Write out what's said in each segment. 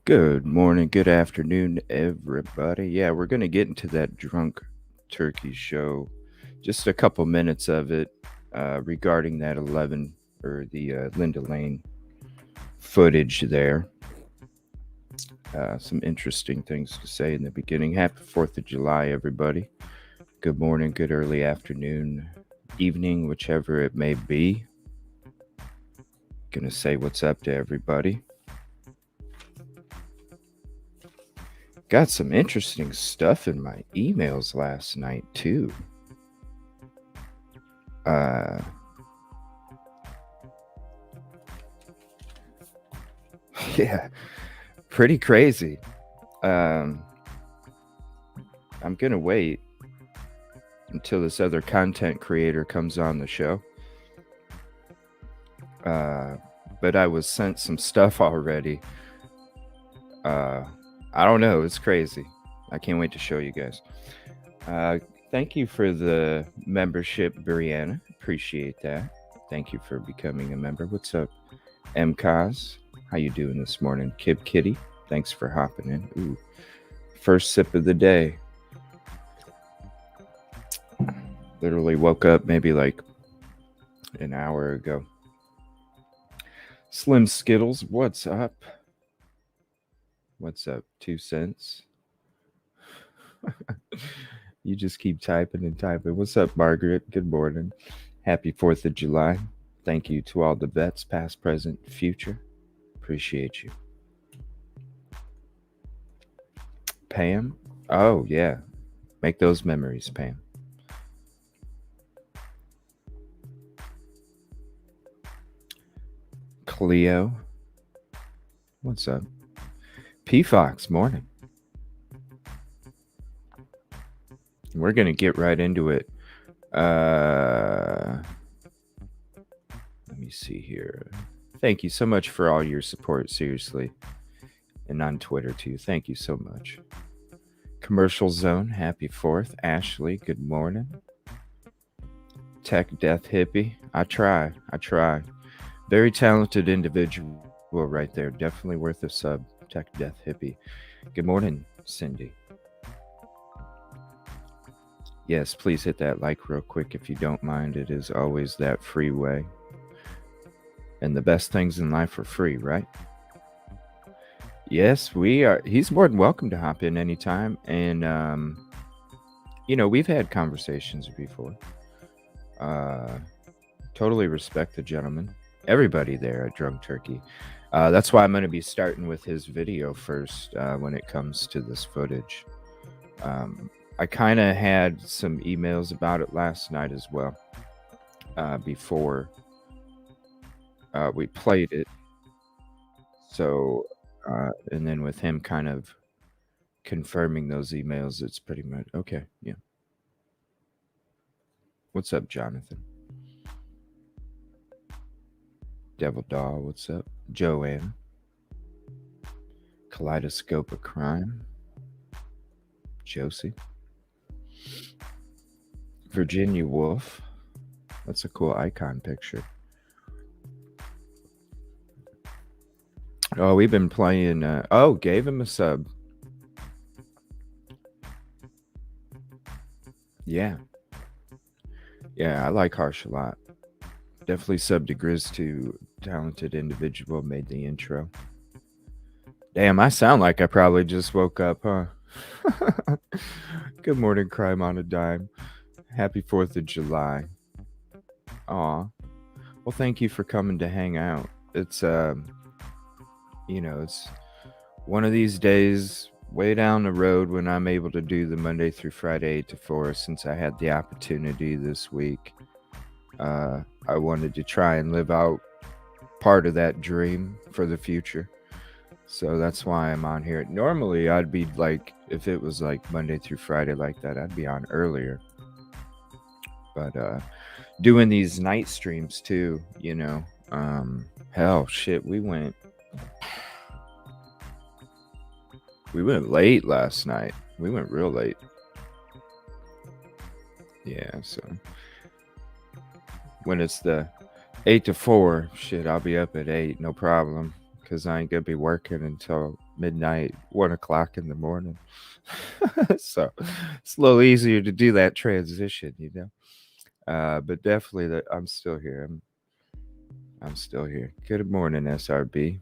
Good morning, good afternoon, everybody. Yeah, we're going to get into that drunk turkey show. Just a couple minutes of it regarding that 11 or the Linda Lane footage there. Some interesting things to say in the beginning. Happy 4th of July, everybody. Good morning, good early afternoon, evening, whichever it may be. Gonna say what's up to everybody. Got some interesting stuff in my emails last night, too. Yeah, pretty crazy. I'm gonna wait until this other content creator comes on the show. But I was sent some stuff already. I don't know, it's crazy. I can't wait to show you guys. Thank you for the membership, Brianna. Appreciate that. Thank you for becoming a member. What's up, MCOS? How you doing this morning? Kib Kitty, thanks for hopping in. Ooh, first sip of the day. Literally woke up maybe like an hour ago. Slim Skittles, what's up? What's up? 2 cents. You just keep typing and typing. What's up, Margaret? Good morning. Happy 4th of July. Thank you to all the vets, past, present, future. Appreciate you. Pam? Oh, yeah. Make those memories, Pam. Cleo? What's up? P Fox, morning. We're going to get right into it. Let me see here. Thank you so much for all your support, seriously. And on Twitter, too. Thank you so much. Commercial Zone, happy 4th. Ashley, good morning. Tech Death Hippie, I try. Very talented individual right there. Definitely worth a sub. Tech Death Hippie. Good morning, Cindy. Yes, please hit that like real quick if you don't mind. It is always that free way. And the best things in life are free, right? Yes, we are. He's more than welcome to hop in anytime. And, we've had conversations before. Totally respect the gentleman. Everybody there at Drunk Turkey. That's why I'm going to be starting with his video first when it comes to this footage. I kind of had some emails about it last night as well before we played it. So, and then with him kind of confirming those emails, it's pretty much okay. Yeah. What's up, Jonathan? Devil Doll, what's up? Joanne. Kaleidoscope of Crime. Josie. Virginia Woolf. That's a cool icon picture. Oh, we've been playing. Gave him a sub. Yeah. Yeah, I like Harsh a lot. Definitely sub to Grizz, too. Talented individual, made the intro. Damn, I sound like I probably just woke up, huh? Good morning, Crime on a Dime. Happy 4th of July. Aw. Well, thank you for coming to hang out. It's one of these days way down the road when I'm able to do the Monday through Friday 8 to 4 since I had the opportunity this week. I wanted to try and live out part of that dream for the future. So that's why I'm on here. Normally, I'd be like, if it was like Monday through Friday like that, I'd be on earlier. But doing these night streams too, hell, shit, we went late last night. We went real late. Yeah, so when it's the 8 to 4, shit, I'll be up at 8, no problem. Because I ain't going to be working until midnight, 1 o'clock in the morning. So it's a little easier to do that transition, but definitely that I'm still here. I'm still here. Good morning, SRB.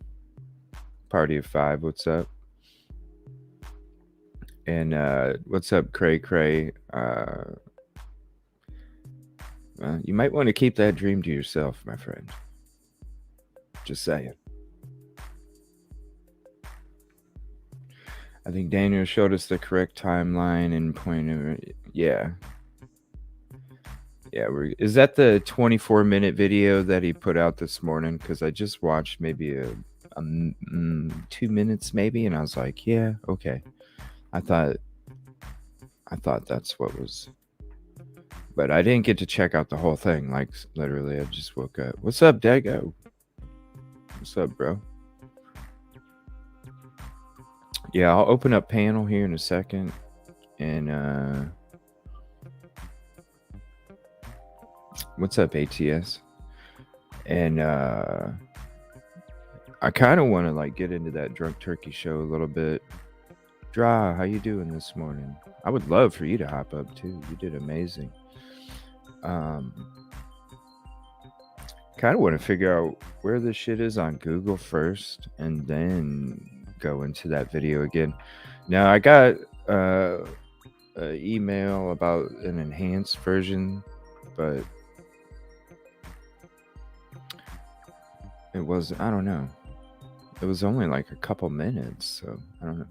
Party of 5, what's up? And what's up, Cray Cray? You might want to keep that dream to yourself, my friend. Just saying. I think Daniel showed us the correct timeline and pointed. Yeah. Yeah, is that the 24-minute video that he put out this morning? Because I just watched maybe 2 minutes, maybe, and I was like, yeah, okay. I thought that's what was, but I didn't get to check out the whole thing. Like literally, I just woke up. What's up, Dago? What's up, bro? Yeah, I'll open up panel here in a second, and what's up, ATS? And I kind of want to like get into that Drunk Turkey show a little bit. Dra, how you doing this morning? I would love for you to hop up too. You did amazing. Kind of want to figure out where this shit is on Google first, and then go into that video again. Now I got an email about an enhanced version, but it was, I don't know. It was only like a couple minutes, so I don't know.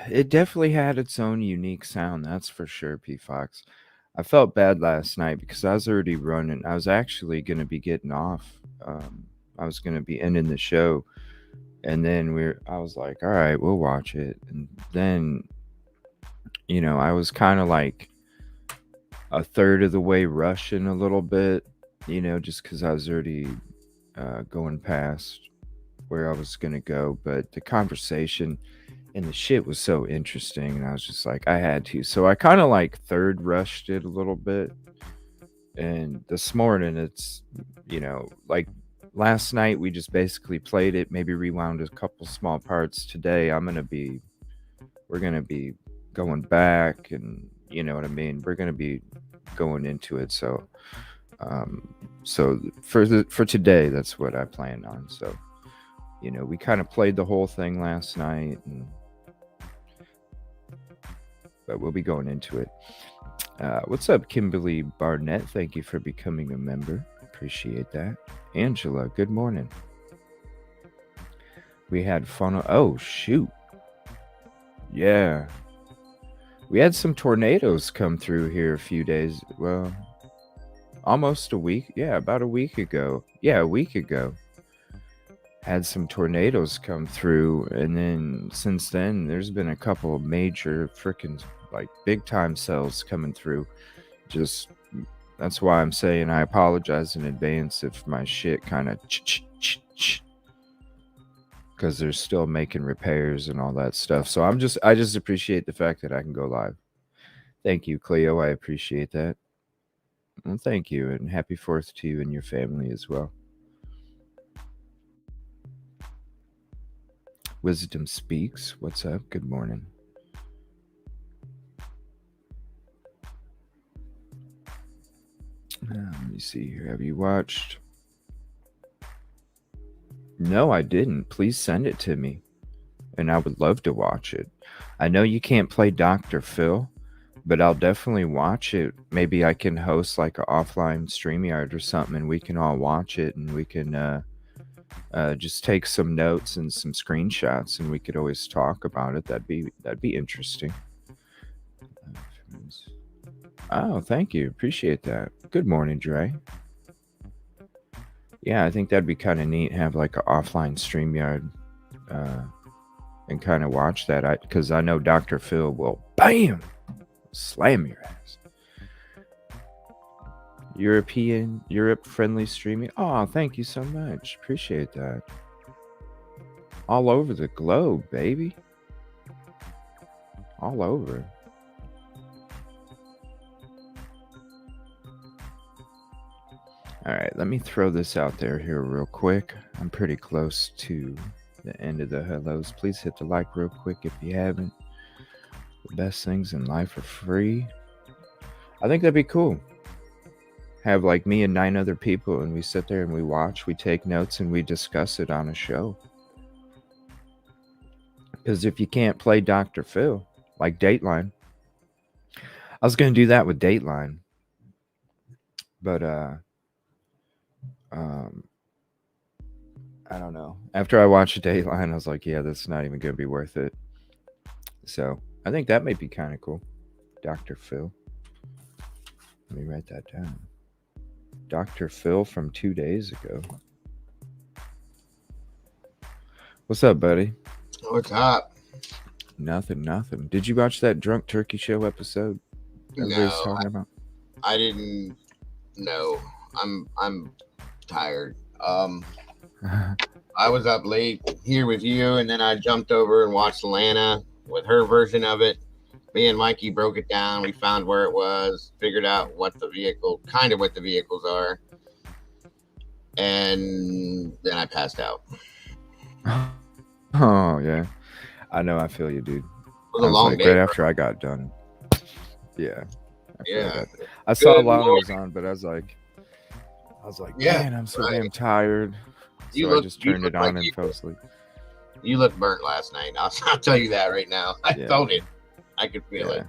It definitely had its own unique sound, that's for sure, P Fox. I felt bad last night because I was already running. I was actually going to be getting off. I was going to be ending the show. And then I was like, all right, we'll watch it. And then, I was kind of like a third of the way rushing a little bit, just because I was already going past where I was going to go. But the conversation and the shit was so interesting, and I was just like, I had to. So I kind of like third rushed it a little bit. And this morning, it's, like last night, we just basically played it, maybe rewound a couple small parts. Today, we're going to be going back, and you know what I mean? We're going to be going into it. So, for today, that's what I planned on. So, we kind of played the whole thing last night, but we'll be going into it. What's up, Kimberly Barnett? Thank you for becoming a member. Appreciate that. Angela, good morning. We had fun. Oh, shoot. Yeah. We had some tornadoes come through here a few days. Well, almost a week. Yeah, about a week ago. Yeah, a week ago. Had some tornadoes come through. And then since then, there's been a couple of major freaking like big time cells coming through. Just that's why I'm saying I apologize in advance if my shit kind of because they're still making repairs and all that stuff. So I just appreciate the fact that I can go live. Thank you, Cleo. I appreciate that. Well, thank you, and happy 4th to you and your family as well. Wisdom Speaks. What's up? Good morning. Let me see here. Have you watched No, I didn't. Please send it to me, and I would love to watch it. I know you can't play Dr. Phil, but I'll definitely watch it. Maybe I can host like an offline StreamYard or something, and we can all watch it, and we can just take some notes and some screenshots, and we could always talk about it. That'd be interesting. Oh, thank you. Appreciate that. Good morning, Dre. Yeah, I think that'd be kind of neat. Have like an offline StreamYard, uh, and kind of watch that. Because I know Dr. Phil will bam slam your ass. Europe friendly streaming. Oh, thank you so much. Appreciate that. All over the globe, baby. All over. All right, let me throw this out there here real quick. I'm pretty close to the end of the hellos. Please hit the like real quick if you haven't. The best things in life are free. I think that'd be cool. Have like me and 9 other people, and we sit there and we watch, we take notes, and we discuss it on a show. Because if you can't play Dr. Phil, like Dateline, I was going to do that with Dateline, but um, I don't know. After I watched Dateline, I was like, yeah, this is not even going to be worth it. So I think that might be kind of cool. Dr. Phil. Let me write that down. Dr. Phil from 2 days ago. What's up, buddy? What's up? Nothing. Did you watch that Drunk Turkey Show episode everybody's No, talking about? I didn't. No, I'm tired. I was up late here with you, and then I jumped over and watched Lana with her version of it. Me and Mikey broke it down. We found where it was, figured out what the vehicles are, and then I passed out. Oh, yeah. I know. I feel you, dude. It was I a was long like, day. right after I got done. Yeah. Yeah. I saw Good Lana morning. was on, but I was like, Yeah, man, I'm so right. damn tired. You So I look. just You turned look it on like and fell asleep. you looked burnt last night. I'll tell you that right now. I Yeah. felt it. I could feel Yeah. it.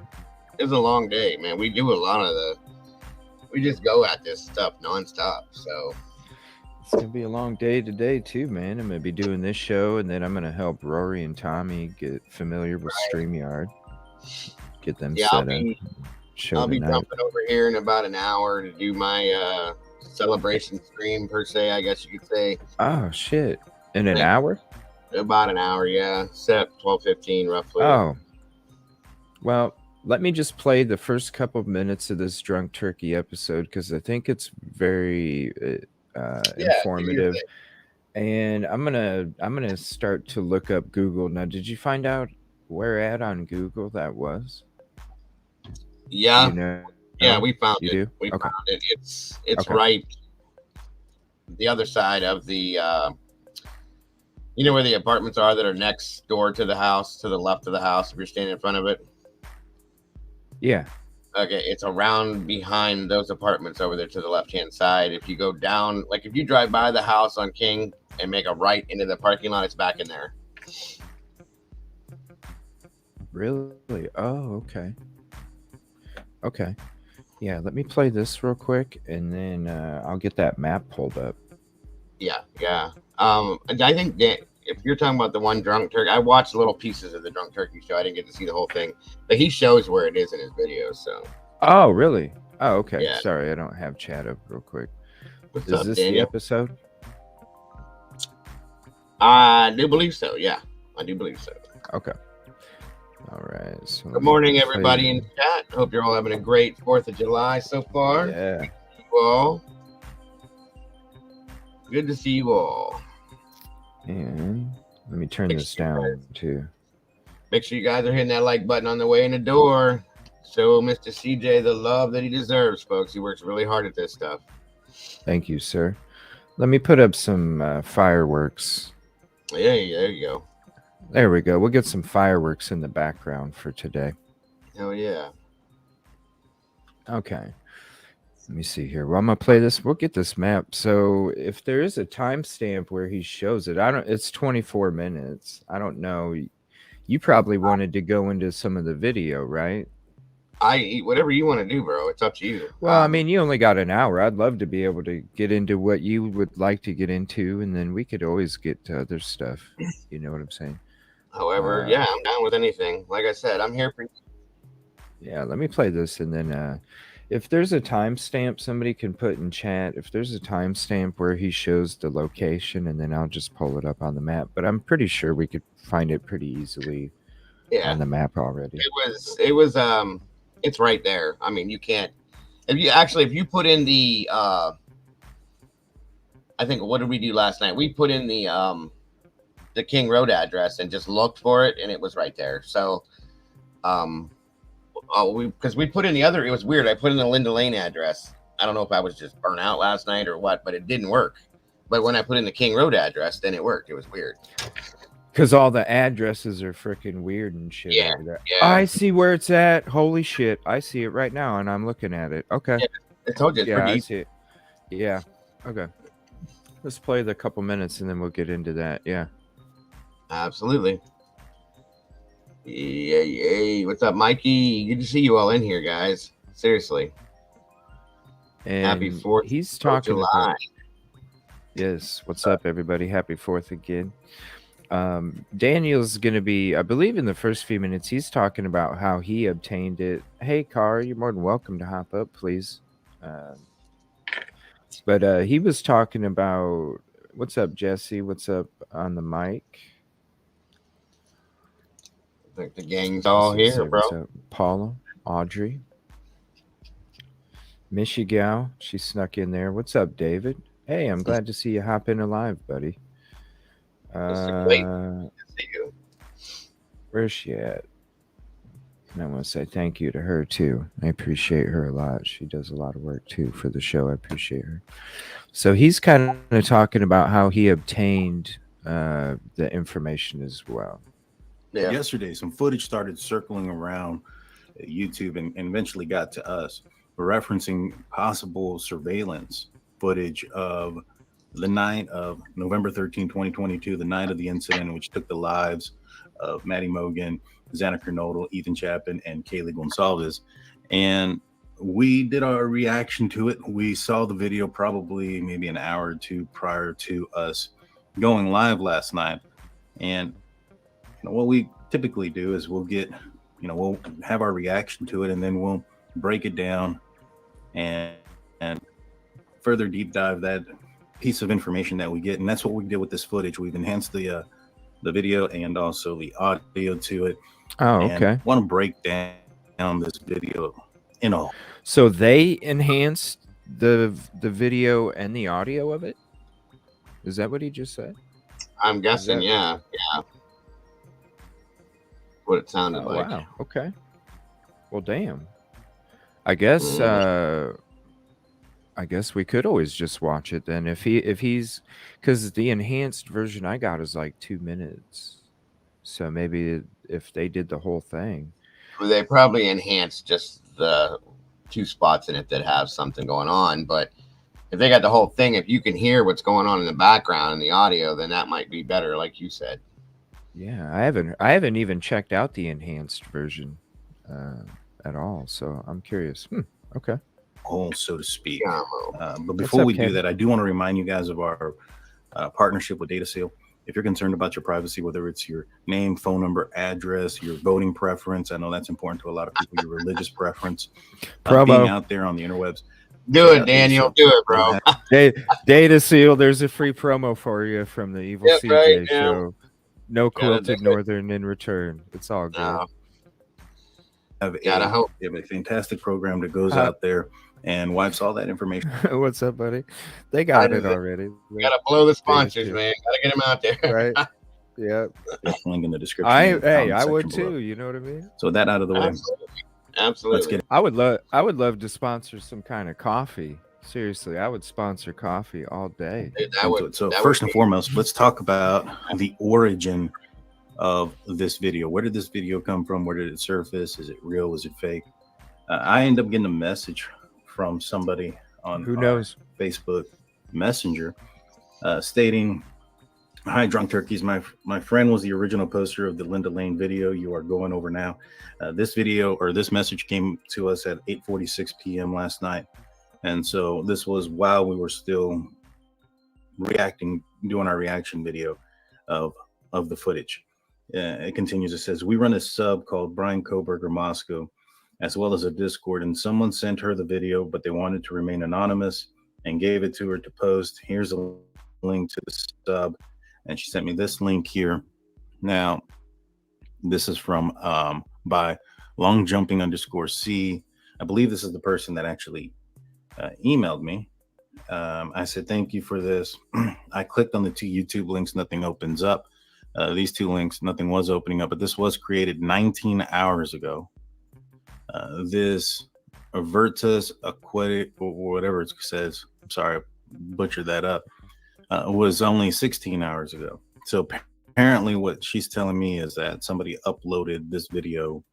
It was a long day, man. We do a lot of we just go at this stuff nonstop. So It's going to be a long day today, too, man. I'm going to be doing this show, and then I'm going to help Rory and Tommy get familiar with StreamYard, get them yeah, set up. Show I'll be tonight. jumping over here in about an hour to do my celebration stream per se. I guess you could say Oh, shit. In an Thank- hour? about an hour. Yeah, set 12:15 roughly. Oh. Well, let me just play the first couple of minutes of this Drunk Turkey episode because I think it's very informative. And I'm gonna start to look up Google. Now, did you find out where at on Google that was? Yeah, Do you know? yeah, we found You it. do? We Okay. found it. It's Okay. right the other side of the. You know where the apartments are that are next door to the house, to the left of the house, if you're standing in front of it? Yeah. Okay, it's around behind those apartments over there to the left-hand side. If you go down, like if you drive by the house on King and make a right into the parking lot, it's back in there. Really? Oh, okay. Okay. Yeah, let me play this real quick, and then I'll get that map pulled up. Yeah. I think that if you're talking about the one Drunk Turkey, I watched little pieces of the Drunk Turkey show. I didn't get to see the whole thing, but he shows where it is in his videos. So. Oh, really? Oh, okay. Yeah. Sorry, I don't have chat up real quick. What's Is up, this Daniel? the episode? I do believe so. Yeah, I do believe so. Okay. All right. So Good morning, everybody in chat. Hope you're all having a great 4th of July so far. Yeah. You all. Good to see you all. And let me turn this down too. Make sure you guys are hitting that like button on the way in the door. Show Mr. CJ the love that he deserves, folks. He works really hard at this stuff. Thank you, sir. Let me put up some fireworks. Yeah, there you go. There we go. We'll get some fireworks in the background for today. Hell yeah. Okay. Let me see here. Well, I'm gonna play this. We'll get this map. So if there is a timestamp where he shows it, I don't. It's 24 minutes. I don't know. You probably wanted to go into some of the video, right? I eat whatever you want to do, bro. It's up to you. Well, I mean, you only got an hour. I'd love to be able to get into what you would like to get into, and then we could always get to other stuff. You know what I'm saying? However, yeah, I'm down with anything. Like I said, I'm here for you. Yeah, let me play this, and then if there's a timestamp, somebody can put in chat. If there's a timestamp where he shows the location, and then I'll just pull it up on the map. But I'm pretty sure we could find it pretty easily on the map already. It was it's right there. I mean, you can't if you put in the I think, what did we do last night? We put in the King Road address and just looked for it, and it was right there. So because we put in the other, it was weird. I put in the Linda Lane address. I don't know if I was just burnt out last night or what, but it didn't work. But when I put in the King Road address, then it worked. It was weird. Because all the addresses are freaking weird and shit. Yeah, over there. yeah. I see where it's at. Holy shit. I see it right now, and I'm looking at it. Okay. Yeah, I told you. It's pretty I see it. Yeah. Okay. Let's play the couple minutes, and then we'll get into that. Yeah. Absolutely. Yeah. What's up, Mikey? Good to see you all in here, guys. Seriously. And Happy 4th. He's talking July. about. Yes. What's up, everybody? Happy 4th again. Daniel's going to be, I believe in the first few minutes, he's talking about how he obtained it. Hey, Car, you're more than welcome to hop up, please. But he was talking about, what's up, Jesse? What's up on the mic? I think the gang's all here, bro. What's up? Paula, Audrey, Michigal, she snuck in there. What's up, David? Hey, I'm glad to see you hop in alive, buddy. Where's she at? And I want to say thank you to her too. I appreciate her a lot. She does a lot of work too for the show. I appreciate her. So he's kind of talking about how he obtained the information as well. Yeah. Yesterday, some footage started circling around YouTube and eventually got to us, referencing possible surveillance footage of the night of November 13, 2022, the night of the incident, which took the lives of Maddie Mogan, Xana Kernodle, Ethan Chapin, and Kaylee Gonsalves. And we did our reaction to it. We saw the video probably maybe an hour or two prior to us going live last night. And what we typically do is we'll have our reaction to it, and then we'll break it down and further deep dive that piece of information that we get. And that's what we did with this footage. We've enhanced the video and also the audio to it. Oh, okay. I want to break down this video in all. So they enhanced the video and the audio of it? Is that what he just said? I'm guessing, yeah. What it sounded like. Wow. Okay. Well, damn. I guess we could always just watch it then. If he's, because the enhanced version I got is like 2 minutes. So maybe if they did the whole thing, they probably enhanced just the 2 spots in it that have something going on. But if they got the whole thing, if you can hear what's going on in the background in the audio, then that might be better, like you said. Yeah, I haven't even checked out the enhanced version at all. So I'm curious. Okay. So to speak. But before we do that, I do want to remind you guys of our partnership with DataSeal. If you're concerned about your privacy, whether it's your name, phone number, address, your voting preference, I know that's important to a lot of people, your religious preference, being out there on the interwebs. Do it, Daniel. Do it, bro. DataSeal, there's a free promo for you from the Evil CJ show. No quilted northern in return. It's all good. No. You have a fantastic program that goes out there and wipes all that information. What's up, buddy? They got it already. Gotta blow the sponsors, man. Gotta get them out there. Right. Yeah. Link in the description. I would too. Below. You know what I mean? So that out of the way. Absolutely. Let's get it. I would love to sponsor some kind of coffee. Seriously, I would sponsor coffee all day. So first and foremost, let's talk about the origin of this video. Where did this video come from? Where did it surface? Is it real? Is it fake? I end up getting a message from somebody on Who our knows? Facebook Messenger, stating, "Hi, Drunk Turkeys. My friend was the original poster of the Linda Lane video you are going over now. This message came to us at 8:46 p.m. last night, and so this was while we were still doing our reaction video of the footage." It continues. It says, "We run a sub called Brian Koberger Moscow, as well as a Discord, and someone sent her the video, but they wanted to remain anonymous and gave it to her to post. Here's a link to the sub." And she sent me this link here. Now, this is from by longjumping_C. I believe this is the person that actually emailed me. I said, "Thank you for this." I clicked on the 2 YouTube links. Nothing opens up. These 2 links, nothing was opening up, but this was created 19 hours ago. This Avertus Aquatic, or whatever it says, I'm sorry, I butchered that up, was only 16 hours ago. So apparently what she's telling me is that somebody uploaded this video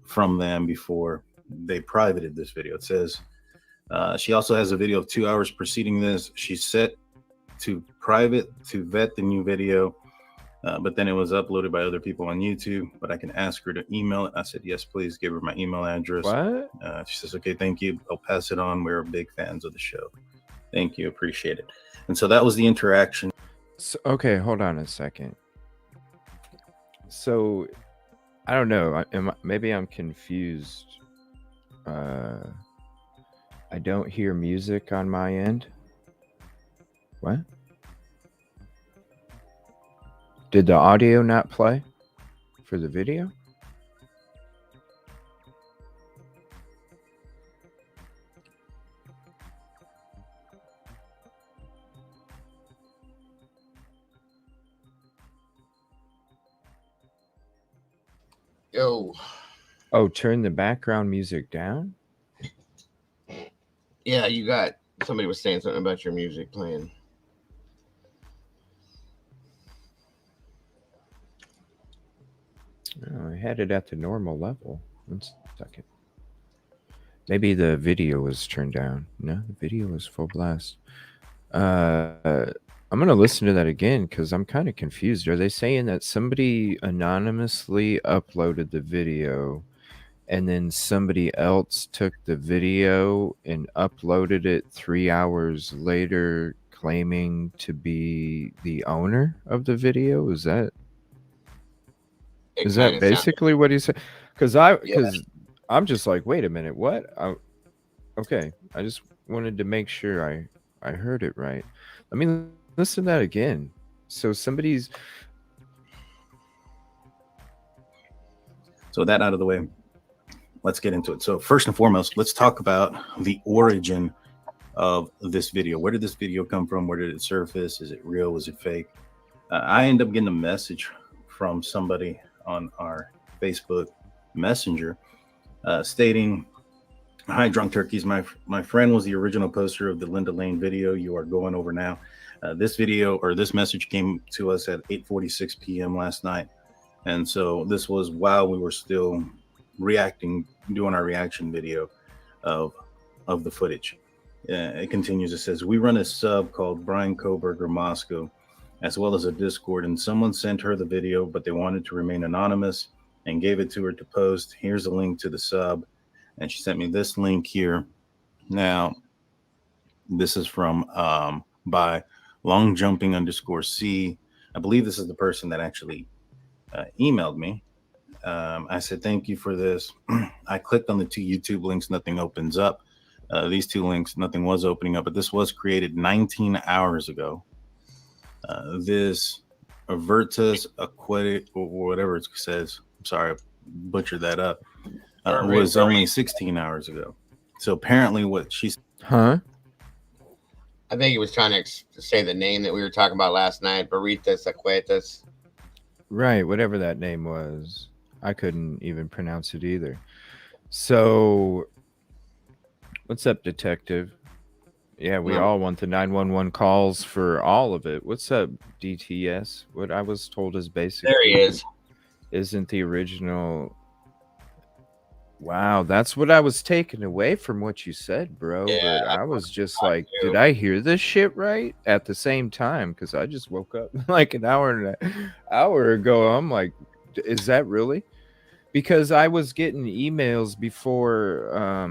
from them before they privated this video. It says she also has a video of 2 hours preceding this. She's set to private to vet the new video, but then it was uploaded by other people on YouTube, but I can ask her to email it. I said, "Yes, please." Give her my email address. What? She says, "Okay, thank you. I'll pass it on. We're big fans of the show. Thank you. Appreciate it." And so that was the interaction. So, okay, hold on a second. So, I don't know. Maybe I'm confused. I don't hear music on my end. What? Did the audio not play for the video? Yo. Oh, turn the background music down? Yeah, you got somebody was saying something about your music playing. Oh, I had it at the normal level. 1 second. Maybe the video was turned down. No, the video was full blast. I'm going to listen to that again because I'm kind of confused. Are they saying that somebody anonymously uploaded the video and then somebody else took the video and uploaded it 3 hours later claiming to be the owner of the video? Is that basically what he said? Because I'm just like, wait a minute, what? Okay, I just wanted to make sure I heard it right. Let me listen to that again. So somebody's... So that out of the way, let's get into it. So first and foremost, let's talk about the origin of this video. Where did this video come from? Where did it surface? Is it real? Was it fake? I ended up getting a message from somebody on our Facebook Messenger stating, "Hi, Drunk Turkeys. My friend was the original poster of the Linda Lane video you are going over now. This message came to us at 8:46 p.m. last night, and so this was while we were still doing our reaction video of the footage." It continues. It says, "We run a sub called Brian Koberger Moscow, as well as a Discord, and someone sent her the video, but they wanted to remain anonymous and gave it to her to post. Here's a link to the sub." And she sent me this link here. Now, this is from by longjumping_C. I believe this is the person that actually emailed me. I said, "Thank you for this." I clicked on the 2 YouTube links. Nothing opens up. These 2 links, nothing was opening up, but this was created 19 hours ago. This Avertus Aquatic, or whatever it says, I'm sorry, I butchered that up, was only 16 hours ago. So apparently what she's... Huh? I think he was trying to say the name that we were talking about last night, Burritas Aquatas. Right, whatever that name was. I couldn't even pronounce it either. So, what's up, detective? Yeah, we all want the 911 calls for all of it. What's up, DTS? What I was told is basically... There he is. Isn't the original... Wow, that's what I was taking away from what you said, bro. Yeah, But that's I what was just I like, do. did I hear this shit right at the same time? Because I just woke up like an hour ago. I'm like, is that really? Because I was getting emails before,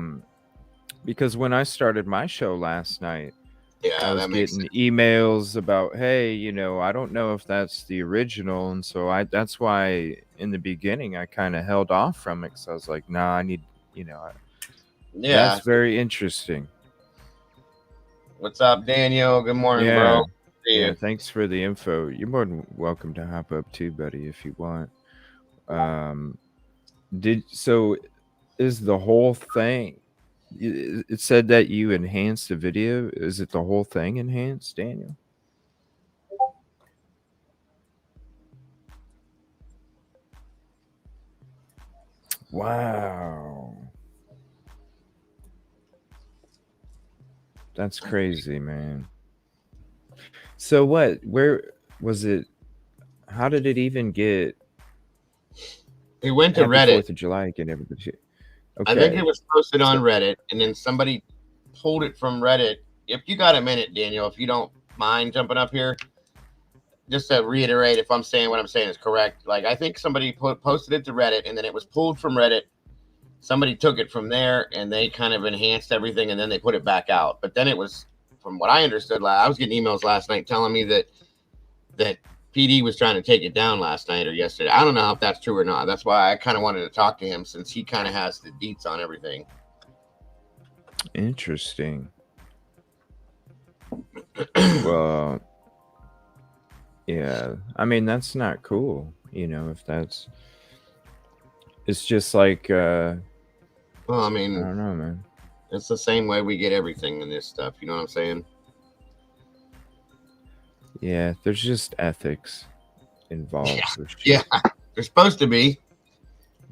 because when I started my show last night, I Yeah, was that makes getting sense. emails about, hey, I don't know if that's the original, and so that's why in the beginning I kind of held off from it because I was like, nah, I need, Yeah. that's very interesting. What's up, Daniel? Good morning, Yeah, bro. See yeah. you. Thanks for the info. You're more than welcome to hop up too, buddy, if you want. Um, did so? Is the whole thing? It said that you enhanced the video. Is it the whole thing enhanced, Daniel? Wow. That's crazy, man. So what? Where was it? How did it even get? He went to Happy Reddit. 4th of July again, everybody. I think it Okay. was posted on So, Reddit, and then somebody pulled it from Reddit. If you got a minute, Daniel, if you don't mind jumping up here, just to reiterate, if I'm saying what I'm saying is correct, like I think somebody posted it to Reddit, and then it was pulled from Reddit. Somebody took it from there, and they kind of enhanced everything, and then they put it back out. But then it was, from what I understood, I was getting emails last night telling me that PD was trying to take it down last night or yesterday. I don't know if that's true or not. That's why I kind of wanted to talk to him since he kind of has the deets on everything. interesting. Well, yeah. I mean, that's not cool. If that's, it's just like, Well, I I mean, don't know, man. it's the same way we get everything in this stuff. You know what I'm saying? Yeah, there's just ethics involved. Yeah. With shit. Yeah. They're supposed to be.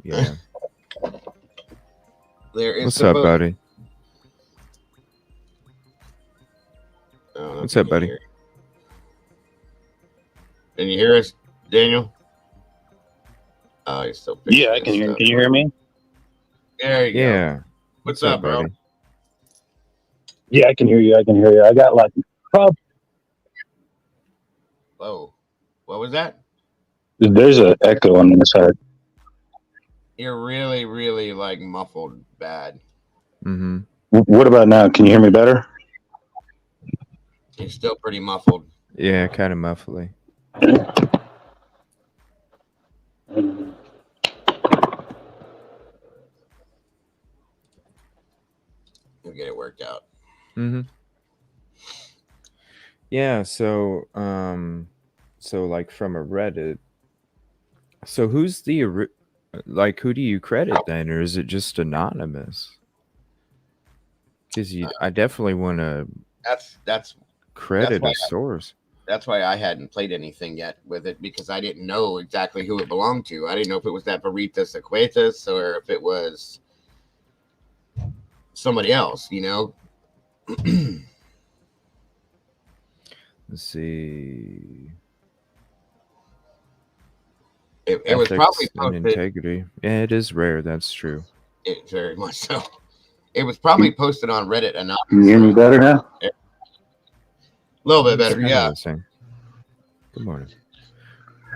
Yeah. There is. What's up, buddy? What's up, buddy? Can you hear us, Daniel? Oh, he's still picking. Yeah, I can hear. Can you hear me? There you go. Yeah. What's up, bro? buddy? Yeah, I can hear you. I can hear you. I got like probably Whoa. What was that? there's an echo on this side. You're really, really like muffled bad. Mm-hmm. What about now? Can you hear me better? You're still pretty muffled. Yeah, kind of muffly. You'll get it worked out. Mm-hmm. Yeah, so like from a Reddit. So who's the who do you credit then, or is it just anonymous? Because I definitely want to That's credit why a source. that's why I hadn't played anything yet with it, because I didn't know exactly who it belonged to. I didn't know if it was that Veritas Equatus or if it was somebody else, Let's see. It was probably and posted. integrity. Yeah, it is rare. That's true. It very much so. It was probably posted on Reddit anonymously. Can you hear me better now? A little bit better, It's yeah. the same. Good morning.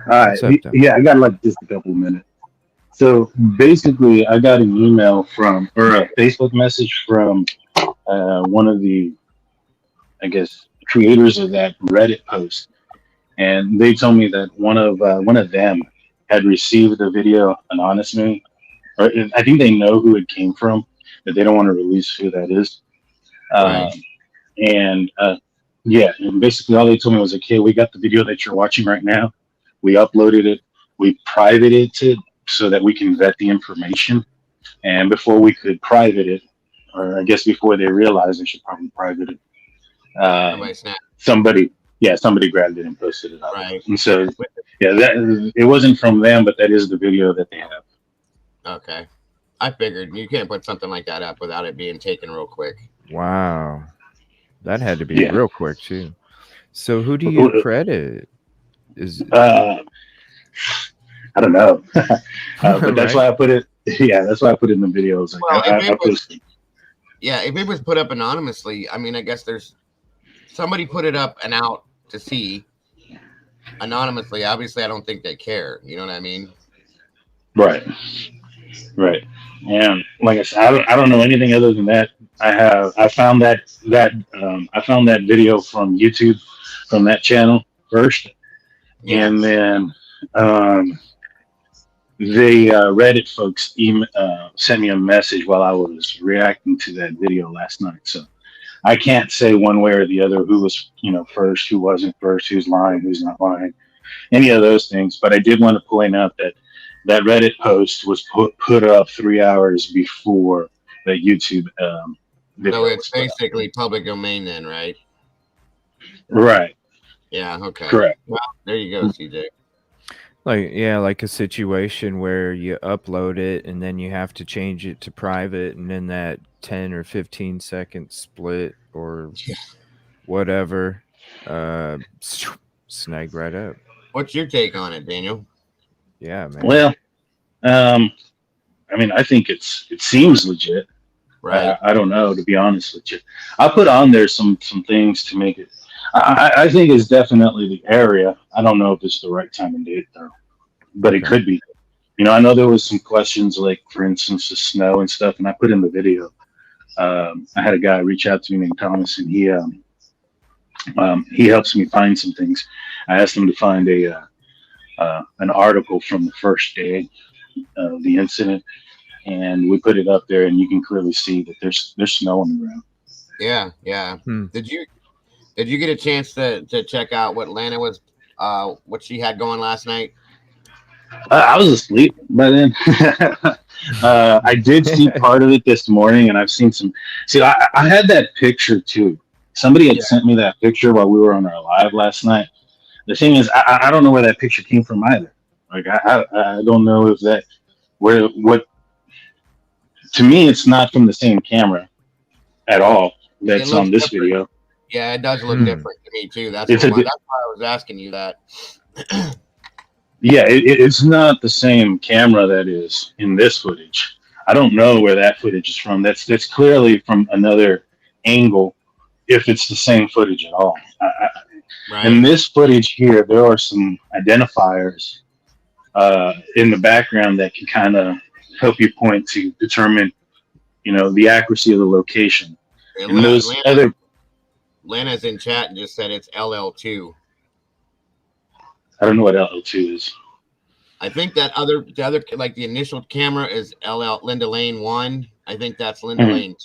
All right. What's up, Doc? Yeah, I got like just a couple of minutes. So basically, I got an email or a Facebook message from one of the, I guess, creators of that Reddit post, and they told me that one of them had received the video anonymously, or I think they know who it came from, but they don't want to release who that is. Right. And yeah, and basically all they told me was, okay, we got the video that you're watching right now. We uploaded it. We privated it so that we can vet the information. And before we could private it, or I guess before they realized they should probably private it, somebody grabbed it and posted it up. Right. And so, yeah, that it wasn't from them, but that is the video that they have. Okay. I figured you can't put something like that up without it being taken real quick. Wow. That had to be real quick too. So who do you credit? Is I don't know, but that's why I put it. Yeah, that's why I put it in the video. I was like, Well, I posted. yeah, if it was put up anonymously, I mean, I guess there's somebody put it up and out to see anonymously. Obviously, I don't think they care. You know what I mean? Right, right. And like I said, I don't know anything other than that. I found I found that video from YouTube from that channel first, Yeah. and then um, the Reddit folks sent me a message while I was reacting to that video last night. So I can't say one way or the other who was, first, who wasn't first, who's lying, who's not lying, any of those things. But I did want to point out that that Reddit post was put up 3 hours before that YouTube video. So it's was put up. basically public domain then, right? Right. Yeah. Okay. Correct. Well, there you go, CJ. Like a situation where you upload it and then you have to change it to private, and then that 10 or 15-second split or whatever snag right up. What's your take on it, Daniel? Yeah, man. Well, I mean, I think it seems legit. Right. I don't know, to be honest with you. I put on there some things to make it. I think it's definitely the area. I don't know if it's the right time and date though, but it could be. I know there was some questions, like for instance, the snow and stuff, and I put in the video. I had a guy reach out to me named Thomas, and he helps me find some things. I asked him to find an article from the first day of the incident, and we put it up there, and you can clearly see that there's snow on the ground. Yeah. Yeah. Did you get a chance to check out what Lana was, what she had going last night? I was asleep by then. I did see part of it this morning, and I've seen some. See, I had that picture too. Somebody had sent me that picture while we were on our live last night. The thing is, I don't know where that picture came from either. Like, I don't know if that what. To me, it's not from the same camera at all. That's on this video. Yeah, it does look different to me too. That's why I was asking you that. Yeah, it's not the same camera that is in this footage. I don't know where that footage is from. That's clearly from another angle, if it's the same footage at all. Right. In this footage here, there are some identifiers in the background that can kind of help you point to determine, the accuracy of the location. And those Lana's in chat and just said it's LL2. I don't know what LL2 is. I think that the other, like the initial camera is Linda Lane 1. I think that's Linda Lane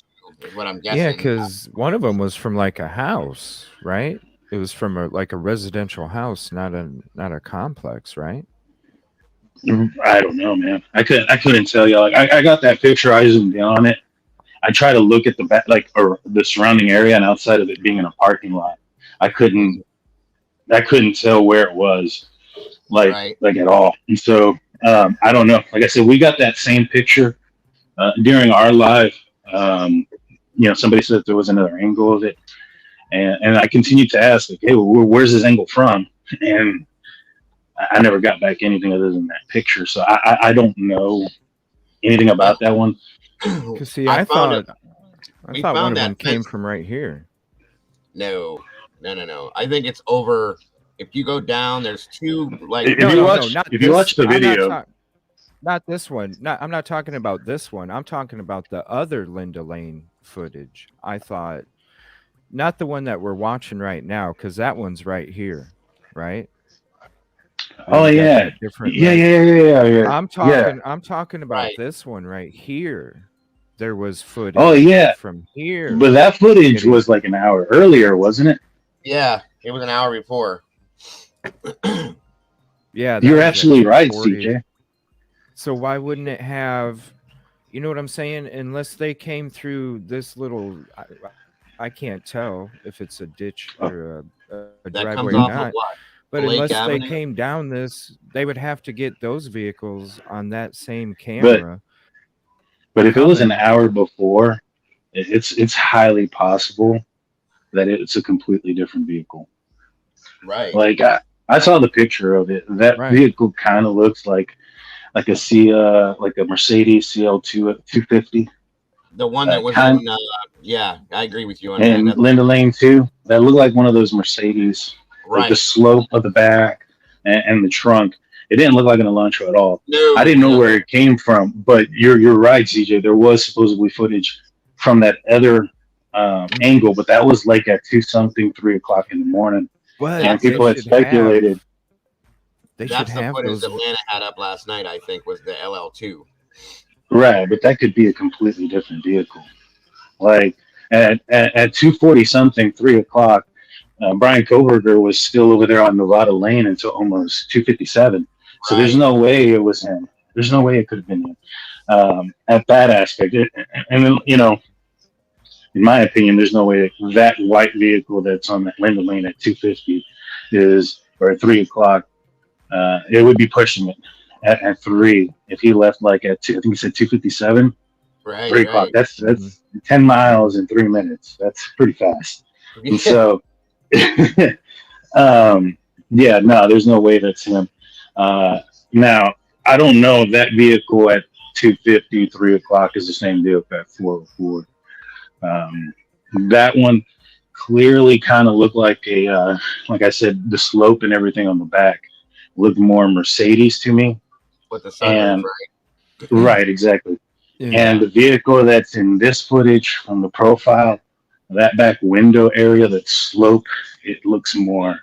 2 is what I'm guessing. Yeah, because one of them was from like a house, right? It was from a residential house, not a complex, right? I don't know, man. I couldn't tell you. Like, I got that picture. I zoomed in on it. I try to look at the back, or the surrounding area, and outside of it being in a parking lot, I couldn't tell where it was, like at all. And so I don't know. Like I said, we got that same picture during our live. Somebody said there was another angle of it, and I continued to ask, like, hey, well, where's this angle from? And I never got back anything other than that picture. So I don't know anything about that one. Because see, I thought one of them came from right here. No. I think it's over. If you go down, there's two. Like, if you watch the video, not this one. I'm not talking about this one. I'm talking about the other Linda Lane footage. I thought, not the one that we're watching right now, because that one's right here, right? Oh yeah, yeah. I'm talking about this one right here. There was footage. Oh yeah, from here. But that footage was like an hour earlier, wasn't it? Yeah, it was an hour before. Yeah, you're absolutely right, CJ. So why wouldn't it have? You know what I'm saying? Unless they came through this little, I can't tell if it's a ditch or a driveway or not. But unless they came down this, they would have to get those vehicles on that same camera. But if it was an hour before, it's highly possible that it's a completely different vehicle. Right. Like I saw the picture of it. That vehicle kind of looks like like like a Mercedes CL2 250. The one that was Kind in, yeah, I agree with you on and that. Linda Lane too. That looked like one of those Mercedes, like the Right. slope of the back and the trunk. It didn't look like an Elantra at all. I No, didn't know no. where it came from, but you're right, CJ. There was supposedly footage from that other angle, but that was like at 2 something, 3 o'clock in the morning, But and That's the, people had speculated. they should that's the have footage those. that Lana had up last night, I think, was the LL2. Right, but that could be a completely different vehicle. Like at 2:40 something, 3 o'clock, Brian Koberger was still over there on Nevada Lane until almost 2:57. So there's Right. no way it was him. There's no way it could have been him. At that aspect, and then, in my opinion, there's no way that white vehicle that's on that Linda Lane at 2:50 is or at 3 o'clock. It would be pushing it at three if he left like at two. I think he said 2:57. Right, 3 o'clock. right. That's 10 miles in 3 minutes. That's pretty fast. And so, yeah, no, there's no way that's him. Now, I don't know if that vehicle at 2:50, 3 o'clock is the same vehicle at 4:04. That one clearly kind of looked like like I said, the slope and everything on the back looked more Mercedes to me. With the sunroof, And right? right, exactly. Yeah. And the vehicle that's in this footage from the profile, that back window area, that slope, it looks more,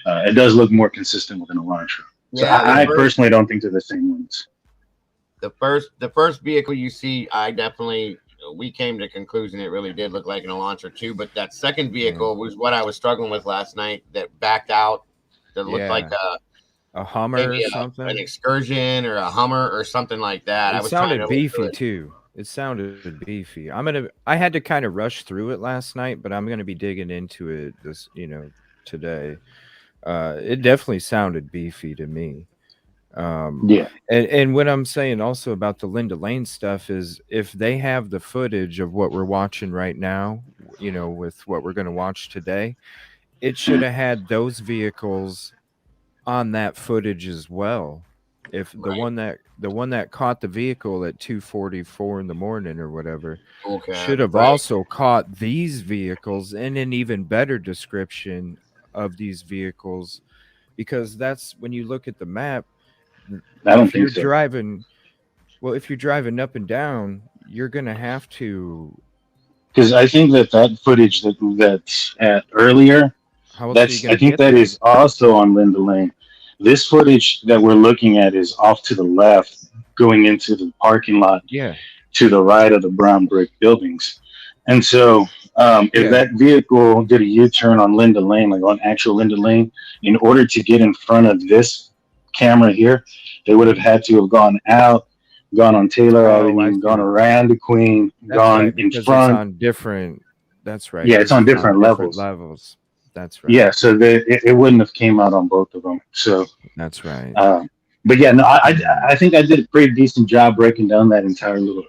it does look more consistent with an Elantra. So Yeah, I personally don't think they're the same ones. the first vehicle you see, we came to the conclusion it really did look like an Elantra too. But that second vehicle was what I was struggling with last night. That backed out. That looked like a Hummer maybe or something. an Excursion or a Hummer or something like that. I It was trying sounded to beefy too. It sounded beefy. I had to kind of rush through it last night, but I'm gonna be digging into it today. It definitely sounded beefy to me. Yeah. And what I'm saying also about the Linda Lane stuff is if they have the footage of what we're watching right now, with what we're going to watch today, it should have had those vehicles on that footage as well. If the Right. one that caught the vehicle at 2:44 in the morning or whatever should have Right. also caught these vehicles and an even better description of these vehicles, because that's when you look at the map. I don't If think you're so. driving, well, if you're driving up and down, you're gonna have to. Because I think that footage that's at earlier, How else are you I gonna think get that there? is also on Linda Lane. This footage that we're looking at is off to the left, going into the parking lot Yeah, to the right of the brown brick buildings. And so, if yeah. that vehicle did a U-turn on Linda Lane, like on actual Linda Lane, in order to get in front of this camera here, they would have had to have gone out, gone on Taylor Oh, I Avenue, gone see. around the Queen, That's gone right, in because it's front. on different. That's right, Yeah, it's because on it's on different different levels. levels. That's right. Yeah, so it wouldn't have came out on both of them. So, That's right. but yeah, no, I think I did a pretty decent job breaking down that entire little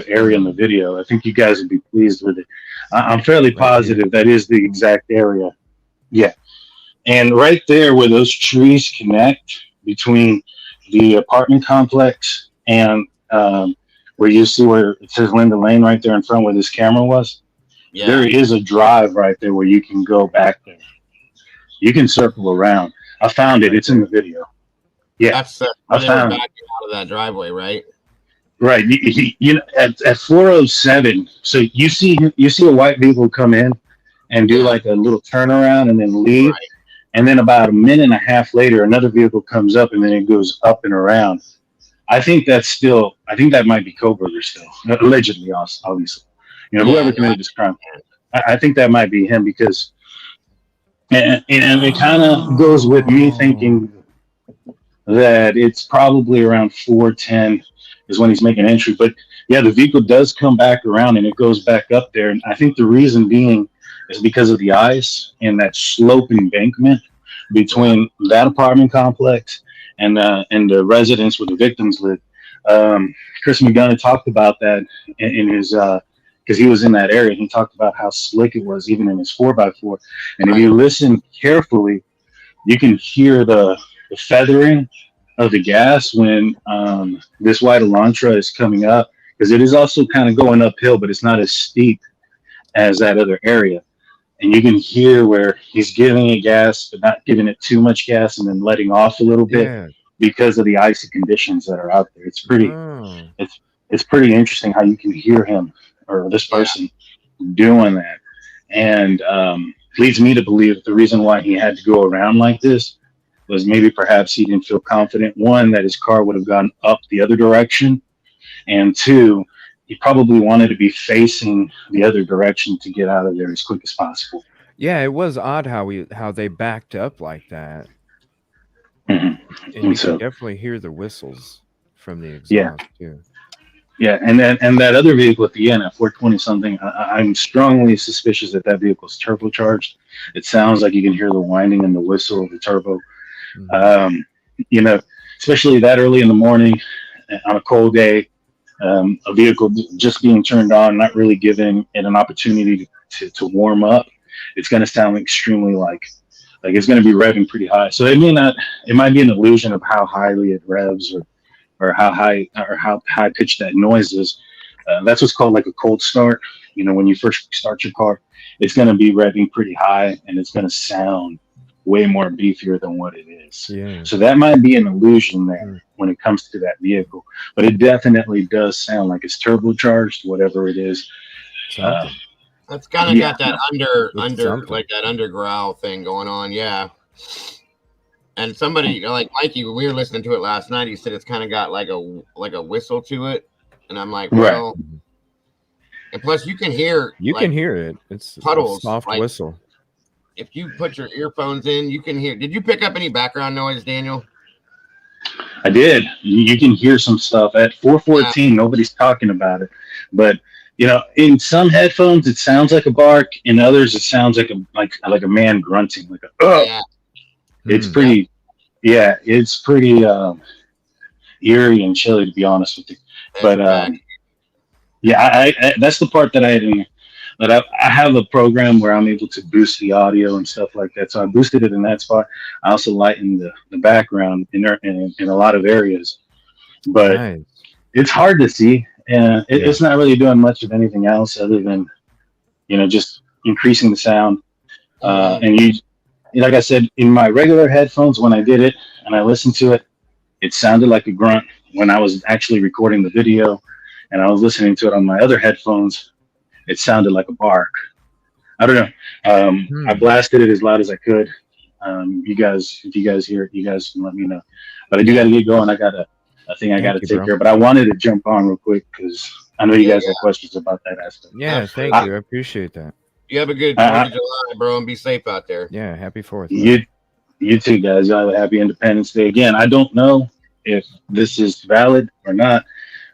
area in the video. I think you guys would be pleased with it. I'm fairly Right here. positive that is the exact area. Yeah, and right there where those trees connect between the apartment complex and where you see where it says Linda Lane right there in front where this camera was, there Yeah. is a drive right there where you can go back there. You can circle around. I found it. Right It's in the there. video. Yeah, That's I where they were found it. backing out of that driveway, right? Right. At 407. So you see a white vehicle come in and do Yeah. like a little turnaround and then leave. Right. And then about a minute and a half later, another vehicle comes up and then it goes up and around. I think that might be Koberger still, allegedly, obviously. Whoever Yeah. committed this crime. I think that might be him because, and it kind of goes with me thinking that it's probably around 410 is when he's making entry. But yeah, the vehicle does come back around and it goes back up there. And I think the reason being is because of the ice and that slope embankment between that apartment complex and the residence where the victims live. Chris McGunn talked about that in his because he was in that area. He talked about how slick it was even in his 4x4. And if you listen carefully, you can hear the feathering of the gas when this white Elantra is coming up, because it is also kind of going uphill, but it's not as steep as that other area. And you can hear where he's giving it gas, but not giving it too much gas, and then letting off a little bit Yeah. because of the icy conditions that are out there. Oh. It's pretty interesting how you can hear him or this Yeah. person doing that, and leads me to believe that the reason why he had to go around like this was maybe perhaps he didn't feel confident. One, that his car would have gone up the other direction, and two, he probably wanted to be facing the other direction to get out of there as quick as possible. Yeah, it was odd how they backed up like that. Mhm. And And you so, could definitely hear the whistles from the yeah, exhaust too. yeah, and that other vehicle at the end at 420 something, I'm strongly suspicious that that vehicle is turbocharged. It sounds like you can hear the whining and the whistle of the turbo. Mhm. You know, especially that early in the morning on a cold day, a vehicle just being turned on, not really giving it an opportunity to warm up. It's going to sound extremely like it's going to be revving pretty high. So it might be an illusion of how highly it revs or how high pitched that noise is. That's what's called like a cold start. You know, when you first start your car, it's going to be revving pretty high and it's going to sound way more beefier than what it is. Yeah. So that might be an illusion there Mm. when it comes to that vehicle, but it definitely does sound like it's turbocharged, whatever it is. Uh, Something. That's kind of yeah, got that It's something. like that under growl thing going on. Yeah. And somebody, you know, like Mikey, when we were listening to it last night, he said it's kind of got like a whistle to it, and I'm like, right. well, and plus you can hear You like can hear it. It's a puddles. soft Like whistle. if you put your earphones in, you can hear. Did you pick up any background noise, Daniel? I did. You can hear some stuff at Yeah, 414. Nobody's talking about it, but you know, in some headphones it sounds like a bark. In others, it sounds like a man grunting, like a. Oh, yeah, it's Mm. yep. pretty. Yeah, it's pretty eerie and chilly to be honest with you. That's But a fact. yeah, that's the part that I didn't. But I have a program where I'm able to boost the audio and stuff like that. So I boosted it in that spot. I also lightened the background in a lot of areas. But Nice. it's hard to see, and Yeah. it's not really doing much of anything else other than just increasing the sound. Mhm. And like I said, in my regular headphones, when I did it and I listened to it, it sounded like a grunt. When I was actually recording the video and I was listening to it on my other headphones, it sounded like a bark. I don't know. I Hmm. blasted it as loud as I could. If you guys hear it, you guys can let me know. But I do got to Yeah, get going. I got a thing I got Thank to you, take bro. care of. But I wanted to jump on real quick because I know you yeah, guys yeah. had questions about that aspect. Yeah, thank Absolutely. I, you. I appreciate that. You have a good I, 4th I, of July, bro, and be safe out there. Yeah, happy 4th, you buddy. you too, guys. Y'all have a happy Independence Day. Again, I don't know if this is valid or not.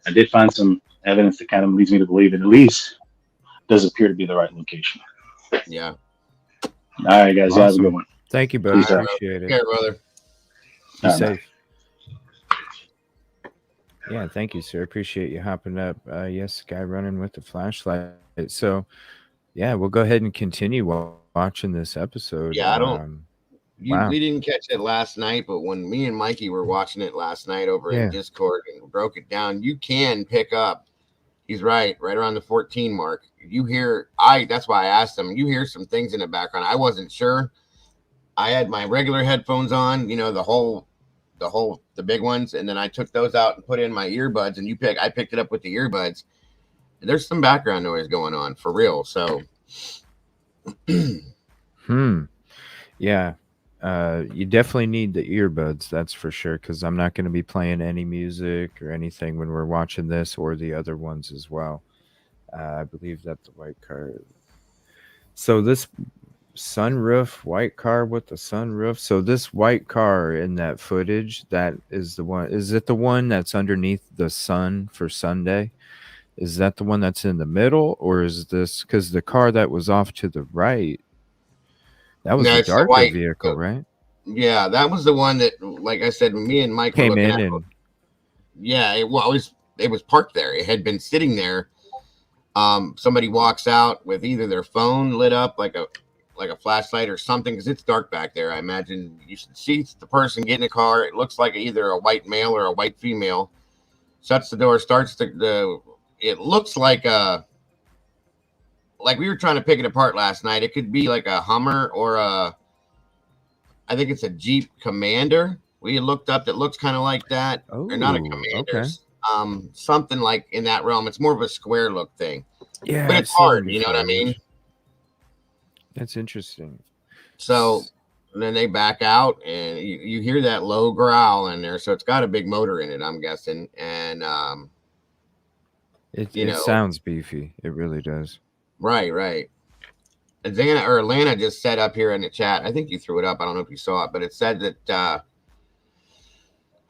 I did find some evidence that kind of leads me to believe it at least does appear to be the right location. Yeah. All right, guys. Y'all have a good Awesome. one. Thank you, All buddy. Peace right, out. bro. Appreciate Take it. care, brother. Be All right, safe. Yeah, thank you, sir. Appreciate you hopping up. Yes, guy running with the flashlight. So, yeah, we'll go ahead and continue watching this episode. Yeah, I don't. Wow. We didn't catch it last night, but when me and Mikey were watching it last night over in Yeah. Discord and broke it down, you can pick up. He's right around the 14 mark. You hear that's why I asked him. You hear some things in the background. I wasn't sure. I had my regular headphones on, you know, the big ones, and then I took those out and put in my earbuds, and I picked it up with the earbuds. There's some background noise going on for real. So Yeah. You definitely need the earbuds, that's for sure, because I'm not going to be playing any music or anything when we're watching this or the other ones as well. I believe that the white car. So this sunroof, white car with the sunroof. So this white car in that footage, that is the one. Is it the one that's underneath the sun for Sunday? Is that the one that's in the middle, or is this because the car that was off to the right? That was no, the it's the darker white. vehicle, right? Yeah, that was the one that, like I said, when me and Mike were Came looking in at. and Yeah, it was parked there. It had been sitting there. Somebody walks out with either their phone lit up like like a flashlight or something, because it's dark back there. I imagine you should see the person get in the car. It looks like either a white male or a white female. Shuts the door, starts the it looks like we were trying to pick it apart last night. It could be like a Hummer or I think it's a Jeep Commander. We looked up that looks kind of like that. Or not a Commander. Okay. Something like in that realm. It's more of a square look thing. Yeah, But I've it's seen hard, them you know what I before. mean? That's interesting. So then they back out, and you hear that low growl in there. So it's got a big motor in it, I'm guessing. And it sounds beefy. It really does. right. Lana just said up here in the chat. I think you threw it up. I don't know if you saw it, but it said that.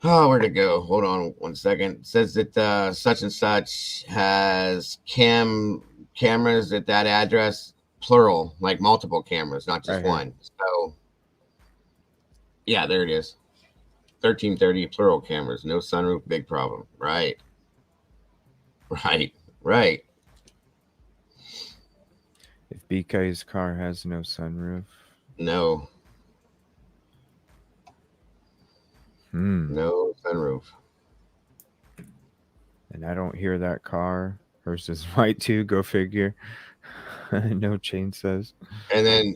Where'd it go? Hold on 1 second. It says that such and such has cameras at that address, plural, like multiple cameras, not just one. So, yeah, there it is. 1330 plural cameras, no sunroof, big problem. Right. If BK's car has no sunroof, no sunroof. And I don't hear that car. Hers is white too. Go figure. No chain says. And then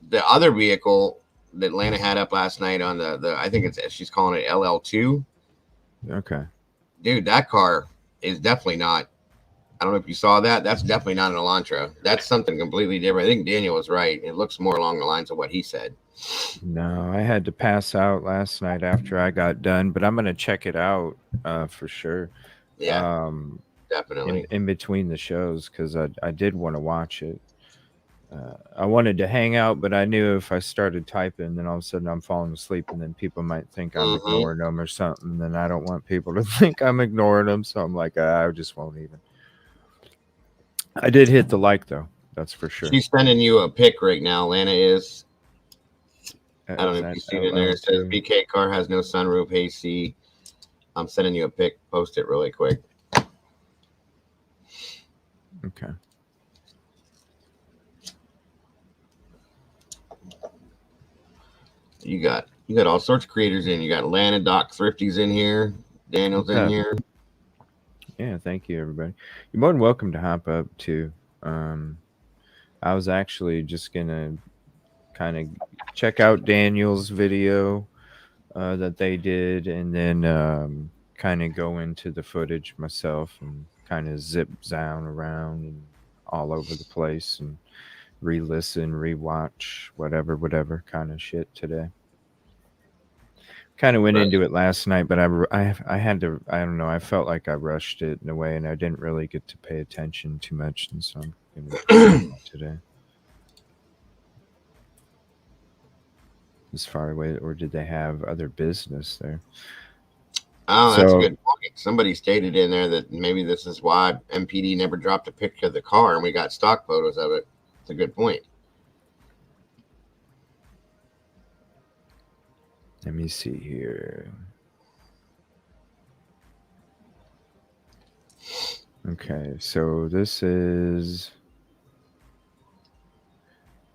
the other vehicle that Lana had up last night on the I think she's calling it LL2. Okay. Dude, that car is definitely not. I don't know if you saw that. That's definitely not an Elantra. That's something completely different. I think Daniel was right. It looks more along the lines of what he said. No, I had to pass out last night after I got done, but I'm gonna check it out for sure. Yeah, definitely. In between the shows, because I did want to watch it. I wanted to hang out, but I knew if I started typing, then all of a sudden I'm falling asleep, and then people might think I'm ignoring them or something. And I don't want people to think I'm ignoring them, so I'm like, I just won't even. I did hit the like though, that's for sure. She's sending you a pic right now. Lana is. I don't know if you see it in there. It says BK car has no sunroof, AC. I'm sending you a pic. Post it really quick. Okay. You got all sorts of creators in. You got Lana, Doc Thrifty's in here. Daniel's in here. Yeah, thank you, everybody. You're more than welcome to hop up too. I was actually just gonna kind of check out Daniel's video that they did, and then kind of go into the footage myself and kind of zip down around and all over the place and re-listen, rewatch, whatever kind of shit today. Kind of went into it last night, but I had to, I don't know, I felt like I rushed it in a way, and I didn't really get to pay attention too much, and so I'm going to today. As far away, or did they have other business there? Oh, that's a good point. Somebody stated in there that maybe this is why MPD never dropped a picture of the car, and we got stock photos of it. It's a good point. Let me see here. Okay, so this is...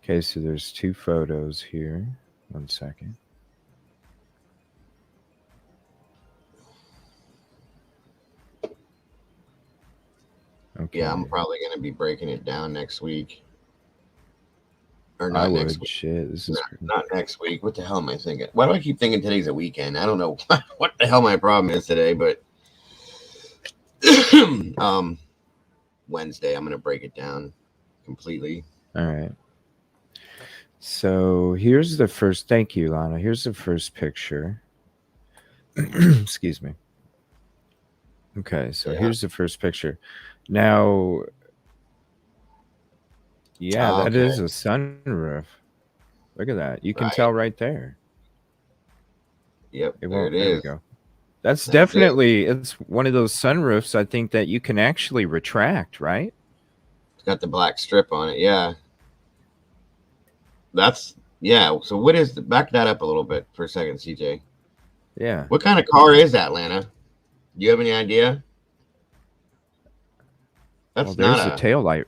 Okay, so there's two photos here. 1 second. Okay. Yeah, I'm probably going to be breaking it down next week. Or I not next would. week. Shit, this is not next week. What the hell am I thinking? Why do I keep thinking today's a weekend? I don't know what the hell my problem is today, but Wednesday I'm going to break it down completely. All right. So here's the first. Thank you, Lana. Here's the first picture. Excuse me. Okay, so here's the first picture. Now, yeah, that is a sunroof. Look at that. You can tell right there. Yep, there it is. There we go. That's definitely, it's one of those sunroofs, I think, that you can actually retract, right? It's got the black strip on it, yeah. So what is back that up a little bit for a second, CJ? Yeah. What kind of car is that, Lana? Do you have any idea? That's there's a tail light.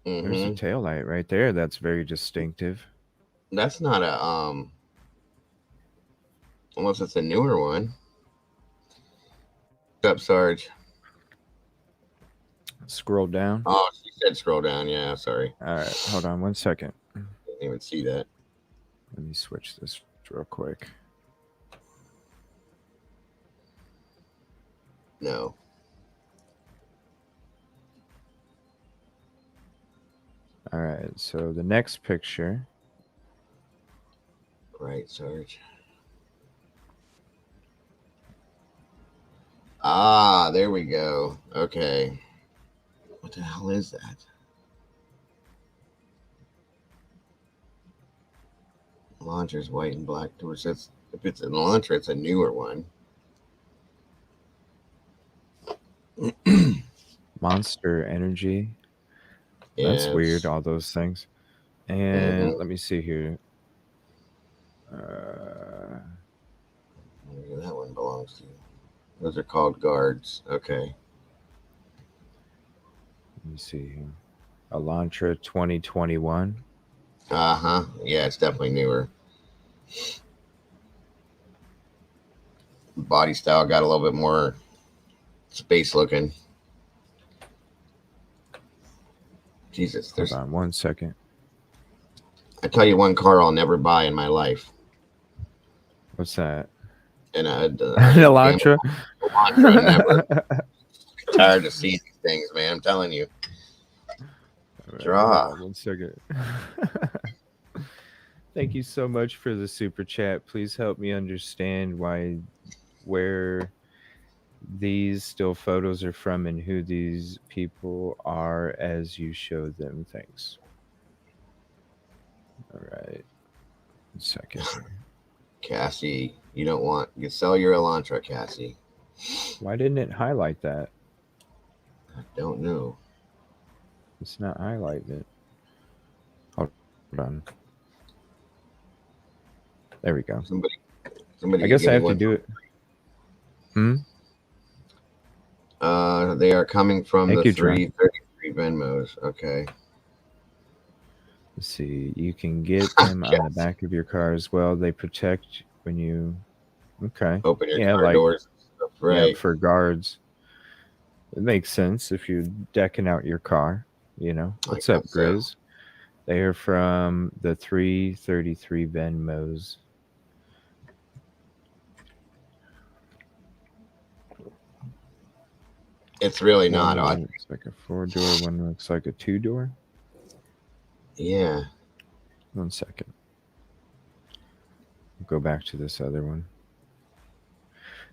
There's a tail light right there. That's very distinctive. That's not a unless it's a newer one. What's up, Sarge? Scroll down. Oh, she said scroll down. Yeah, sorry. All right, hold on 1 second. Didn't even see that. Let me switch this real quick. No. All right, so the next picture. Right, Sarge. Ah, there we go. Okay. What the hell is that? Launcher's white and black doors. That's if it's a launcher, it's a newer one. Monster Energy. That's Yes. weird, all those things. And let me see here. Maybe that one belongs to you. Those are called guards. Okay. Let me see here. Elantra 2021. Uh-huh. Yeah, it's definitely newer. Body style got a little bit more space looking. Jesus, Hold on 1 second. I tell you one car I'll never buy in my life. What's that? And An Elantra? Elantra never. Tired of seeing these things, man. I'm telling you. Right, Draw. 1 second. Thank you so much for the super chat. Please help me understand where these still photos are from and who these people are as you show them. Thanks. All right. 1 second. Cassie, you don't want you sell your Elantra, Cassie. Why didn't it highlight that? I don't know. It's not highlighting it. Hold on. There we go. Somebody I guess give I me have to one. do it. They are coming from Thank the you, John. 333 Venmos. Okay. Let's see. You can get them on the back of your car as well. They protect when you. Okay. Open your car doors and stuff, right? Yeah, for guards. It makes sense if you're decking out your car. You know. What's up, Grizz? So. They are from the 333 Venmos. It's really not. One looks like a 4-door. One looks like a 2-door. Yeah. 1 second. Go back to this other one.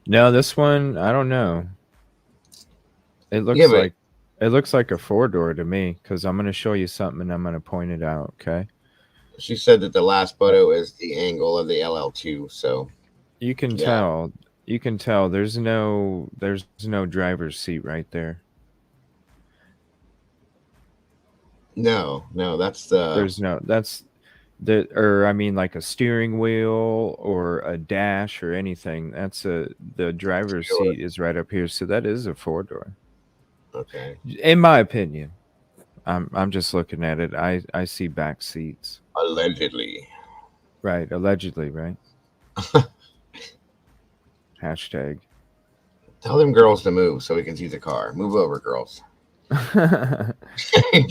No, this one, I don't know. It looks like a 4-door to me, because I'm going to show you something and I'm going to point it out, okay? She said that the last photo is the angle of the LL2, so you can tell. You can tell there's no driver's seat right there. No, that's like a steering wheel or a dash or anything. The driver's seat is right up here, so that is a 4-door. Okay. In my opinion. I'm just looking at it. I see back seats. Allegedly. Right, allegedly, right? Hashtag. Tell them girls to move so we can see the car. Move over, girls. You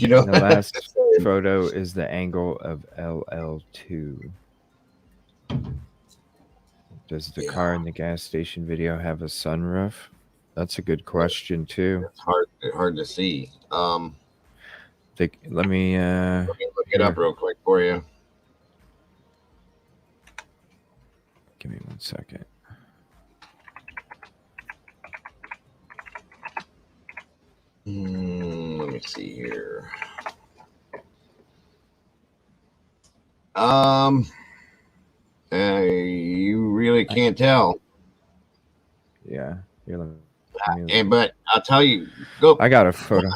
know, the last photo is the angle of LL2. Does the car in the gas station video have a sunroof? That's a good question too. It's hard to see. Let me look it up real quick for you. Give me 1 second. Let me see here. You really can't tell. Yeah. But I'll tell you, go. I got a photo.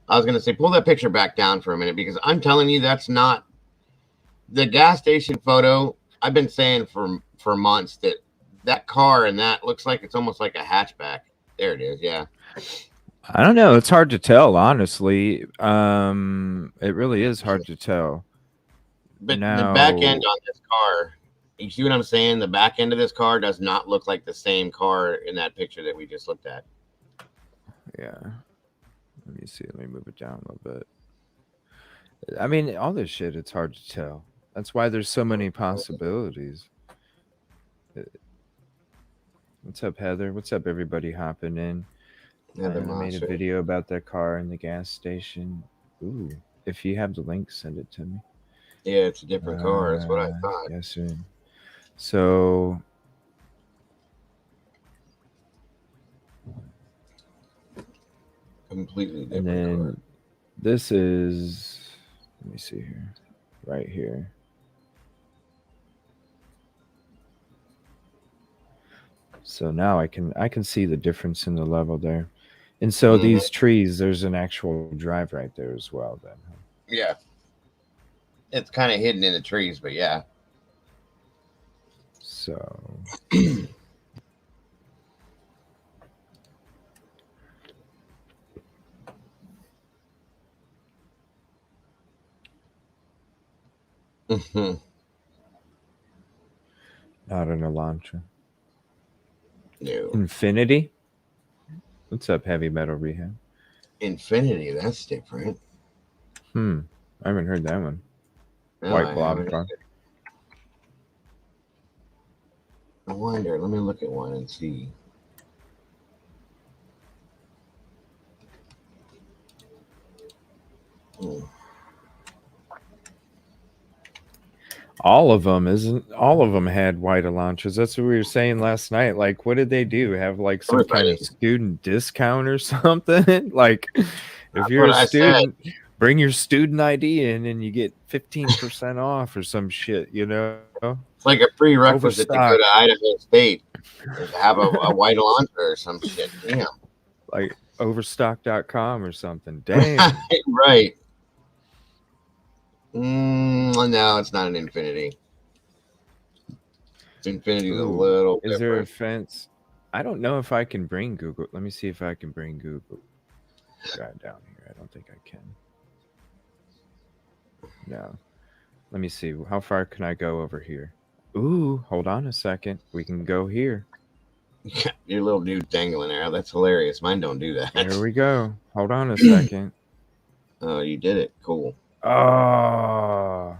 I was gonna say, pull that picture back down for a minute, because I'm telling you, that's not the gas station photo. I've been saying for months that car and that looks like it's almost like a hatchback. There it is. Yeah. I don't know. It's hard to tell, honestly. It really is hard to tell. But the back end Now, on this car, you see what I'm saying? The back end of this car does not look like the same car in that picture that we just looked at. yeah. Let me see. Let me move it down a little bit. I mean, all this shit, it's hard to tell. That's why there's so many possibilities. Uh, What's up, Heather? What's up, everybody hopping in? Yeah, the I made a monster. video about that car in the gas station. Ooh, if you have the link, send it to me. Yeah, it's a different car. That's what I thought. Yes, sir. So, Completely and different then car. this is, let me see here, right here. So now I can see the difference in the level there. And so Mhm. these trees, there's an actual drive right there as well then. Yeah. It's kind of hidden in the trees, but yeah. So Mhm. not an Elantra. No. Infinity? What's up, Heavy Metal Rehab? Infinity, that's different. I haven't heard that one. No, White I blob haven't. car. I wonder. Let me look at one and see. Hmm. All of them isn't. All of them had white Elantras. That's what we were saying last night. Like, what did they do? Have like some kind of Everybody. student discount or something? Like, if That's you're what a I said. student, bring your student ID in, and you get 15% off or some shit. You know, It's like a prerequisite to go overstock. to Idaho State is to have a white Elantra or some shit. Damn. Like overstock.com or something. Damn. Right. No, it's not an Infinity. Infinity's a Ooh, little is there a different. fence? I don't know if I can bring Google. Let me see if I can bring Google Drive down here. I don't think I can. No. Let me see. How far can I go over here? Ooh, hold on a second. We can go here. Your little dude dangling there. That's hilarious. Mine don't do Here that. we go. Hold on a second. Oh, you did it. Cool. Oh,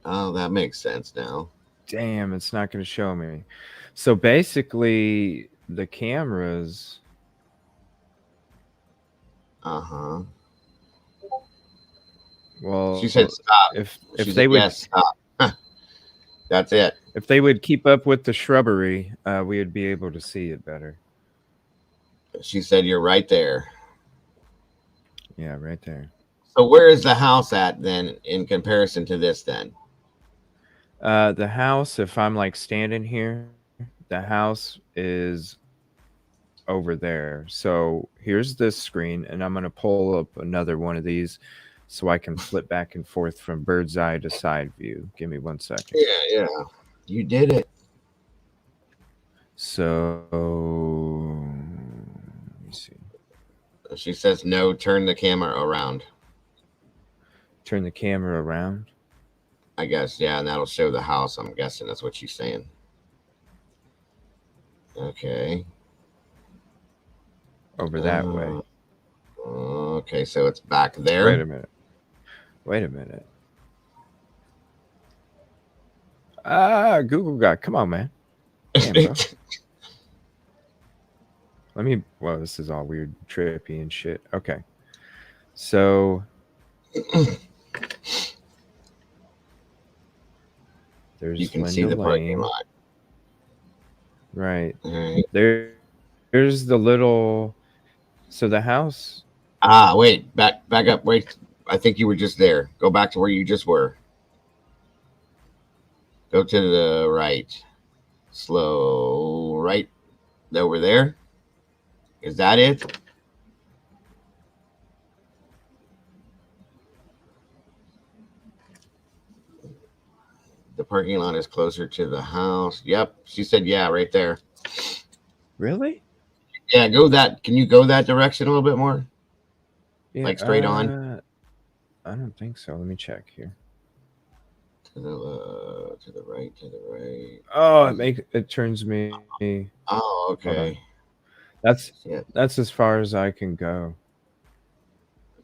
Oh, that makes sense now. damn. It's not going to show me. So basically, the cameras. Uh huh. She Well, said stop. if She they said would yes, stop. That's it. if they would keep up with the shrubbery, we would be able to see it better. She said you're right there. Yeah, right there. So where is the house at then in comparison to this then? The house, if I'm like standing here, the house is over there. So here's this screen, and I'm going to pull up another one of these so I can flip back and forth from bird's eye to side view. Give me 1 second. Yeah. You did it. So let me see. She says no, turn the camera around. Turn the camera around. I guess, yeah, and that'll show the house. I'm guessing that's what she's saying. Okay. Over that way. Okay, so it's back Wait there. a minute. Wait a minute. Google got. Come on, man. Damn, bro. Let me. Well, this is all weird, trippy, and shit. Okay. So there's You can see Linda the parking Lane. lot. Right. All right. There's the little. So the house. Wait, back up. Wait, I think you were just there. Go back to where you just were. Go to the right. Slow right over there. Is that it? The parking lot is closer to the house. Yep. She said, yeah, right there. Really? Yeah, go that. Can you go that direction a little bit more? Yeah, Like straight on I don't think so. Let me check here. to the right, to the right. Oh, it turns me. Oh, Hold on. okay. That's Yeah. that's as far as I can go.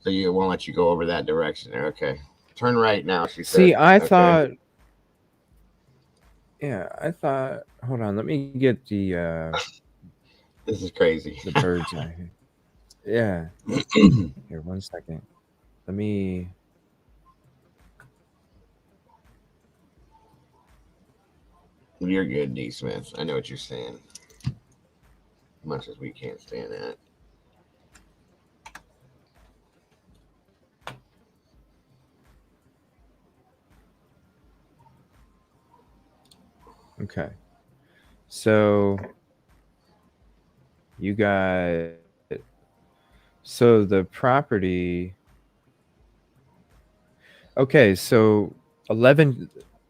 So you won't let you go over that direction there. Okay. Turn right now, she See, said. I Okay. thought. Yeah, I thought. Hold on, let me get This is crazy. the bird's eye. Yeah. Here, 1 second. Let me. You're good, D. Smith. I know what you're saying. Much as we can't stand that. Okay. So you got. So the property. Okay, so 11.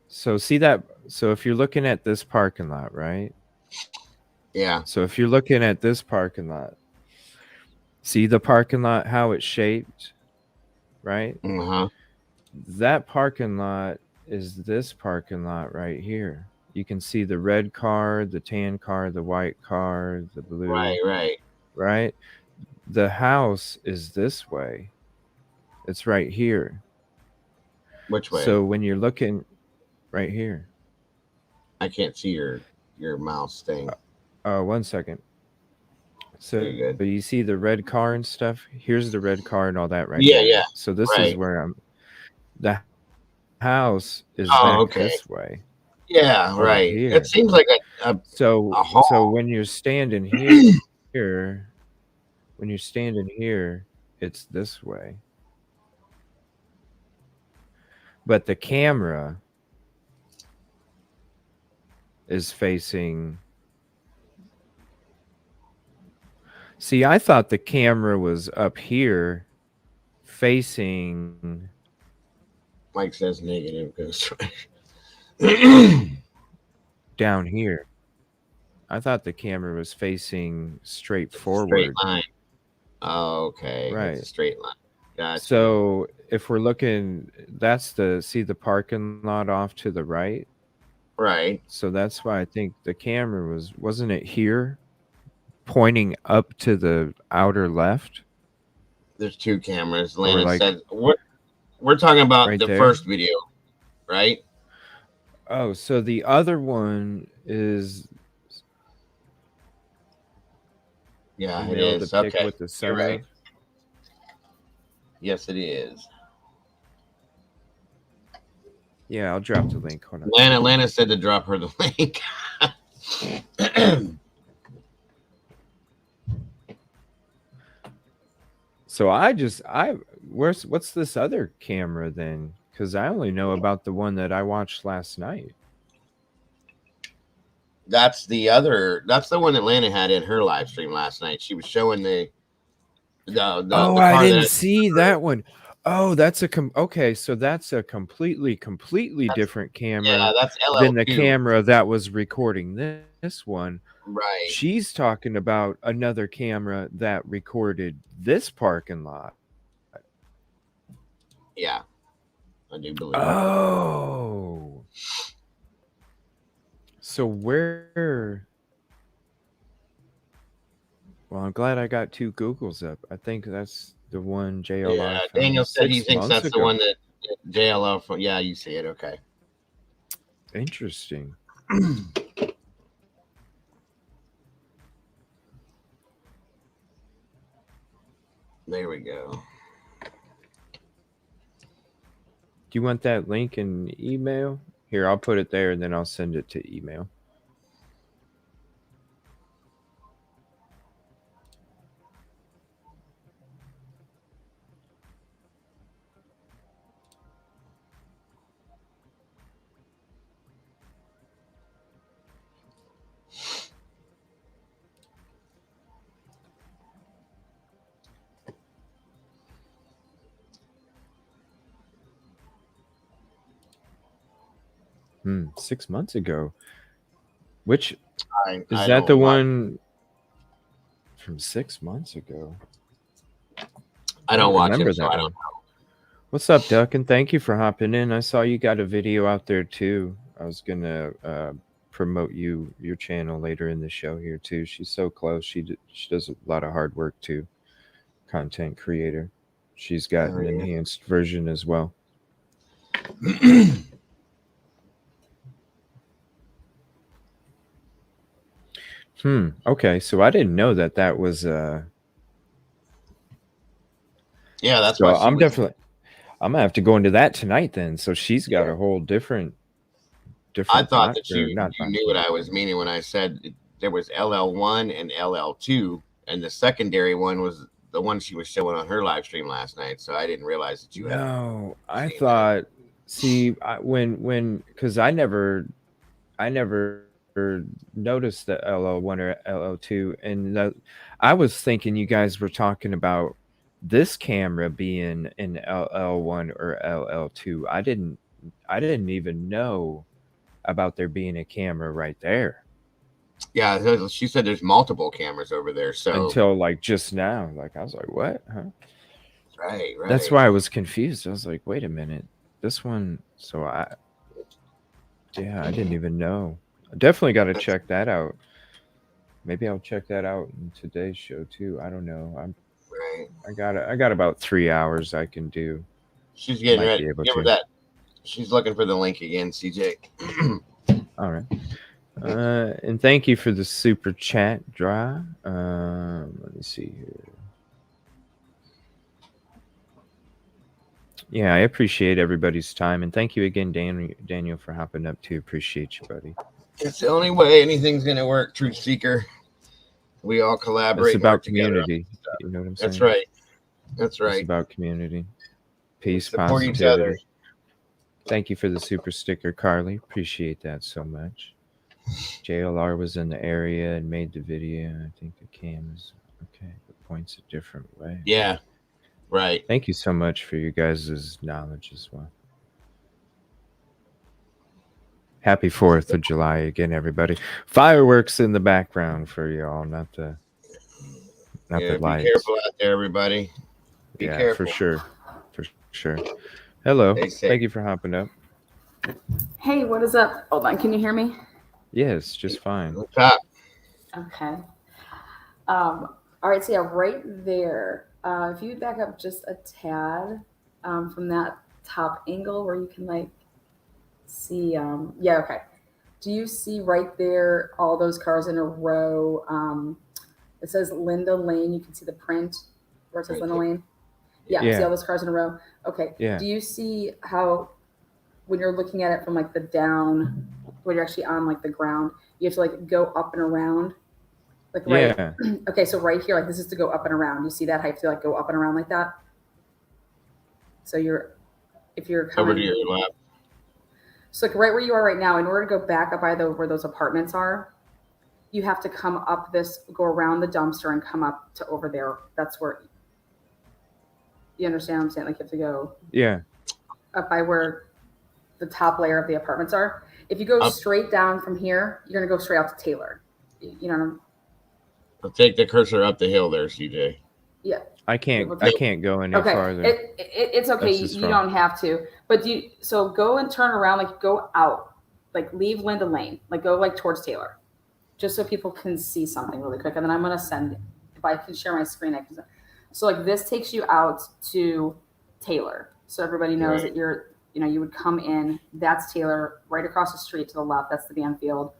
So see that. So if you're looking at this parking lot, right? Yeah. So if you're looking at this parking lot, see the parking lot, how it's shaped, right? Uh-huh. That parking lot is this parking lot right here. You can see the red car, the tan car, the white car, the blue, Right. right? The house is this way. It's right here. Which way? So when you're looking right here. I can't see your mouse thing. 1 second. So You're good. you see the red car and stuff? Here's the red car and all that right Yeah, here. yeah. So this is Right. where the house is Oh, back okay. this way Yeah, over right. here. It seems like a So hall. when you're standing here, when you're standing here, it's this way. But the camera is facing. See, I thought the camera was up here facing Mike says negative goes down here. I thought the camera was facing straight straight forward. line. Oh, okay. It's a Right. straight line. Gotcha. So if we're looking, that's the parking lot off to the right. Right. So that's why I think the camera wasn't it here pointing up to the outer left There's two cameras. or Lana like said we're talking about right the there? first video, right? Oh, so the other one is Yeah, you it know the is. pic Okay. with the You're sunroof. right. Yes, it is. Yeah, I'll drop the link. Hold on. Lana said to drop her the link. So what's this other camera then? Because I only know about the one that I watched last night. That's the one that Lana had in her live stream last night. She was showing the Oh, car I didn't that see that one. Oh, that's okay. So that's a completely that's different camera that's than the LL2. camera that was recording this one. Right. She's talking about another camera that recorded this parking lot. Yeah. I do believe. Oh. So where? Well, I'm glad I got two Googles up. I think that's the one JLR Yeah, found Daniel said he 6 thinks months that's the ago. one that JLL from. Yeah, you see it. Okay. Interesting. There we go. Do you want that link in email? Here, I'll put it there and then I'll send it to email. Hmm, 6 months ago. Which is I that the don't watch- one from 6 months ago. I don't watch remember him, so that I one. don't know. What's up, Duck? And thank you for hopping in. I saw you got a video out there too. I was gonna promote your channel later in the show here too. She's so close. She does a lot of hard work too. Content creator. She's got Oh, an yeah. enhanced version as well. Okay, so I didn't know that was Yeah, that's so why she I'm was. definitely I'm gonna have to go into that tonight then. So she's got Yeah. a whole different I thought box that or you not you box. knew what I was meaning when I said there was LL1 and LL2, and the secondary one was the one she was showing on her live stream last night. So I didn't realize that you had. No, I seen thought. See, when because I never noticed the LL1 or LL2, and I was thinking you guys were talking about this camera being an LL1 or LL2. I didn't even know about there being a camera right there Yeah, she said there's multiple cameras over there. So until like just now. Like I was like, what? Huh? right. That's why I was confused. I was like, wait a minute, this one. So I didn't even know. I definitely got to check that out. Maybe I'll check that out in today's show too. I don't know. Right. I got about 3 hours I can do. She's getting Might ready. be able Give her to. that. She's looking for the link again, CJ. All right. And thank you for the super chat, Dry. Let me see here. Yeah, I appreciate everybody's time, and thank you again, Daniel, for hopping up too. Appreciate you, buddy. It's the only way anything's gonna work, Truth Seeker. We all collaborate. It's and work about together. community. You know what I'm saying? That's right. That's It's right. about community, peace, Support each positivity. other. Thank you for the super sticker, Carly. Appreciate that so much. JLR was in the area and made the video. I think the cam is okay, but points a different way. Yeah. Right. Thank you so much for you guys' knowledge as well. Happy 4th of July again, everybody. Fireworks in the background for y'all, not the Be lights. careful out there, everybody. Be careful. For sure. For sure. Hello. Stay safe. Thank you for hopping up. Hey, what is up? Hold on, can you hear me? Yes, just fine. What's up? Okay. All right, so yeah, right there. If you back up just a tad from that top angle where you can like see, yeah, okay. Do you see right there all those cars in a row? It says Linda Lane. You can see the print where it says Right Linda there. Lane. Yeah, Yeah. see all those cars in a row? Okay. Yeah. Do you see how when you're looking at it from like the down, when you're actually on like the ground, you have to like go up and around? Like right. Yeah. Okay, so right here, like this is to go up and around. You see that? How you have to like go up and around like that? So if you're Over coming to your left. So like right where you are right now, in order to go back up by where those apartments are, you have to come up go around the dumpster and come up to over there. That's where you understand what I'm saying? Like you have to go Yeah. up by where the top layer of the apartments are. If you go Up. straight down from here, you're gonna go straight out to Taylor. You know. I'll take the cursor up the hill there, CJ. Yeah. I can't go any Okay. farther. It's okay. That's just You fine. don't have to. But so go and turn around, like go out, like leave Linda Lane, like go like towards Taylor, just so people can see something really quick. And then I'm gonna send. If I can share my screen, I can. So like this takes you out to Taylor, so everybody knows Right. that you would come in. That's Taylor, right across the street to the left. That's the Banfield.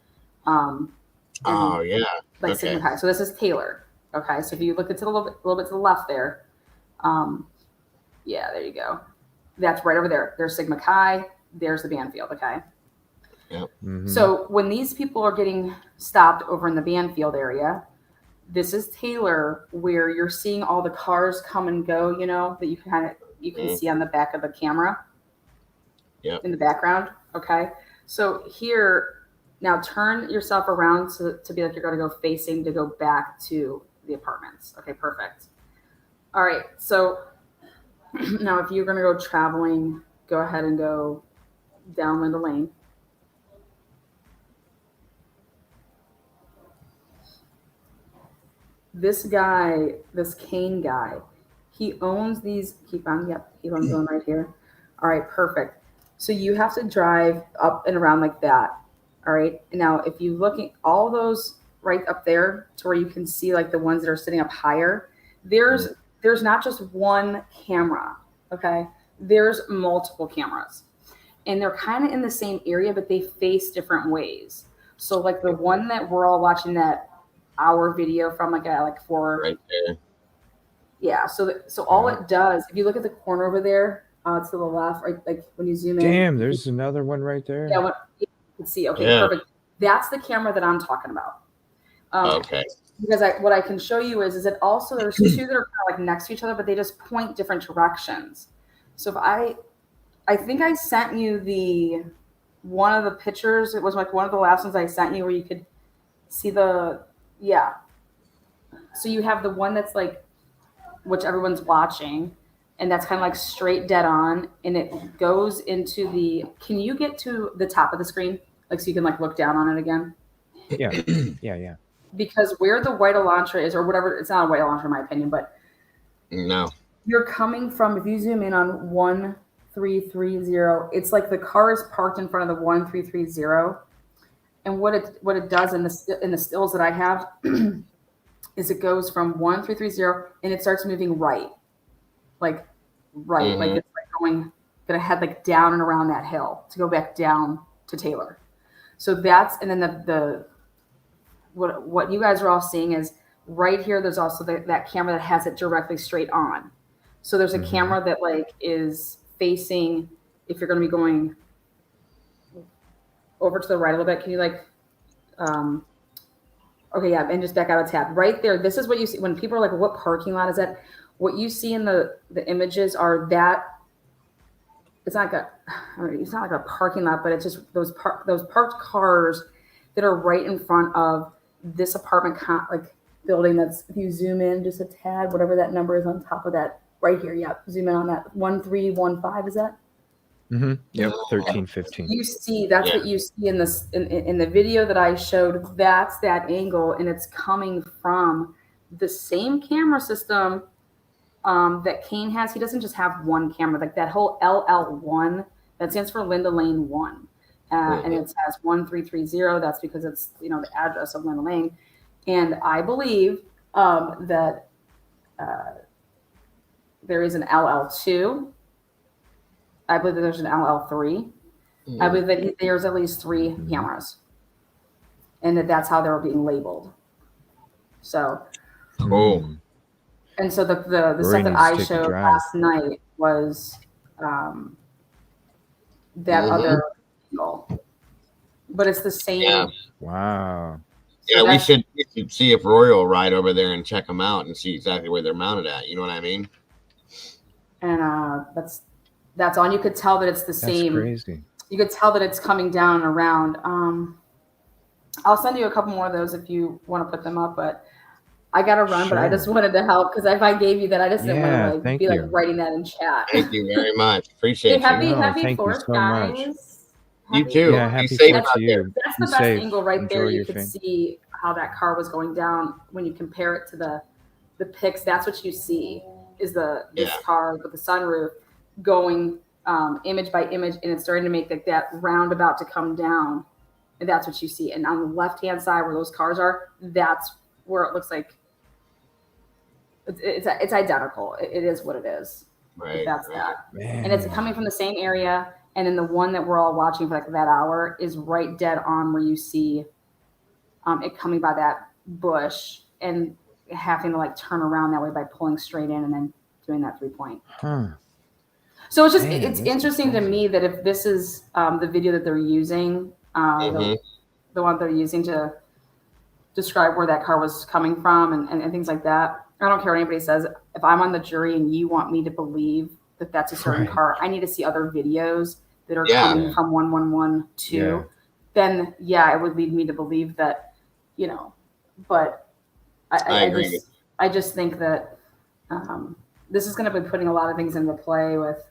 Oh yeah. Like Okay. Sigma Chi. So this is Taylor. Okay, so if you look at a little bit to the left there, yeah, there you go. That's right over there. There's Sigma Chi. There's the Banfield. Okay. Yep. Mhm. So when these people are getting stopped over in the Banfield area, this is Taylor, where you're seeing all the cars come and go. You know that you can see on the back of the camera. Yep. In the background. Okay. So here, now turn yourself around to be like you're going to go facing to go back to the apartments. Okay, perfect. All right, so now if you're going to go traveling, go ahead and go down Linda Lane. this guy, this Kane guy, he owns these. Keep on going right here. All right, perfect. So you have to drive up and around like that. All right. And now, if you look at all those right up there to where you can see like the ones that are sitting up higher, there's not just one camera. Okay, there's multiple cameras, and they're kind of in the same area, but they face different ways. So like the one that we're all watching that hour video from, like for Right there. yeah. So all it does, if you look at the corner over there, to the left, right, like when you zoom in. Damn, there's another one right there. Yeah, you can see. Okay, Yeah. perfect. That's the camera that I'm talking about. Okay. Because what I can show you is that also there's two that are kind of like next to each other, but they just point different directions. So if I think I sent you one of the pictures. It was like one of the last ones I sent you where you could see So you have the one that's like, which everyone's watching, and that's kind of like straight dead on, and it goes into can you get to the top of the screen? Like, so you can like look down on it again? Yeah. Because where the white Elantra is, or whatever, it's not a white Elantra in my opinion, but No. you're coming from, if you zoom in on 1330, it's like the car is parked in front of the 1330. And what it does in the stills that I have is it goes from 1330 and it starts moving right. Like right. Like it's like gonna head like down and around that hill to go back down to Taylor. So that's, and then what you guys are all seeing is right here, there's also that camera that has it directly straight on. So there's a camera that like is facing, if you're going to be going over to the right a little bit, can you like, okay, yeah, and just back out a tab. Right there, this is what you see when people are like, what parking lot is that? What you see in the images are that, it's not like a parking lot, but it's just those parked cars that are right in front of this apartment building. That's, if you zoom in just a tad, whatever that number is on top of that right here. Yeah, zoom in on that 1315. Is that? Yep, 1315. You see, that's what you see in this in the video that I showed. That's that angle, and it's coming from the same camera system that Kane has. He doesn't just have one camera. Like that whole LL1, that stands for Linda Lane 1. And it has 1330. That's because it's, the address of Linda Lane. And I believe that there is an LL2. I believe that there's an LL3. I believe that there's at least 3 cameras, and that's how they're being labeled. So cool. And so the stuff that I showed last night was that other angle, but it's the same. Yeah. Wow. Yeah, we should see if Roy will ride over there and check them out and see exactly where they're mounted at. You know what I mean? And that's all. You could tell that it's the same. That's crazy. You could tell that it's coming down and around. I'll send you a couple more of those if you want to put them up, but I got to run, but I just wanted to help, because if I gave you that, I just didn't want to be like writing that in chat. Thank you very much. Appreciate it. Happy 4th, guys. You too. Yeah, happy safe 4th to you. That's the best angle right there. You could see how that car was going down when you compare it to the pics. That's what you see, is this car with the sunroof going image by image, and it's starting to make like that roundabout to come down, and that's what you see. And on the left-hand side where those cars are, that's where it looks like it's identical. It is what it is. Right. That's that. Man. And it's coming from the same area. And then the one that we're all watching for like that hour is right dead on where you see it coming by that bush and having to like turn around that way by pulling straight in and then doing that 3-point. So it's just, it's interesting to me that if this is the video that they're using, the one they're using to describe where that car was coming from and things like that. I don't care what anybody says. If I'm on the jury and you want me to believe that that's a certain car, I need to see other videos that are coming from 1112. Then it would lead me to believe that, but I just think that this is going to be putting a lot of things into play with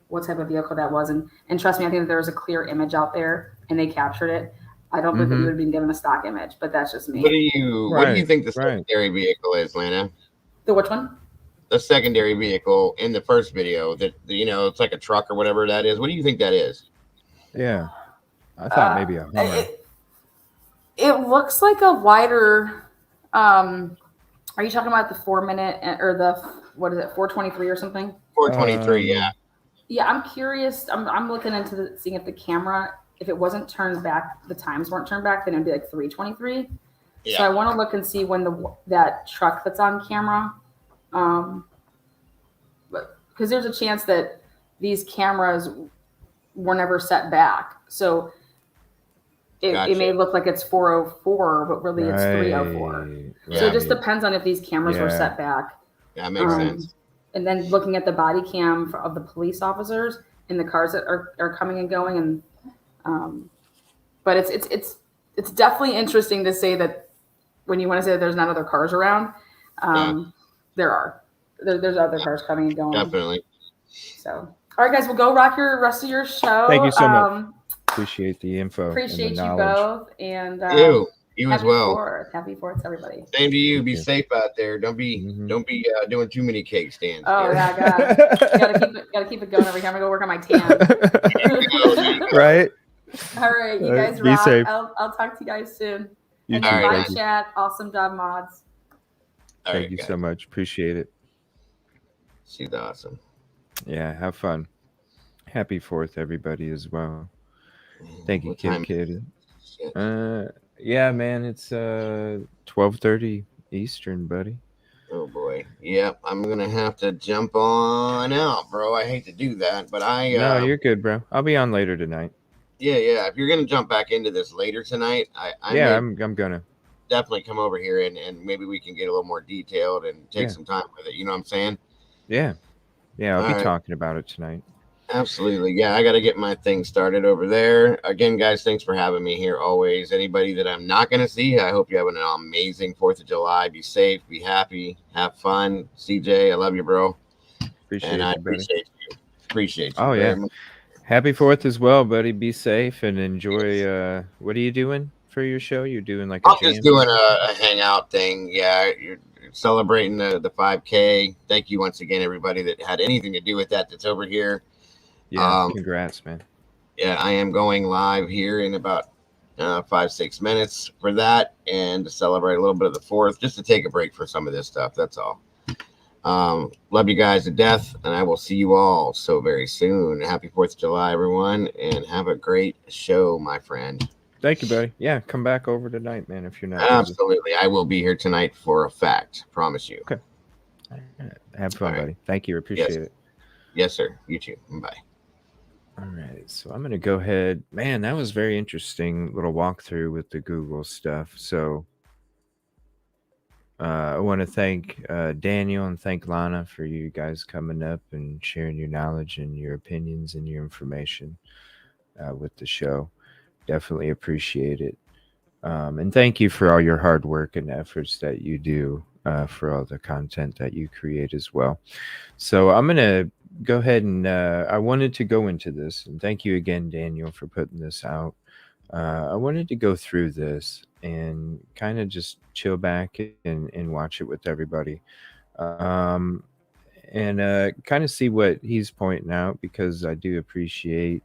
what type of vehicle that was. And trust me, I think that there's a clear image out there and they captured it. I don't think that we Mhm. would have been given a stock image, but that's just What do me. you Right, think the right. secondary vehicle is, Lana? The which one? The secondary vehicle in the first video that it's like a truck or whatever that is. What do you think that is? Yeah. I thought Uh, maybe a Hummer. it looks like a wider. Are you talking about the 4 minute or the what is it 423 or something? 423, yeah. Yeah, I'm curious. I'm looking into seeing if the camera, if it wasn't turned back, the times weren't turned back, then it'd be like 323. Yeah. So I want to look and see when that truck that's on camera, but because there's a chance that these cameras were never set back, so it may Gotcha. look like it's 404, but really it's 304. Right. So it just right. depends on if these cameras were Yeah. set back. That makes Right. sense. And then looking at the body cam of the police officers and the cars that are coming and going, and but it's definitely interesting to say that when you want to say that there's not other cars around, there are. There's other cars coming and going. Definitely. So, all right, guys, we'll go rock your rest of your show. Thank you so much. Appreciate the info. Appreciate and the you knowledge. both, and You as well. Happy Fourth, everybody. Same to you. Thank Be you. safe out there. Don't be doing too many cake stands. Oh dear. yeah, gotta keep it going every time I go work on my tan. Right. All right, you All right, guys be rock. safe. I'll talk to you guys soon. You And too, then bye, thank you. chat. Awesome job, mods. All Thank right, you guys. so much. Appreciate it. She's awesome. Yeah, have fun. Happy 4th, everybody, as well. Thank you, What time? Kid. Shit. Yeah, man, it's 12:30 Eastern, buddy. Oh boy. Yep. I'm gonna have to jump on out, bro. I hate to do that, but No, you're good, bro. I'll be on later tonight. yeah. If you're gonna jump back into this later tonight, I Yeah, may I'm gonna. definitely come over here and maybe we can get a little more detailed and take some time with it. You know what I'm saying? Yeah, I'll All be right. talking about it tonight. Absolutely. Yeah, I got to get my thing started over there. Again, guys, thanks for having me here always. Anybody that I'm not going to see, I hope you have an amazing 4th of July. Be safe, be happy, have fun. CJ, I love you, bro. Appreciate And I you, buddy. appreciate you. Oh, very yeah. much. Happy 4th as well, buddy. Be safe and enjoy. What are you doing for your show? You're doing like a I'm just jam? doing a hangout thing. Yeah, you're celebrating the 5K. Thank you once again, everybody that had anything to do with that's over here. Yeah, congrats, man. Yeah, I am going live here in about 5-6 minutes for that and to celebrate a little bit of the 4th, just to take a break for some of this stuff. That's all. Love you guys to death, and I will see you all so very soon. Happy 4th of July, everyone, and have a great show, my friend. Thank you, buddy. Yeah, come back over tonight, man, if you're not busy. Absolutely. I will be here tonight for a fact. Promise you. Okay. Have fun, All right. buddy. Thank you. Appreciate it. Yes, sir. You too. Bye. All right, so I'm going to go ahead. Man, that was very interesting little walkthrough with the Google stuff. So I want to thank Daniel and thank Lana for you guys coming up and sharing your knowledge and your opinions and your information with the show. Definitely appreciate it. And thank you for all your hard work and efforts that you do for all the content that you create as well. So I'm going to go ahead and I wanted to go into this. And thank you again, Daniel, for putting this out. I wanted to go through this and kind of just chill back and watch it with everybody. And kind of see what he's pointing out, because I do appreciate.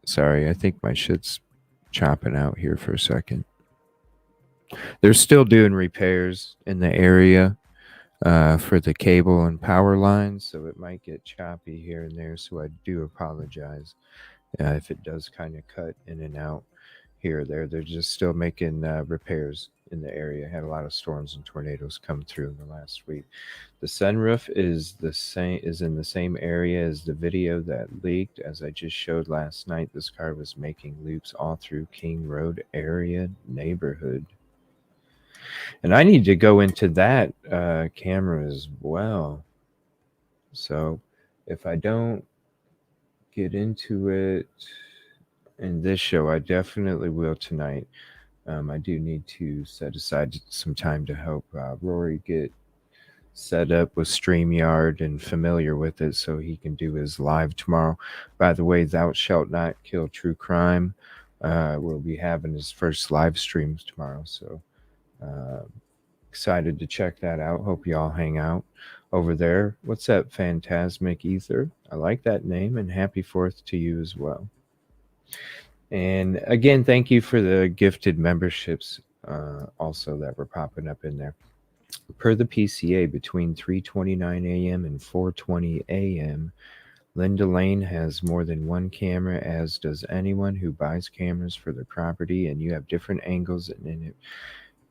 Sorry, I think my shit's chopping out here for a second. They're still doing repairs in the area for the cable and power lines, so it might get choppy here and there. So I do apologize if it does kind of cut in and out here or there. They're just still making repairs in the area. Had a lot of storms and tornadoes come through in the last week. The sunroof is in the same area as the video that leaked. As I just showed last night, this car was making loops all through King Road area neighborhood. And I need to go into that camera as well. So if I don't get into it in this show, I definitely will tonight. I do need to set aside some time to help Rory get set up with StreamYard and familiar with it so he can do his live tomorrow. By the way, Thou Shalt Not Kill True Crime will be having his first live streams tomorrow. So excited to check that out. Hope y'all hang out over there. What's up, Phantasmic Ether? I like that name, and happy 4th to you as well. And again, thank you for the gifted memberships also that were popping up in there. Per the PCA, between 3:29 a.m. and 4:20 a.m., Linda Lane has more than one camera, as does anyone who buys cameras for their property, and you have different angles in it.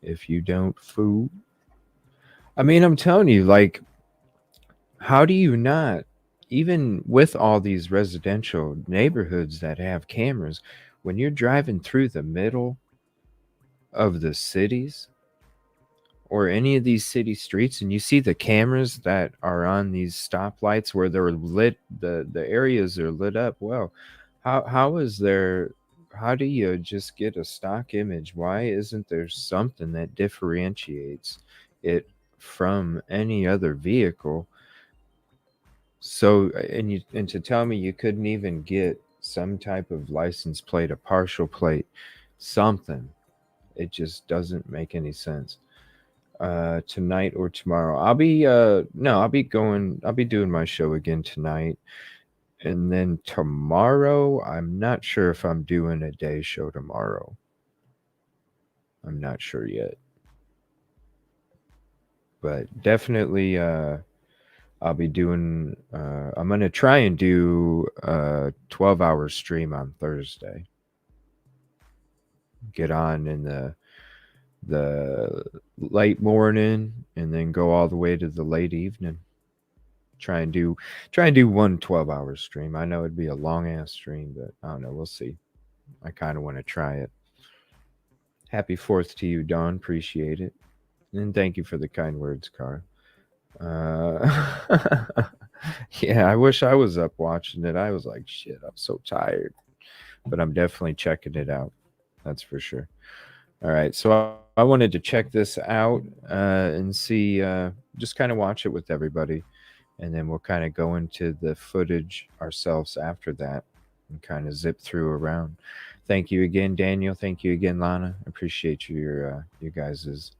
If you don't fool, I mean, I'm telling you, like, how do you not, even with all these residential neighborhoods that have cameras, when you're driving through the middle of the cities or any of these city streets and you see the cameras that are on these stoplights where they're lit, the areas are lit up, well, how is there, how do you just get a stock image? Why isn't there something that differentiates it from any other vehicle? So, and to tell me you couldn't even get some type of license plate, a partial plate, something, it just doesn't make any sense. Tonight or tomorrow, I'll be no, I'll be doing my show again tonight, and then tomorrow I'm not sure if I'm doing a day show tomorrow. I'm not sure yet, but definitely I'll be doing I'm gonna try and do a 12-hour stream on Thursday. Get on in the late morning and then go all the way to the late evening. Try and do one 12-hour stream. I know it'd be a long ass stream, but I don't know, we'll see. I kind of want to try it. Happy 4th to you, Dawn. Appreciate it. And thank you for the kind words, Car. Yeah, I wish I was up watching it. I was like, shit, I'm so tired. But I'm definitely checking it out. That's for sure. All right. So I wanted to check this out and see, just kind of watch it with everybody. And then we'll kind of go into the footage ourselves after that and kind of zip through around. Thank you again, Daniel. Thank you again, Lana. Appreciate your guys'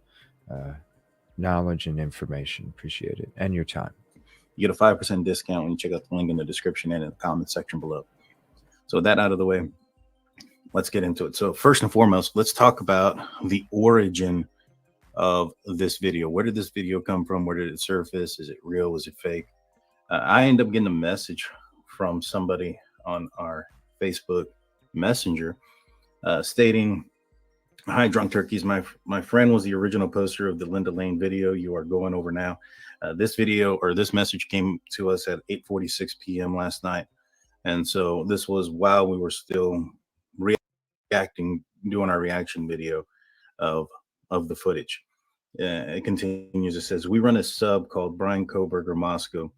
knowledge and information. Appreciate it. And your time. You get a 5% discount when you check out the link in the description and in the comment section below. So with that out of the way, let's get into it. So first and foremost, let's talk about the origin of this video. Where did this video come from? Where did it surface? Is it real? Was it fake? I ended up getting a message from somebody on our Facebook Messenger stating, "Hi, Drunk Turkeys. My friend was the original poster of the Linda Lane video you are going over now. This video or this message came to us at 8:46 p.m. last night. And so this was while we were still reacting, doing our reaction video of the footage." It continues. It says, "We run a sub called Brian Koberger Moscow,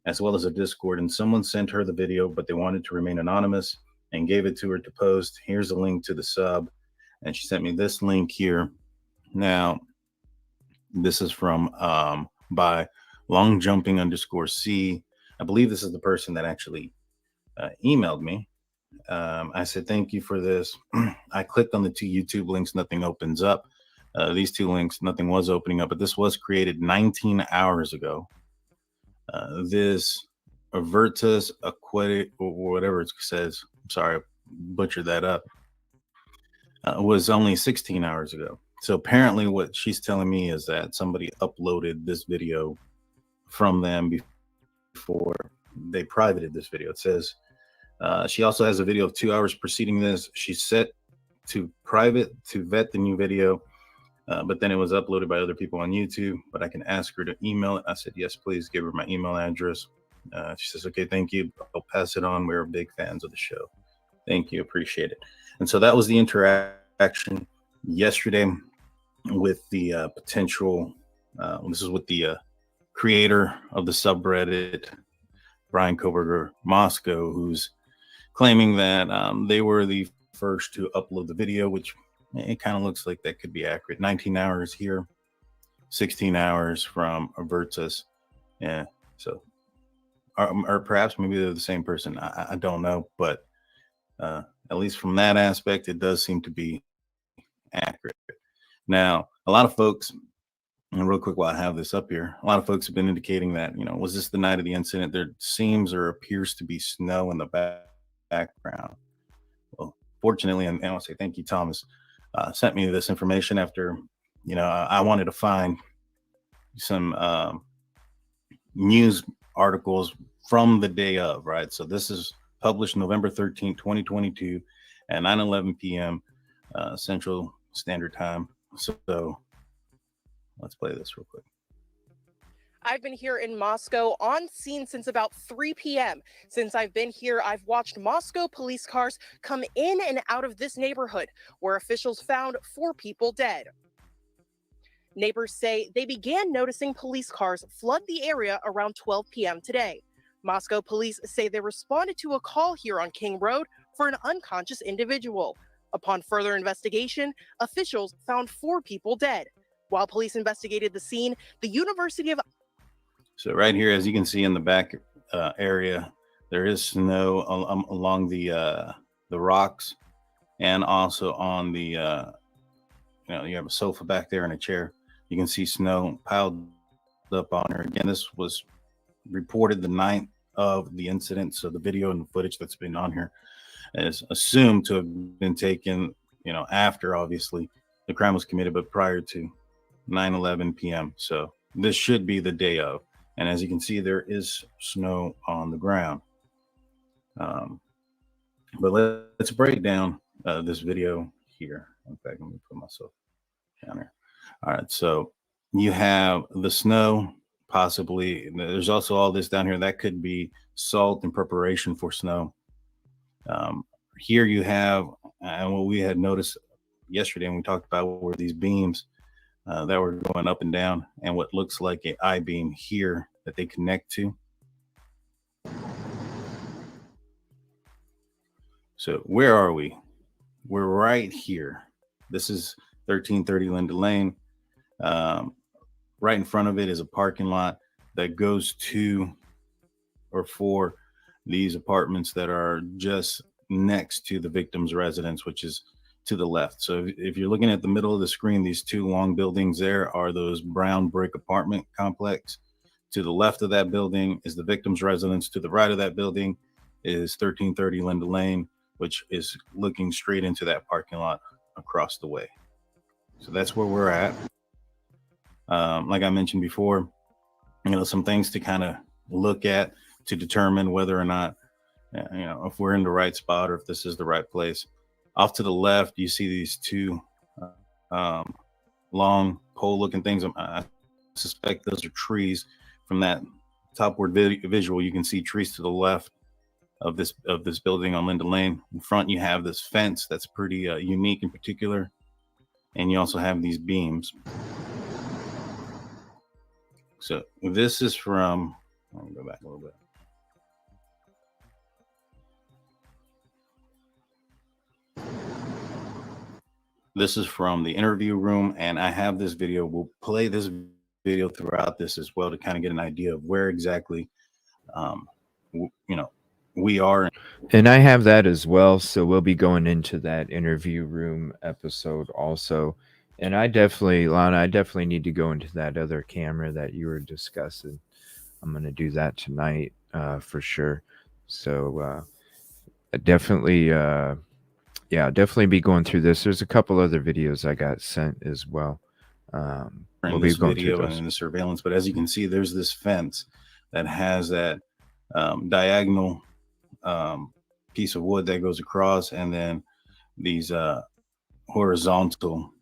as well as a Discord, and someone sent her the video, but they wanted to remain anonymous and gave it to her to post. Here's a link to the sub." And she sent me this link here. Now, this is from by longjumping_C. I believe this is the person that actually emailed me. I said, "Thank you for this." I clicked on the 2 YouTube links. Nothing opens up. These 2 links, nothing was opening up, but this was created 19 hours ago. This Avertus Aquatic, or whatever it says, I'm sorry, I butchered that up, was only 16 hours ago. So apparently what she's telling me is that somebody uploaded this video from them before they privated this video. It says she also has a video of 2 hours preceding this. She's set to private to vet the new video, but then it was uploaded by other people on YouTube, but I can ask her to email it. I said, yes, please give her my email address. She says, okay, thank you. I'll pass it on. We're big fans of the show. Thank you. Appreciate it. And so that was the interaction yesterday with the potential, this is with the creator of the subreddit, Brian Koberger Moscow, who's claiming that they were the first to upload the video, which it kind of looks like that could be accurate. 19 hours here, 16 hours from Avertus. Yeah, so or perhaps maybe they're the same person. I don't know, but At least from that aspect, it does seem to be accurate. Now, a lot of folks, and real quick while I have this up here, a lot of folks have been indicating that, was this the night of the incident? There seems or appears to be snow in the background. Well, fortunately, and I want to say thank you, Thomas, sent me this information after, I wanted to find some news articles from the day of, right? So this is published November 13th, 2022 at 9:11 p.m. Central Standard Time. So let's play this real quick. I've been here in Moscow on scene since about 3 p.m. Since I've been here, I've watched Moscow police cars come in and out of this neighborhood, where officials found 4 people dead. Neighbors say they began noticing police cars flood the area around 12 p.m. today. Moscow police say they responded to a call here on King Road for an unconscious individual. Upon further investigation, officials found 4 people dead. While police investigated the scene, the University of... So right here, as you can see in the back area, there is snow along the rocks, and also on the, you have a sofa back there and a chair. You can see snow piled up on her. Again, this was reported the night of the incident, so the video and the footage that's been on here is assumed to have been taken, after, obviously, the crime was committed, but prior to 9:11 p.m. So this should be the day of. And as you can see, there is snow on the ground. But let's break down this video here. In fact, let me put myself down here. All right, so you have the snow, possibly. There's also all this down here. That could be salt in preparation for snow. Here you have, and what we had noticed yesterday when we talked about were these beams that were going up and down, and what looks like an I-beam here that they connect to. So where are we? We're right here. This is 1330 Linda Lane. Right in front of it is a parking lot that goes to or for these apartments that are just next to the victim's residence, which is to the left. So if you're looking at the middle of the screen, these 2 long buildings there are those brown brick apartment complex. To the left of that building is the victim's residence. To the right of that building is 1330 Linda Lane, which is looking straight into that parking lot across the way. So that's where we're at. Like I mentioned before, some things to kind of look at to determine whether or not, if we're in the right spot or if this is the right place. Off to the left, you see these 2 long pole-looking things. I suspect those are trees. From that topward visual, you can see trees to the left of this building on Linda Lane. In front, you have this fence that's pretty unique in particular, and you also have these beams. So this is from. Let me go back a little bit. This is from the interview room, and I have this video. We'll play this video throughout this as well to kind of get an idea of where exactly, we are. And I have that as well. So we'll be going into that interview room episode also. And Lana, I definitely need to go into that other camera that you were discussing. I'm going to do that tonight for sure. So definitely be going through this. There's a couple other videos I got sent as well. We'll be going through those. And the surveillance, but as you can see, there's this fence that has that diagonal piece of wood that goes across, and then these horizontal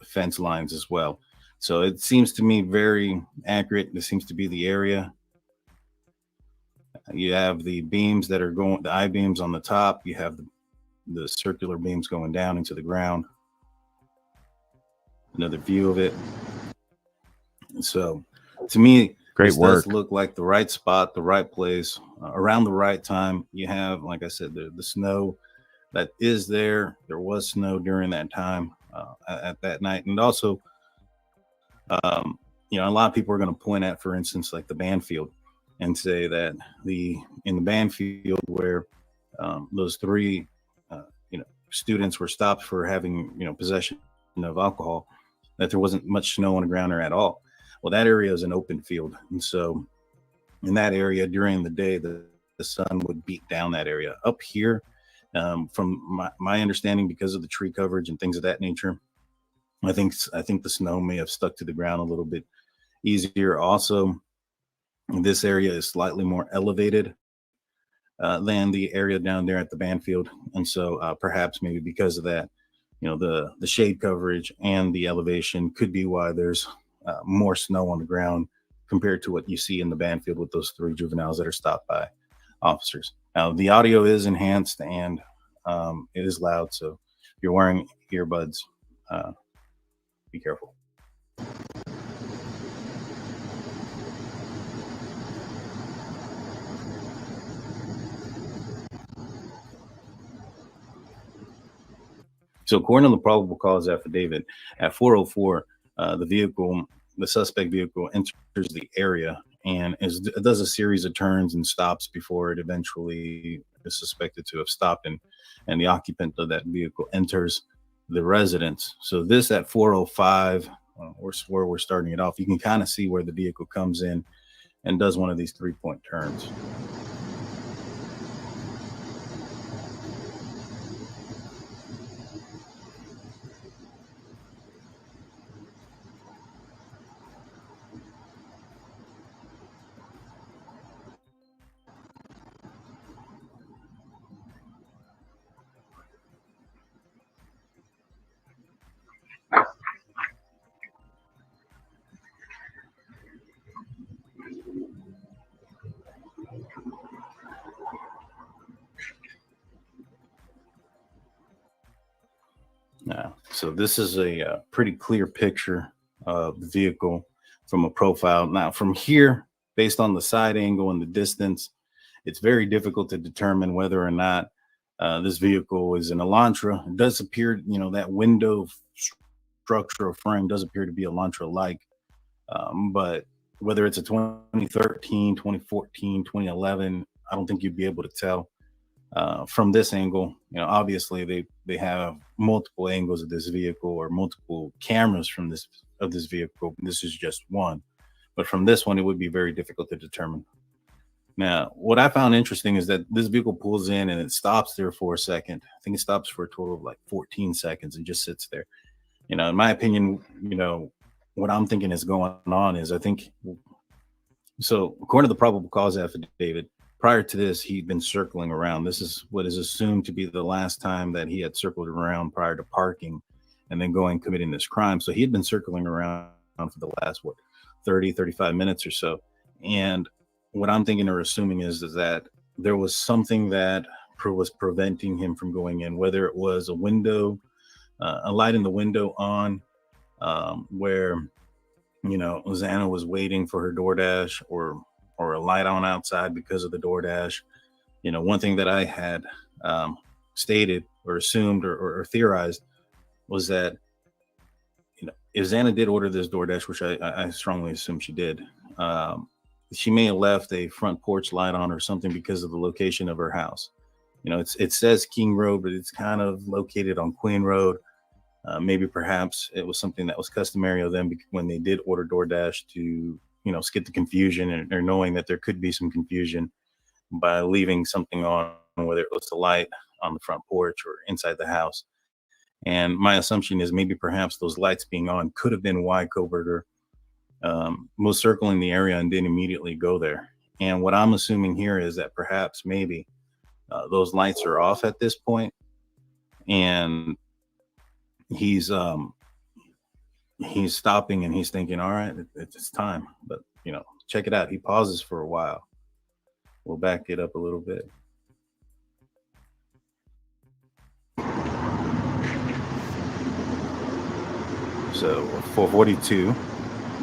fence lines as well. So it seems to me very accurate. This seems to be the area. You have the beams that are going, the I-beams on the top. You have the circular beams going down into the ground. Another view of it. So to me, great work. Does look like the right spot, the right place, around the right time. You have, like I said, the snow that is there. There was snow during that time at that night. And also, a lot of people are going to point at, for instance, like the Banfield, and say that in the Banfield where those three, students were stopped for having, possession of alcohol, that there wasn't much snow on the ground or at all. Well, that area is an open field. And so in that area during the day, the sun would beat down that area. Up here, from my understanding, because of the tree coverage and things of that nature, I think the snow may have stuck to the ground a little bit easier. Also, this area is slightly more elevated than the area down there at the band field, and so perhaps maybe because of that, the shade coverage and the elevation could be why there's more snow on the ground compared to what you see in the band field with those three juveniles that are stopped by officers. Now, the audio is enhanced and it is loud, so if you're wearing earbuds, be careful. So according to the probable cause affidavit, at 4:04, the suspect vehicle enters the area and it does a series of turns and stops before it eventually is suspected to have stopped, and the occupant of that vehicle enters the residence. So this at 4:05, where we're starting it off, you can kind of see where the vehicle comes in and does one of these 3-point turns. So this is a pretty clear picture of the vehicle from a profile. Now, from here, based on the side angle and the distance, it's very difficult to determine whether or not this vehicle is an Elantra. It does appear, that window structure or frame does appear to be Elantra-like, but whether it's a 2013, 2014, 2011, I don't think you'd be able to tell. From this angle, obviously they have multiple angles of this vehicle or multiple cameras from this vehicle. This is just one, but from this one, it would be very difficult to determine. Now, what I found interesting is that this vehicle pulls in and it stops there for a second. I think it stops for a total of like 14 seconds and just sits there. In my opinion, what I'm thinking is going on is so according to the probable cause affidavit, prior to this, he'd been circling around. This is what is assumed to be the last time that he had circled around prior to parking and then committing this crime. So he had been circling around for the last, 30, 35 minutes or so. And what I'm thinking or assuming is that there was something that was preventing him from going in, whether it was a window, a light in the window on, where, Lana was waiting for her DoorDash, or a light on outside because of the DoorDash. One thing that I had stated or assumed or theorized was that, if Xana did order this DoorDash, which I strongly assume she did, she may have left a front porch light on or something because of the location of her house. It says King Road, but it's kind of located on Queen Road. Maybe perhaps it was something that was customary of them when they did order DoorDash to, skip the confusion, or knowing that there could be some confusion by leaving something on, whether it was the light on the front porch or inside the house. And my assumption is maybe perhaps those lights being on could have been why Koberger was circling the area and didn't immediately go there. And what I'm assuming here is that perhaps maybe those lights are off at this point, and he's stopping and he's thinking, all right, it's time. But check it out. He pauses for a while. We'll back it up a little bit. So 4:42.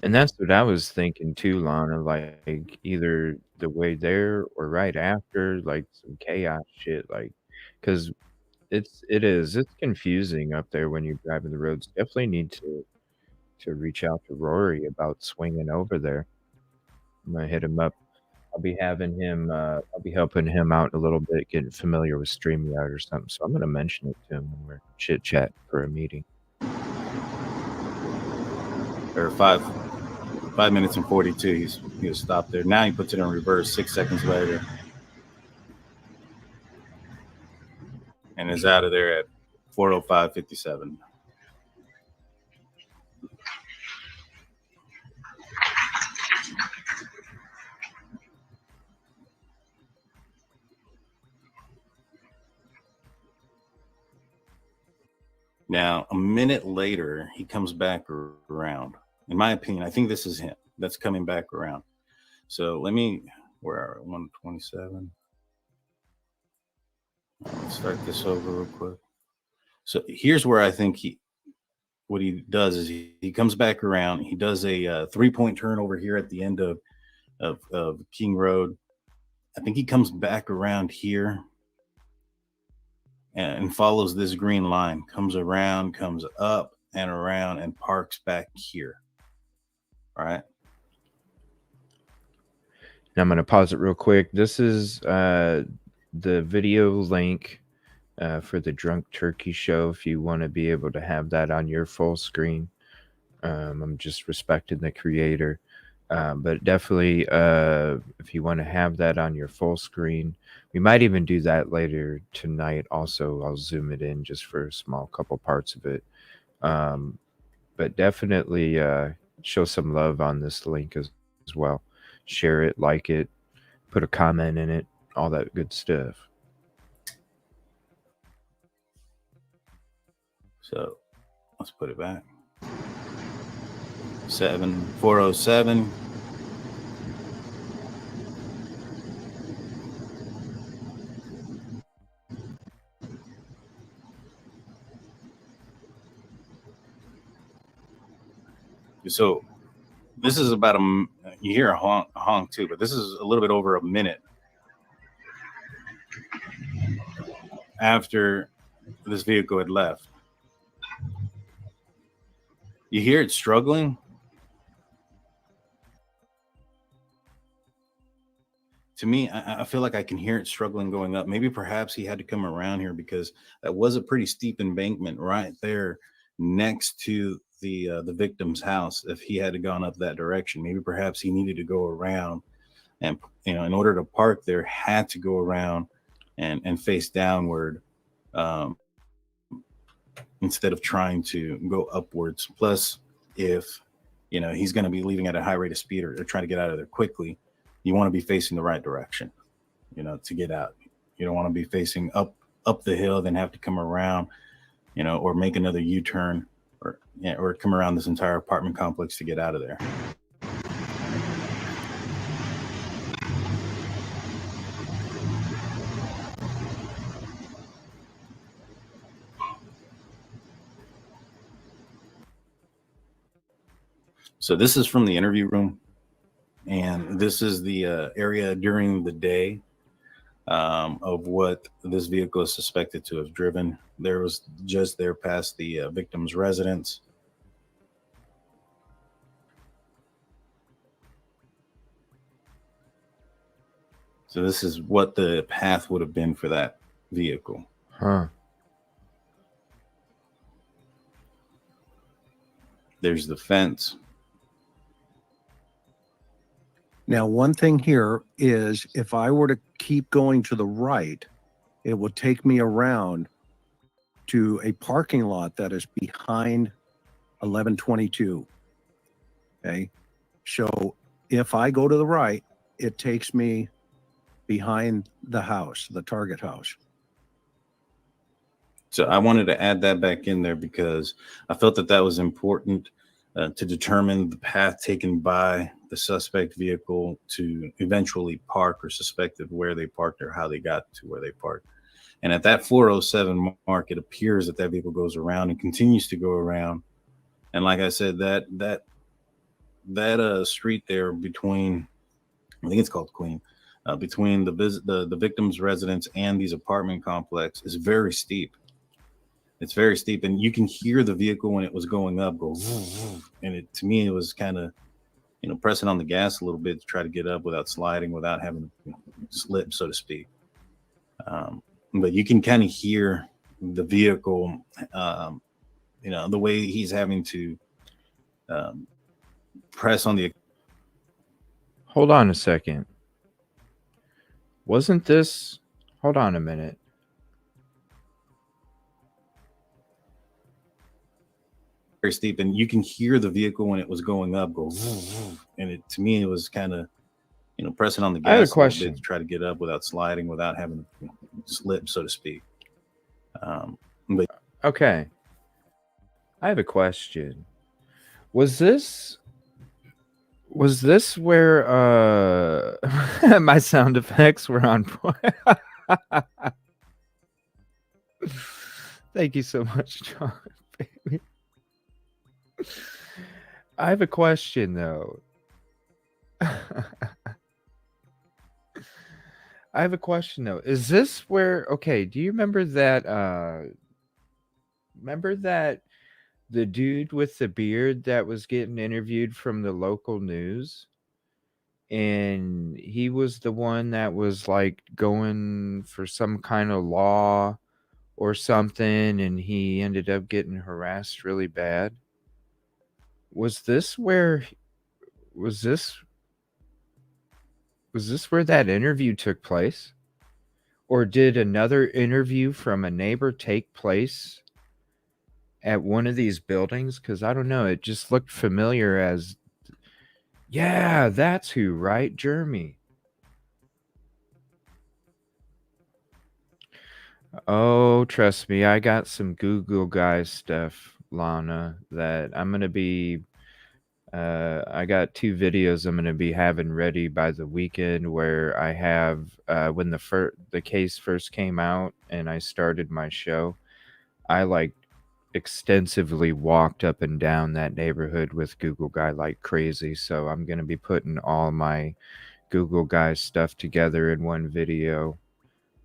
And that's what I was thinking too, Lana. Like either the way there or right after, like some chaos shit. Like, because it's confusing up there when you're driving the roads. Definitely need to reach out to Rory about swinging over there. I'm gonna hit him up I'll be having him. I'll be helping him out a little bit, getting familiar with StreamYard or something. So I'm gonna mention it to him when we're chit chat for a meeting. Or 5 minutes and 42. He was stopped there. Now he puts it in reverse 6 seconds later, and is out of there at 4:05:57. Now, a minute later, he comes back around. In my opinion, I think this is him that's coming back around. So let me, where are we? 127. Let's start this over real quick. So here's where I think what he does is he comes back around. He does a 3-point turn over here at the end of King Road. I think he comes back around here and follows this green line, comes around, comes up and around, and parks back here. All right. And I'm going to pause it real quick. This is the video link for the Drunk Turkey show. If you want to be able to have that on your full screen, I'm just respecting the creator. But definitely, if you want to have that on your full screen, we might even do that later tonight. Also, I'll zoom it in just for a small couple parts of it. But definitely show some love on this link as well. Share it, like it, put a comment in it, all that good stuff. So let's put it back. 4:07. So this is about you hear a honk too, but this is a little bit over a minute after this vehicle had left. You hear it struggling. To me, I feel like I can hear it struggling going up. Maybe perhaps he had to come around here because that was a pretty steep embankment right there next to the victim's house. If he had gone up that direction, maybe perhaps he needed to go around, and in order to park there, had to go around and face downward instead of trying to go upwards. Plus, if he's going to be leaving at a high rate of speed or trying to get out of there quickly, you want to be facing the right direction, to get out. You don't want to be facing up the hill, then have to come around, or make another U-turn or come around this entire apartment complex to get out of there. So this is from the interview room, and this is the area during the day of what this vehicle is suspected to have driven. There was just there past the victim's residence. So this is what the path would have been for that vehicle. Huh. There's the fence. Now, one thing here is if I were to keep going to the right, it will take me around to a parking lot that is behind 1122. Okay. So if I go to the right, it takes me behind the house, the target house. So I wanted to add that back in there because I felt that was important to determine the path taken by the suspect vehicle to eventually park, or suspected where they parked or how they got to where they parked. And at that 4:07 mark, it appears that vehicle goes around and continues to go around. And like I said, that street there between, I think it's called Queen, between the victim's residence and these apartment complex is very steep. It's very steep, and you can hear the vehicle when it was going up go, and to me, it was kind of pressing on the gas a little bit to try to get up without sliding, without having to slip, so to speak. But you can kind of hear the vehicle, the way he's having to press on the. Hold on a second. Wasn't this? Hold on a minute. Very steep, and you can hear the vehicle when it was going up go, and to me, it was kind of, pressing on the gas I have a a little question. bit to try to get up without sliding, without having to slip, so to speak. But Okay. I have a question. Was this where my sound effects were on point? Thank you so much, John. Baby. I have a question though. I have a question though. Is this where okay, do you remember that the dude with the beard that was getting interviewed from the local news? And he was the one that was like going for some kind of law or something, and he ended up getting harassed really bad. Was this where was this where that interview took place? Or did another interview from a neighbor take place at one of these buildings? Because I don't know, it just looked familiar as, yeah, that's who, right? Jeremy. Oh, trust me, I got some Google guy stuff, Lana, that I'm going to be I got 2 videos I'm going to be having ready by the weekend where I have when the case first came out and I started my show, I like extensively walked up and down that neighborhood with Google Guy like crazy. So I'm going to be putting all my Google Guy stuff together in one video.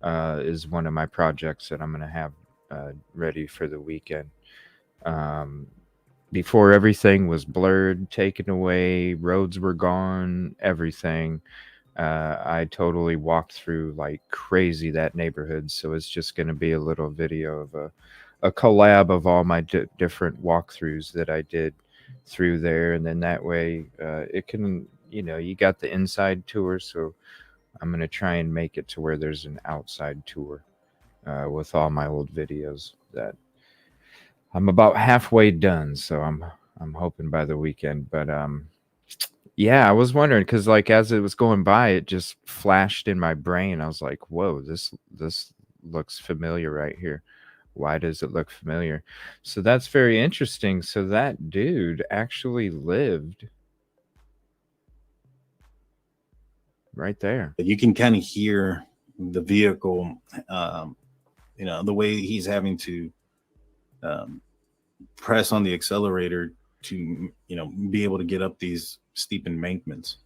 Is one of my projects that I'm going to have ready for the weekend. Before everything was blurred, taken away, roads were gone, everything. I totally walked through like crazy that neighborhood. So it's just going to be a little video of a collab of all my different walkthroughs that I did through there. And then that way it can, you got the inside tour. So I'm going to try and make it to where there's an outside tour with all my old videos that I'm about halfway done. So I'm hoping by the weekend, but yeah, I was wondering because like as it was going by, it just flashed in my brain. I was like, whoa, this looks familiar right here. Why does it look familiar? So that's very interesting. So that dude actually lived right there. you can kind of hear the vehicle, the way he's having to press on the accelerator to, be able to get up these steep embankments.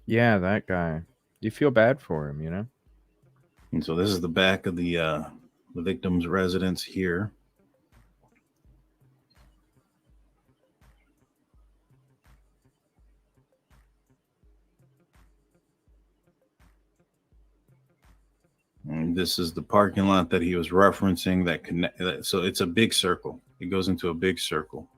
Yeah, that guy. You feel bad for him, And so this is the back of the victim's residence here. And this is the parking lot that he was referencing that connect. So it's a big circle. It goes into a big circle.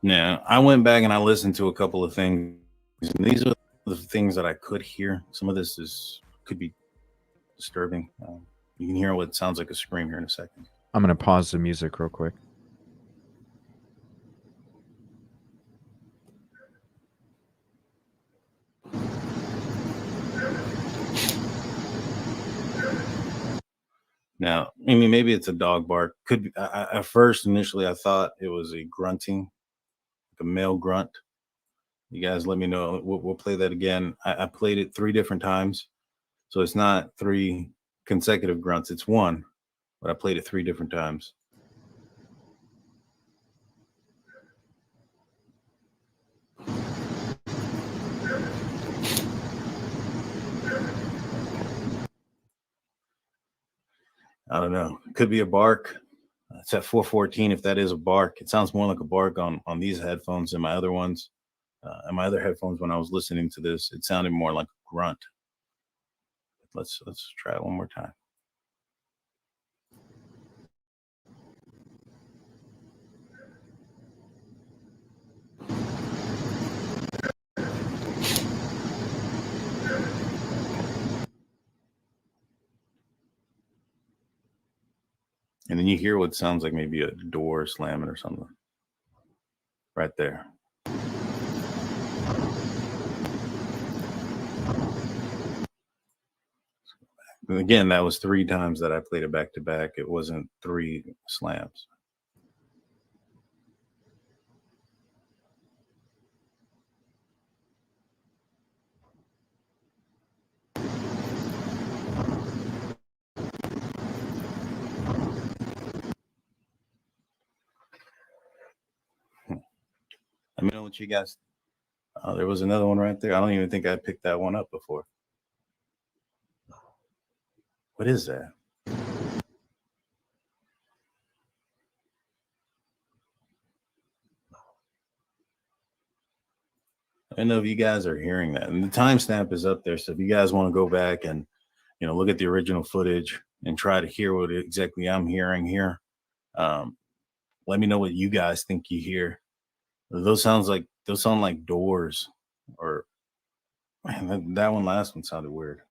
Now, I went back and I listened to a couple of things, and these are the things that I could hear. Some of this could be disturbing. You can hear what sounds like a scream here in a second. I'm going to pause the music real quick. Now, I mean, maybe it's a dog bark. Could be. At first, initially, I thought it was a grunting, like a male grunt. You guys let me know. We'll play that again. I played it 3 different times. So it's not 3 consecutive grunts. It's 1, but I played it 3 different times. I don't know. Could be a bark. It's at 414. If that is a bark, it sounds more like a bark on these headphones than my other ones. And my other headphones, when I was listening to this, it sounded more like a grunt. Let's try it one more time. And then you hear what sounds like maybe a door slamming or something right there. And again, that was 3 times that I played it back to back. It wasn't 3 slams. Let me know what you guys. Oh, there was another one right there. I don't even think I picked that one up before. What is that? I don't know if you guys are hearing that. And the timestamp is up there. So if you guys want to go back and, you know, look at the original footage and try to hear what exactly I'm hearing here, let me know what you guys think you hear. Those sound like doors, or man, that last one sounded weird.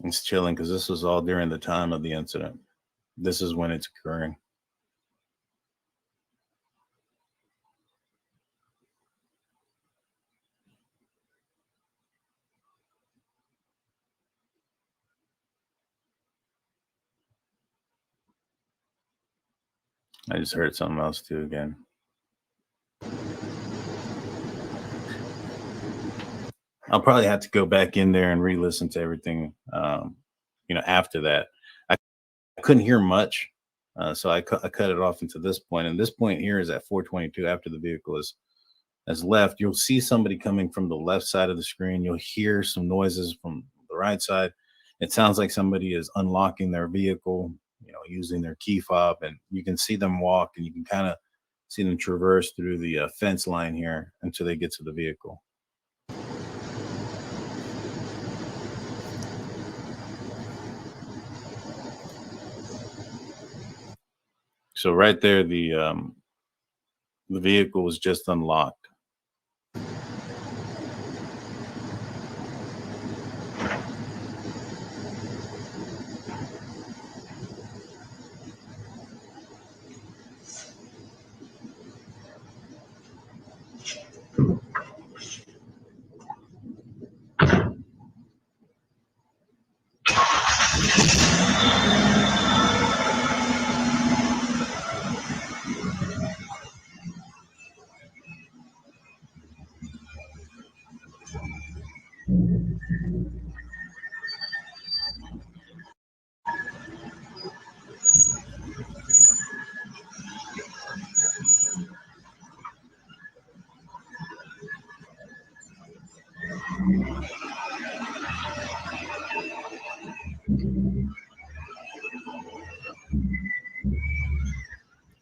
It's chilling because this was all during the time of the incident. This is when it's occurring. I just heard something else too again. I'll probably have to go back in there and re-listen to everything, after that. I couldn't hear much, so I cut it off into this point. And this point here is at 422 after the vehicle has left. You'll see somebody coming from the left side of the screen. You'll hear some noises from the right side. It sounds like somebody is unlocking their vehicle, using their key fob, and you can see them walk, and you can kind of see them traverse through the fence line here until they get to the vehicle. So right there, the vehicle was just unlocked.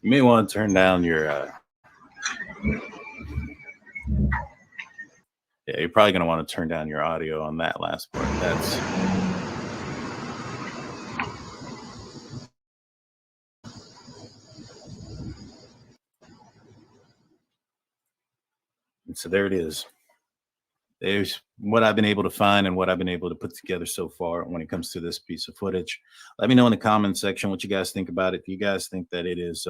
You may want to turn down your you're probably going to want to turn down your audio on that last part. So there it is. There's what I've been able to find and what I've been able to put together so far when it comes to this piece of footage. Let me know in the comment section what you guys think about it. If you guys think that it is,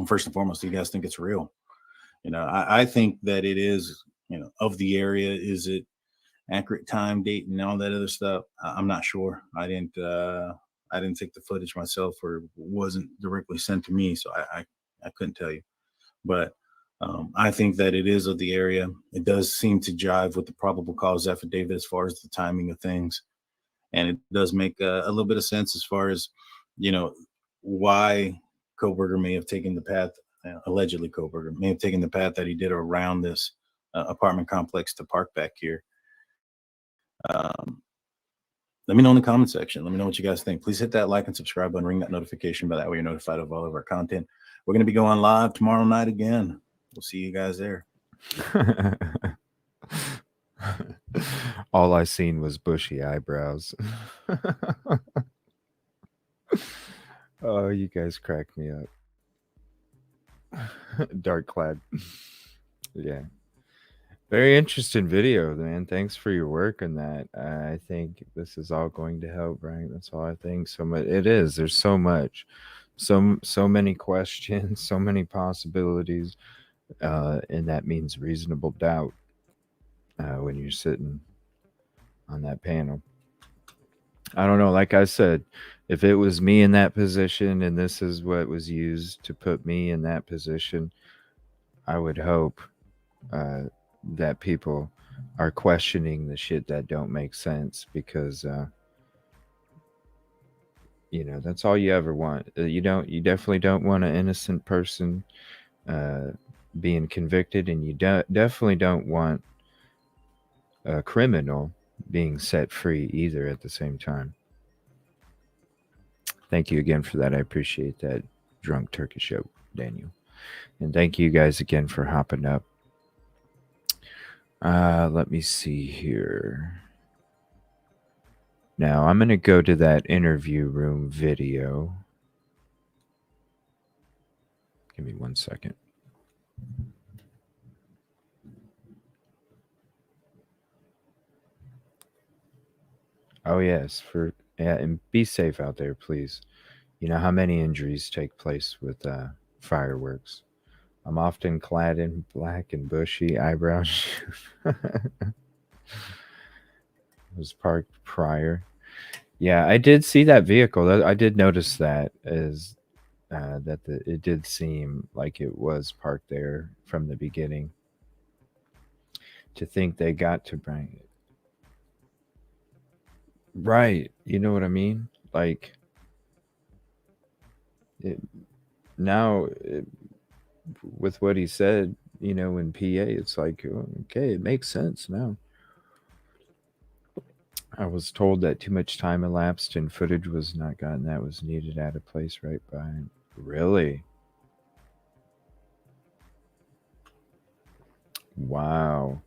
first and foremost, do you guys think it's real? I think that it is, of the area. Is it accurate time, date, and all that other stuff? I'm not sure. I didn't take the footage myself, or it wasn't directly sent to me, so I couldn't tell you. But I think that it is of the area. It does seem to jive with the probable cause affidavit as far as the timing of things. And it does make a little bit of sense as far as, why Koberger may have taken the path, allegedly Koberger may have taken the path that he did around this apartment complex to park back here. Let me know in the comment section. Let me know what you guys think. Please hit that like and subscribe button, ring that notification bell. That way you're notified of all of our content. We're going to be going live tomorrow night again. We'll see you guys there. All I seen was bushy eyebrows. Oh, you guys crack me up. Dark clad. Yeah. Very interesting video, man. Thanks for your work on that. I think this is all going to help, right? That's all I think. So much. It is. There's so much. So many questions, so many possibilities. And that means reasonable doubt when you're sitting on that panel. I don't know. Like I said, if it was me in that position and this is what was used to put me in that position, I would hope that people are questioning the shit that don't make sense, because that's all you ever want. You definitely don't want an innocent person being convicted, and you definitely don't want a criminal being set free either at the same time. Thank you again for that. I appreciate that, Drunk Turkey Show, Daniel. And thank you guys again for hopping up. Let me see here. Now I'm going to go to that interview room video. Give me 1 second. Oh, yes. And be safe out there, please. You know how many injuries take place with fireworks. I'm often clad in black and bushy eyebrows. Was parked prior. Yeah, I did see that vehicle. I did notice that it did seem like it was parked there from the beginning. To think they got to bring it. Right. You know what I mean? Like, with what he said, in PA, it's like, okay, it makes sense now. I was told that too much time elapsed and footage was not gotten that was needed at a place right by. Really? Wow.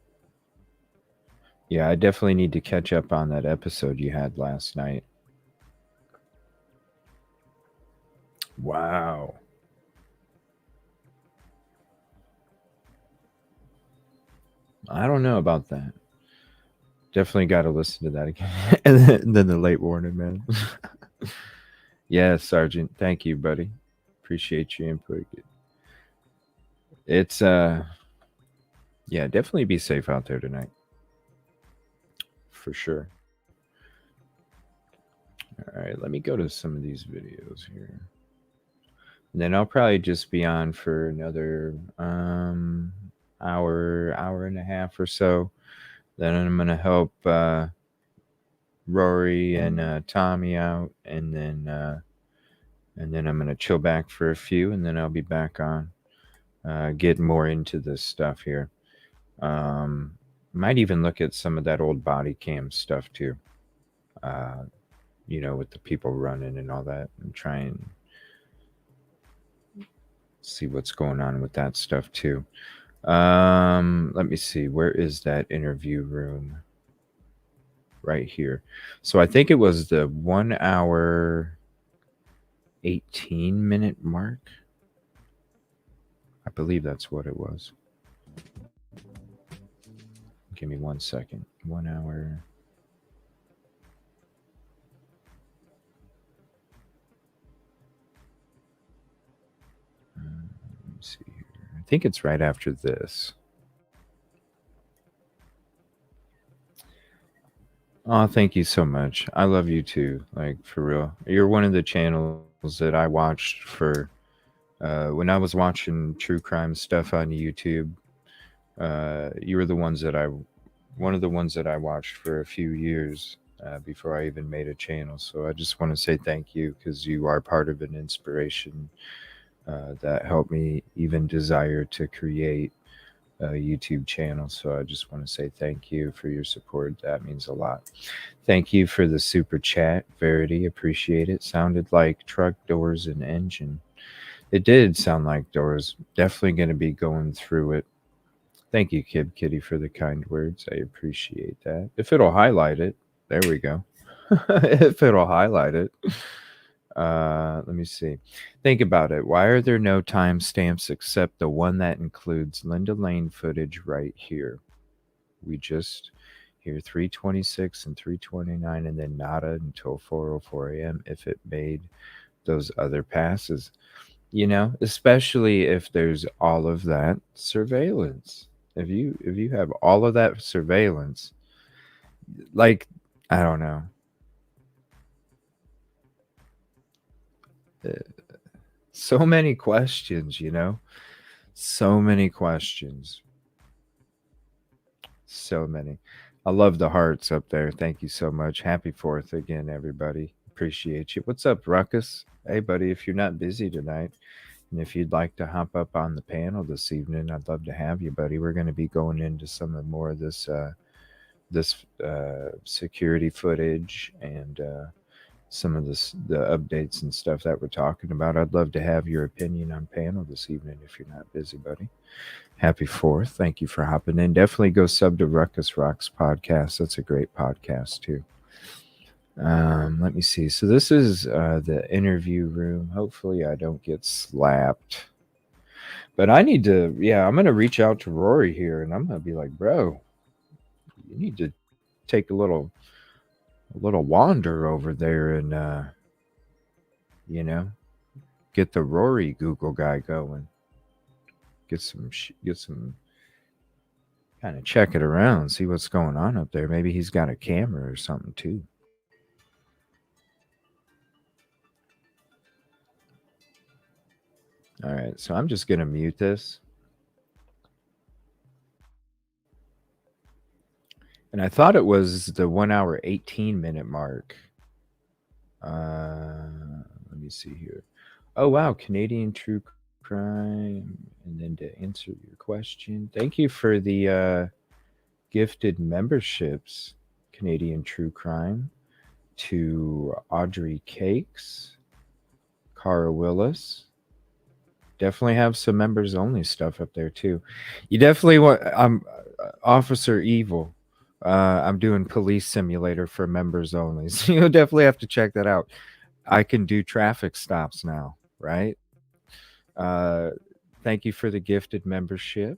Yeah, I definitely need to catch up on that episode you had last night. Wow. I don't know about that. Definitely got to listen to that again. And then the late warning, man. Yeah, Sergeant. Thank you, buddy. Appreciate your input. It's yeah, definitely be safe out there tonight. For sure. All right, let me go to some of these videos here. And then I'll probably just be on for another hour and a half or so. Then I'm gonna help Rory and Tommy out, and then I'm gonna chill back for a few, and then I'll be back on getting more into this stuff here. Might even look at some of that old body cam stuff too. With the people running and all that, and try and see what's going on with that stuff too. Let me see. Where is that interview room? Right here. So I think it was the 1 hour 18-minute mark. I believe that's what it was. Give me 1 second. 1 hour. Let me see here. I think it's right after this. Oh, thank you so much. I love you too. Like, for real. You're one of the channels that I watched for When I was watching true crime stuff on YouTube, you were one of the ones that I watched for a few years before I even made a channel. So I just want to say thank you because you are part of an inspiration that helped me even desire to create a YouTube channel. So I just want to say thank you for your support. That means a lot. Thank you for the super chat, Verity. Appreciate it. Sounded like truck doors and engine. It did sound like doors. Definitely going to be going through it. Thank you, Kid Kitty, for the kind words. I appreciate that. If it'll highlight it, there we go. If it'll highlight it. Let me see. Think about it. Why are there no timestamps except the one that includes Linda Lane footage right here? We just hear 326 and 329 and then nada until 4:04 a.m. if it made those other passes. Especially if there's all of that surveillance. If you have all of that surveillance, like, I don't know. Uh, So many questions, So many questions. So many. I love the hearts up there. Thank you so much. Happy 4th again, everybody. Appreciate you. What's up, Ruckus? Hey, buddy, if you're not busy tonight, and if you'd like to hop up on the panel this evening, I'd love to have you, buddy. We're going to be going into some of more of this security footage and some of the updates and stuff that we're talking about. I'd love to have your opinion on panel this evening if you're not busy, buddy. Happy 4th. Thank you for hopping in. Definitely go sub to Ruckus Rocks podcast. That's a great podcast too. Let me see. So this is the interview room. Hopefully I don't get slapped. But I need to, I'm going to reach out to Rory here and I'm going to be like, bro, you need to take a little wander over there and, get the Rory Google guy going. Get some kind of check it around, see what's going on up there. Maybe he's got a camera or something too. All right, so I'm just going to mute this. And I thought it was the 1 hour, 18-minute mark. Let me see here. Oh, wow. Canadian True Crime. And then to answer your question, thank you for the gifted memberships, Canadian True Crime, to Audrey Cakes, Cara Willis. Definitely have some members only stuff up there too. You definitely want. I'm Officer Evil. I'm doing police simulator for members only. So you'll definitely have to check that out. I can do traffic stops now, right? Thank you for the gifted membership.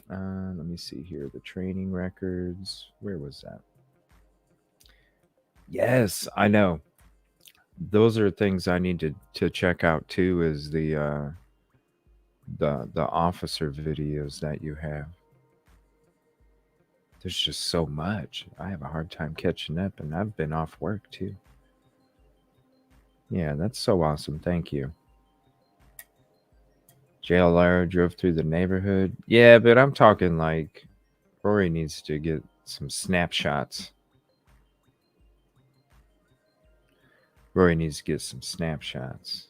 Let me see here. The training records. Where was that? Yes, I know. Those are things I need to check out too. Is the officer videos that you have. There's just so much. I have a hard time catching up, and I've been off work too. Yeah, that's so awesome. Thank you. JLR drove through the neighborhood. Yeah, but I'm talking like Rory needs to get some snapshots. Rory needs to get some snapshots.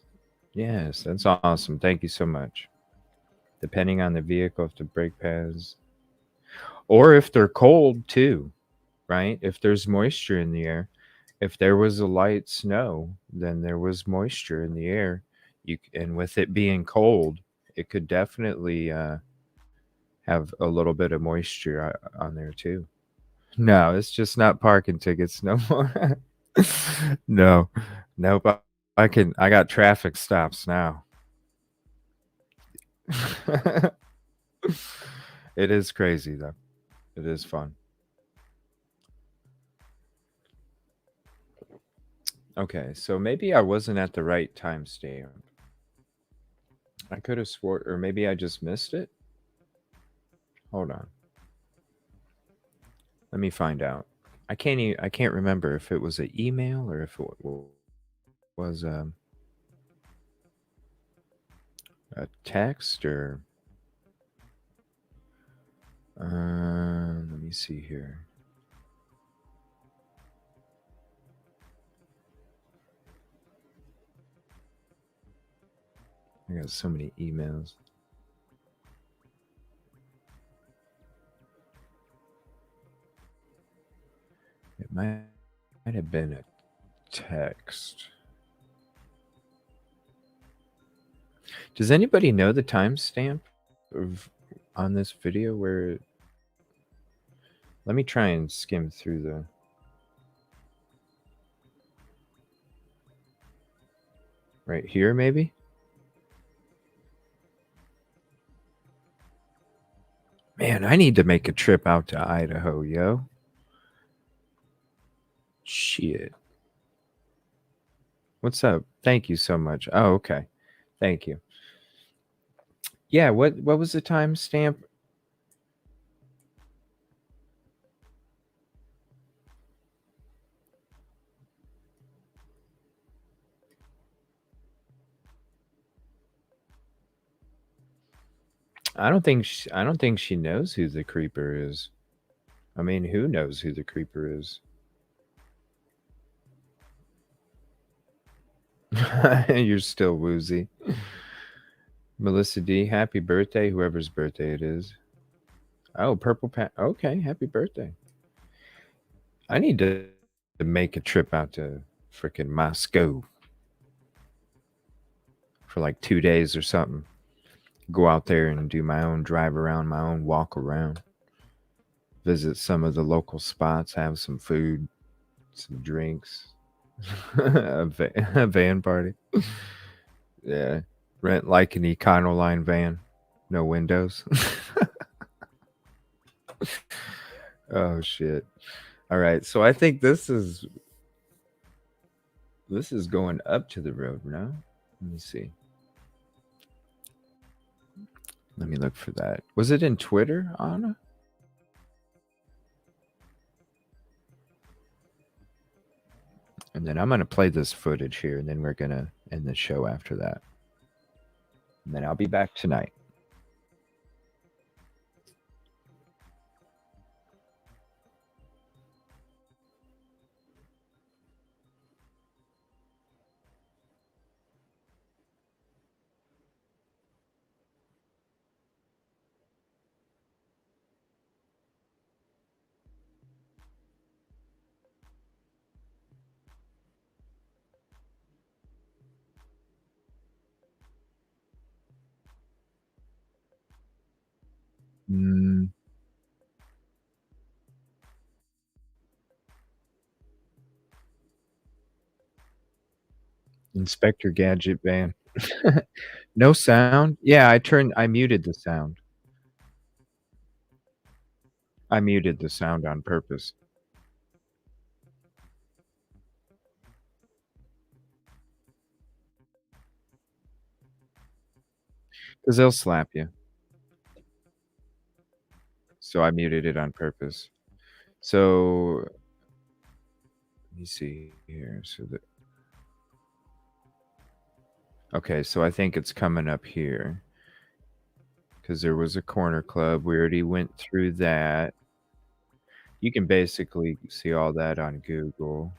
Yes, that's awesome. Thank you so much. Depending on the vehicle, if the brake pads, or if they're cold too, right? If there's moisture in the air, if there was a light snow, then there was moisture in the air. And with it being cold, it could definitely have a little bit of moisture on there too. No, it's just not parking tickets no more. No, nope. I got traffic stops now. It is crazy though. It is fun. Okay, so maybe I wasn't at the right timestamp. I could have swore, or maybe I just missed it. Hold on. Let me find out. I can't remember if it was an email or if it was A text or let me see here. I got so many emails. It might have been a text. Does anybody know the timestamp of on this video where? Let me try and skim through the. Right here, maybe? Man, I need to make a trip out to Idaho, yo. Shit. What's up? Thank you so much. Oh, okay. Thank you. Yeah, what was the timestamp? I don't think she knows who the creeper is. I mean, who knows who the creeper is? You're still woozy. Melissa D, happy birthday, whoever's birthday it is. Oh, Purple Pat. Okay, happy birthday. I need to make a trip out to freaking Moscow for like 2 days or something. Go out there and do my own drive around, my own walk around. Visit some of the local spots, have some food, some drinks. a van party. Yeah. Rent like an Econoline van. No windows. Oh shit. All right. So I think this is going up to the road now. Let me see. Let me look for that. Was it in Twitter, Anna? And then I'm going to play this footage here, and then we're going to end the show after that. And then I'll be back tonight. Inspector Gadget van. No sound? Yeah, I muted the sound. I muted the sound on purpose. Because they'll slap you. So I muted it on purpose. So let me see here. Okay, so I think it's coming up here. Because there was a corner club. We already went through that. You can basically see all that on Google.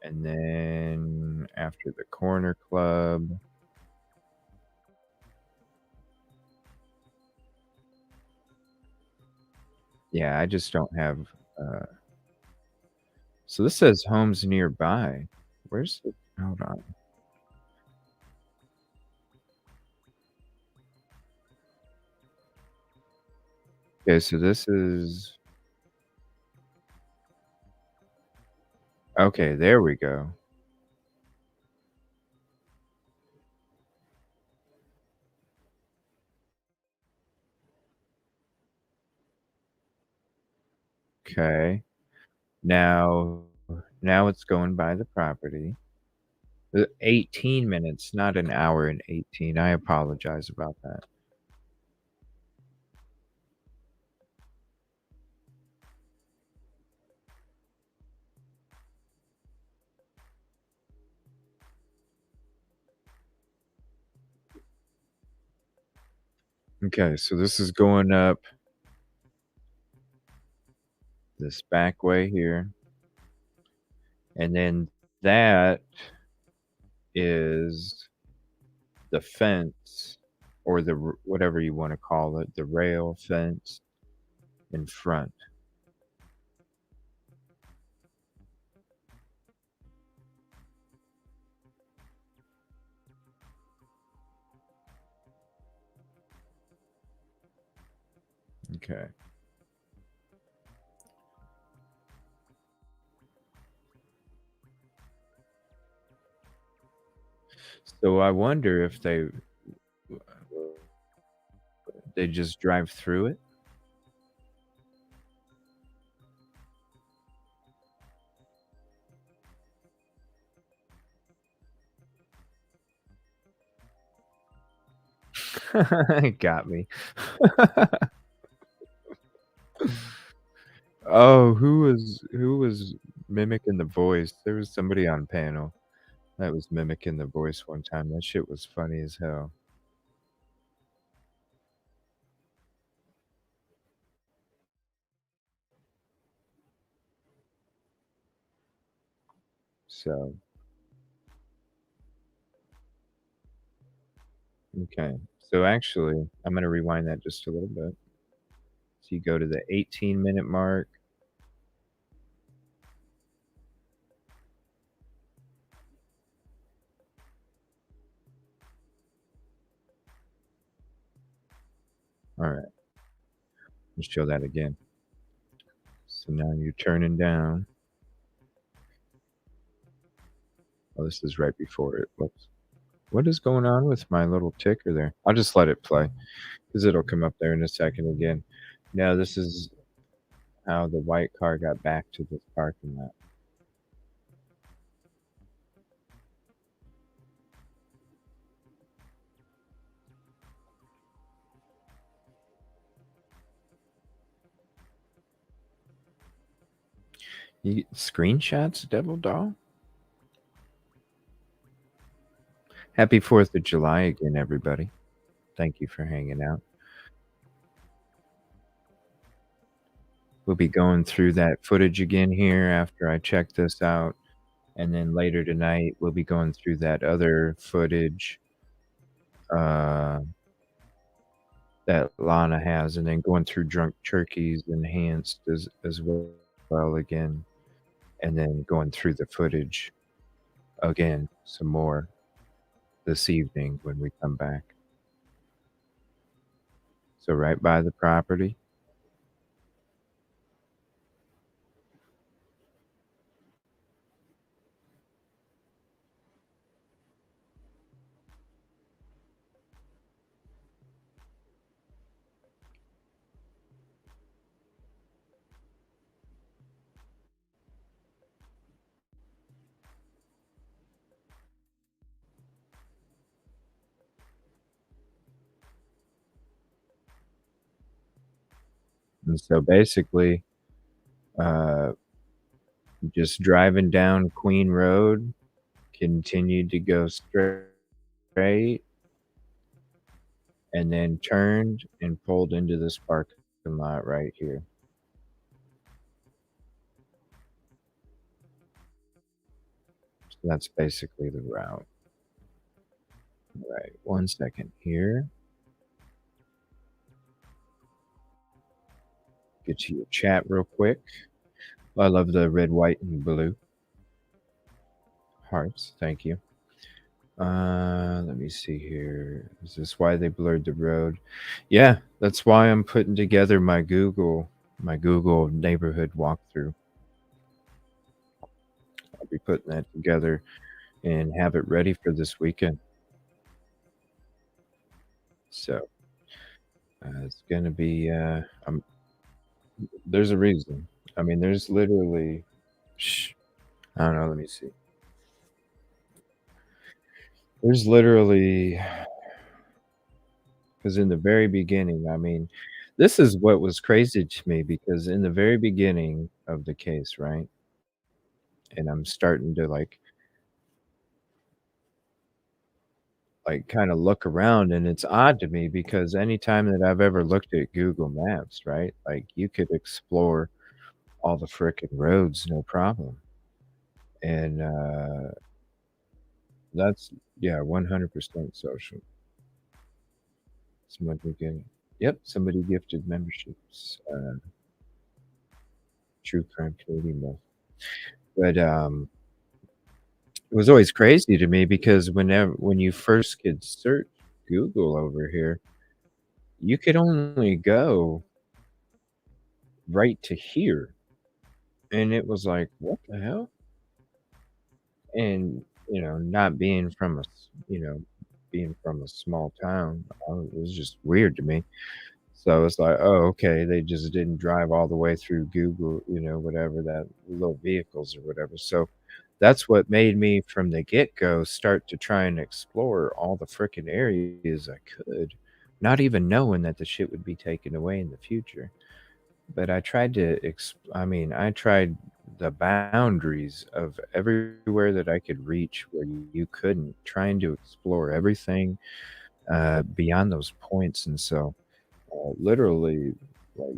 And then after the corner club. Yeah, I just don't have. So this says homes nearby. Where's the? Hold on. Okay, so this is. Okay, there we go. Okay. Now it's going by the property. 18 minutes, not an hour and 18. I apologize about that. Okay, so this is going up this back way here. And then that is the fence or whatever you want to call it, the rail fence in front. Okay. So I wonder if they just drive through it. It got me. Oh, who was mimicking the voice? There was somebody on panel that was mimicking the voice one time. That shit was funny as hell. So, okay. So actually, I'm going to rewind that just a little bit. So you go to the 18-minute mark. All right. Let's show that again. So now you're turning down. Oh, this is right before it. Whoops. What is going on with my little ticker there? I'll just let it play because it'll come up there in a second again. Now, this is how the white car got back to this parking lot. You get screenshots, Devil Doll? Happy 4th of July again, everybody. Thank you for hanging out. We'll be going through that footage again here after I check this out. And then later tonight, we'll be going through that other footage that Lana has, and then going through Drunk Turkey's enhanced as well again. And then going through the footage again some more this evening when we come back. So right by the property. And so basically, just driving down Queen Road, continued to go straight, and then turned and pulled into this parking lot right here. So that's basically the route. All right, 1 second here. Get to your chat real quick. I love the red, white, and blue hearts. Thank you. Let me see here. Is this why they blurred the road? Yeah, that's why I'm putting together my Google neighborhood walkthrough. I'll be putting that together and have it ready for this weekend. So it's gonna be. There's a reason. I mean, there's literally. I don't know. Let me see. There's literally, because in the very beginning, I mean, this is what was crazy to me because in the very beginning of the case, right? And I'm starting to like like kind of look around, and it's odd to me because anytime that I've ever looked at Google Maps, right, like you could explore all the frickin' roads no problem. And that's, yeah, 100% social. Somebody getting, yep, somebody gifted memberships. True crime Canadian myth. But it was always crazy to me because when you first could search Google over here, you could only go right to here. And it was like, what the hell? And, not being from being from a small town, it was just weird to me. So it's like, oh, okay, they just didn't drive all the way through Google, whatever that little vehicles or whatever. So that's what made me from the get-go start to try and explore all the frickin' areas I could, not even knowing that the shit would be taken away in the future. But I tried I tried the boundaries of everywhere that I could reach where you couldn't, trying to explore everything beyond those points. And so, literally, like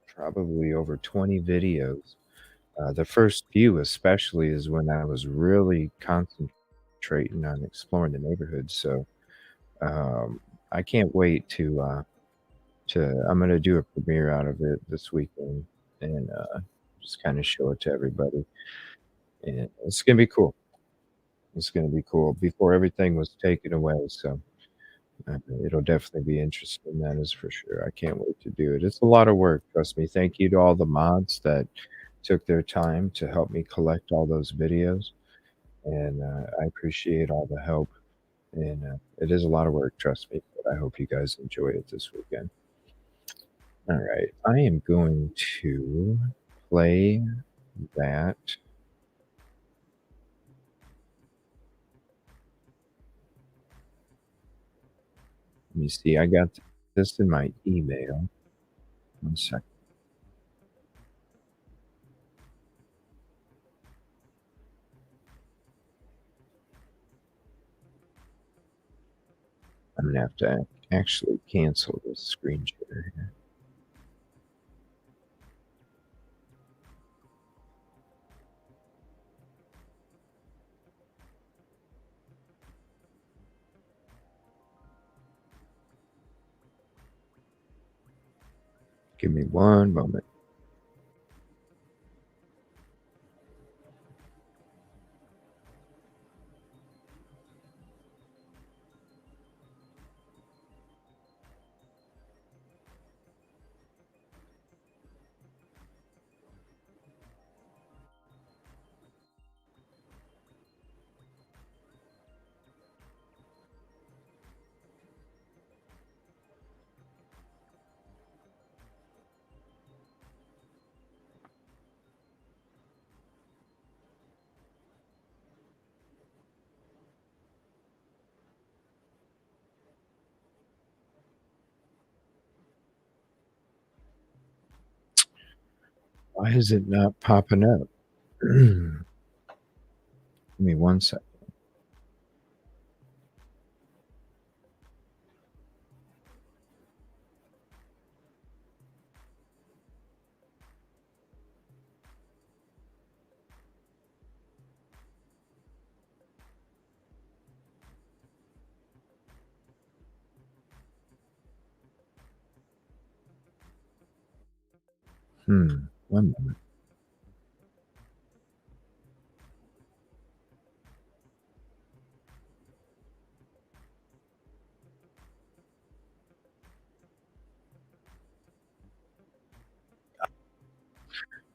probably over 20 videos. The first few, especially, is when I was really concentrating on exploring the neighborhood. So, um, I can't wait to I'm gonna do a premiere out of it this weekend and just kind of show it to everybody. And it's gonna be cool. It's gonna be cool before everything was taken away. So it'll definitely be interesting. That is for sure. I can't wait to do it. It's a lot of work. Trust me. Thank you to all the mods that took their time to help me collect all those videos. And I appreciate all the help. And it is a lot of work. Trust me. But I hope you guys enjoy it this weekend. All right, I am going to play that. Let me see. I got this in my email. 1 second. I'm gonna have to actually cancel this screen share here. Give me one moment. Why is it not popping up? Give me 1 second. One moment.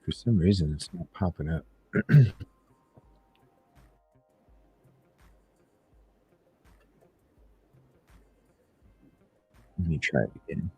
For some reason, it's not popping up. Let me try it again.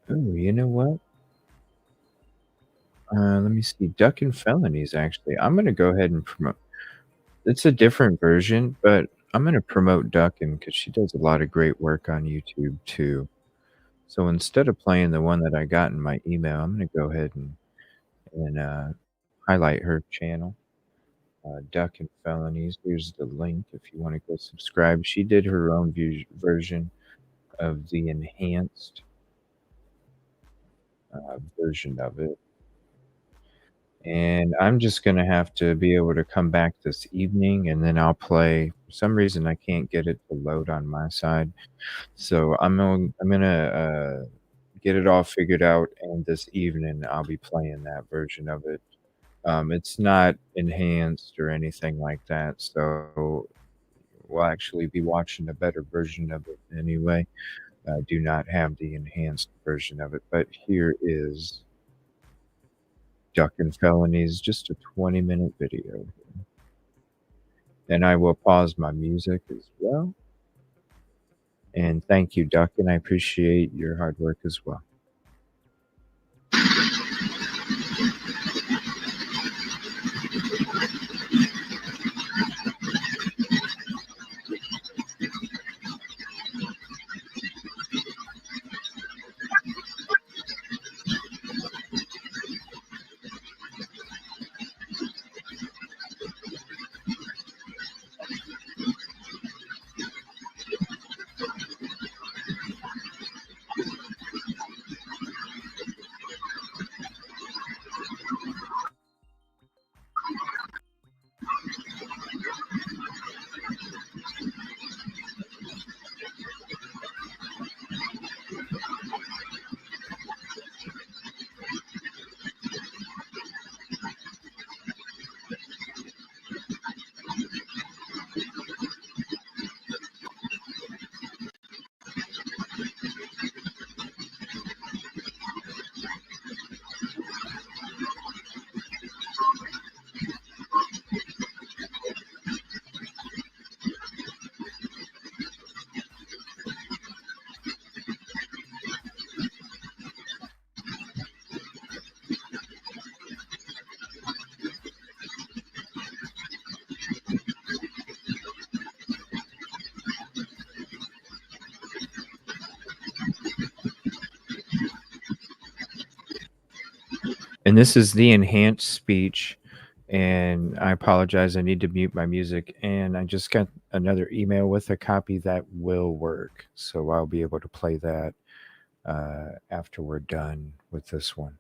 Oh, you know what? Let me see. Duck and Felonies, actually. I'm going to go ahead and promote. It's a different version, but I'm going to promote Duckin because she does a lot of great work on YouTube too. So instead of playing the one that I got in my email, I'm going to go ahead and highlight her channel, Duck and Felonies. Here's the link if you want to go subscribe. She did her own version of the enhanced version of it. And I'm just gonna have to be able to come back this evening, and then I'll play. For some reason, I can't get it to load on my side, so I'm gonna get it all figured out, and this evening I'll be playing that version of it. It's not enhanced or anything like that, so we'll actually be watching a better version of it anyway. I do not have the enhanced version of it, but here is Duck and Felonies, just a 20-minute video. And I will pause my music as well. And thank you, Duck, and I appreciate your hard work as well. And this is the enhanced speech. And I apologize. I need to mute my music. And I just got another email with a copy that will work. So I'll be able to play that after we're done with this one.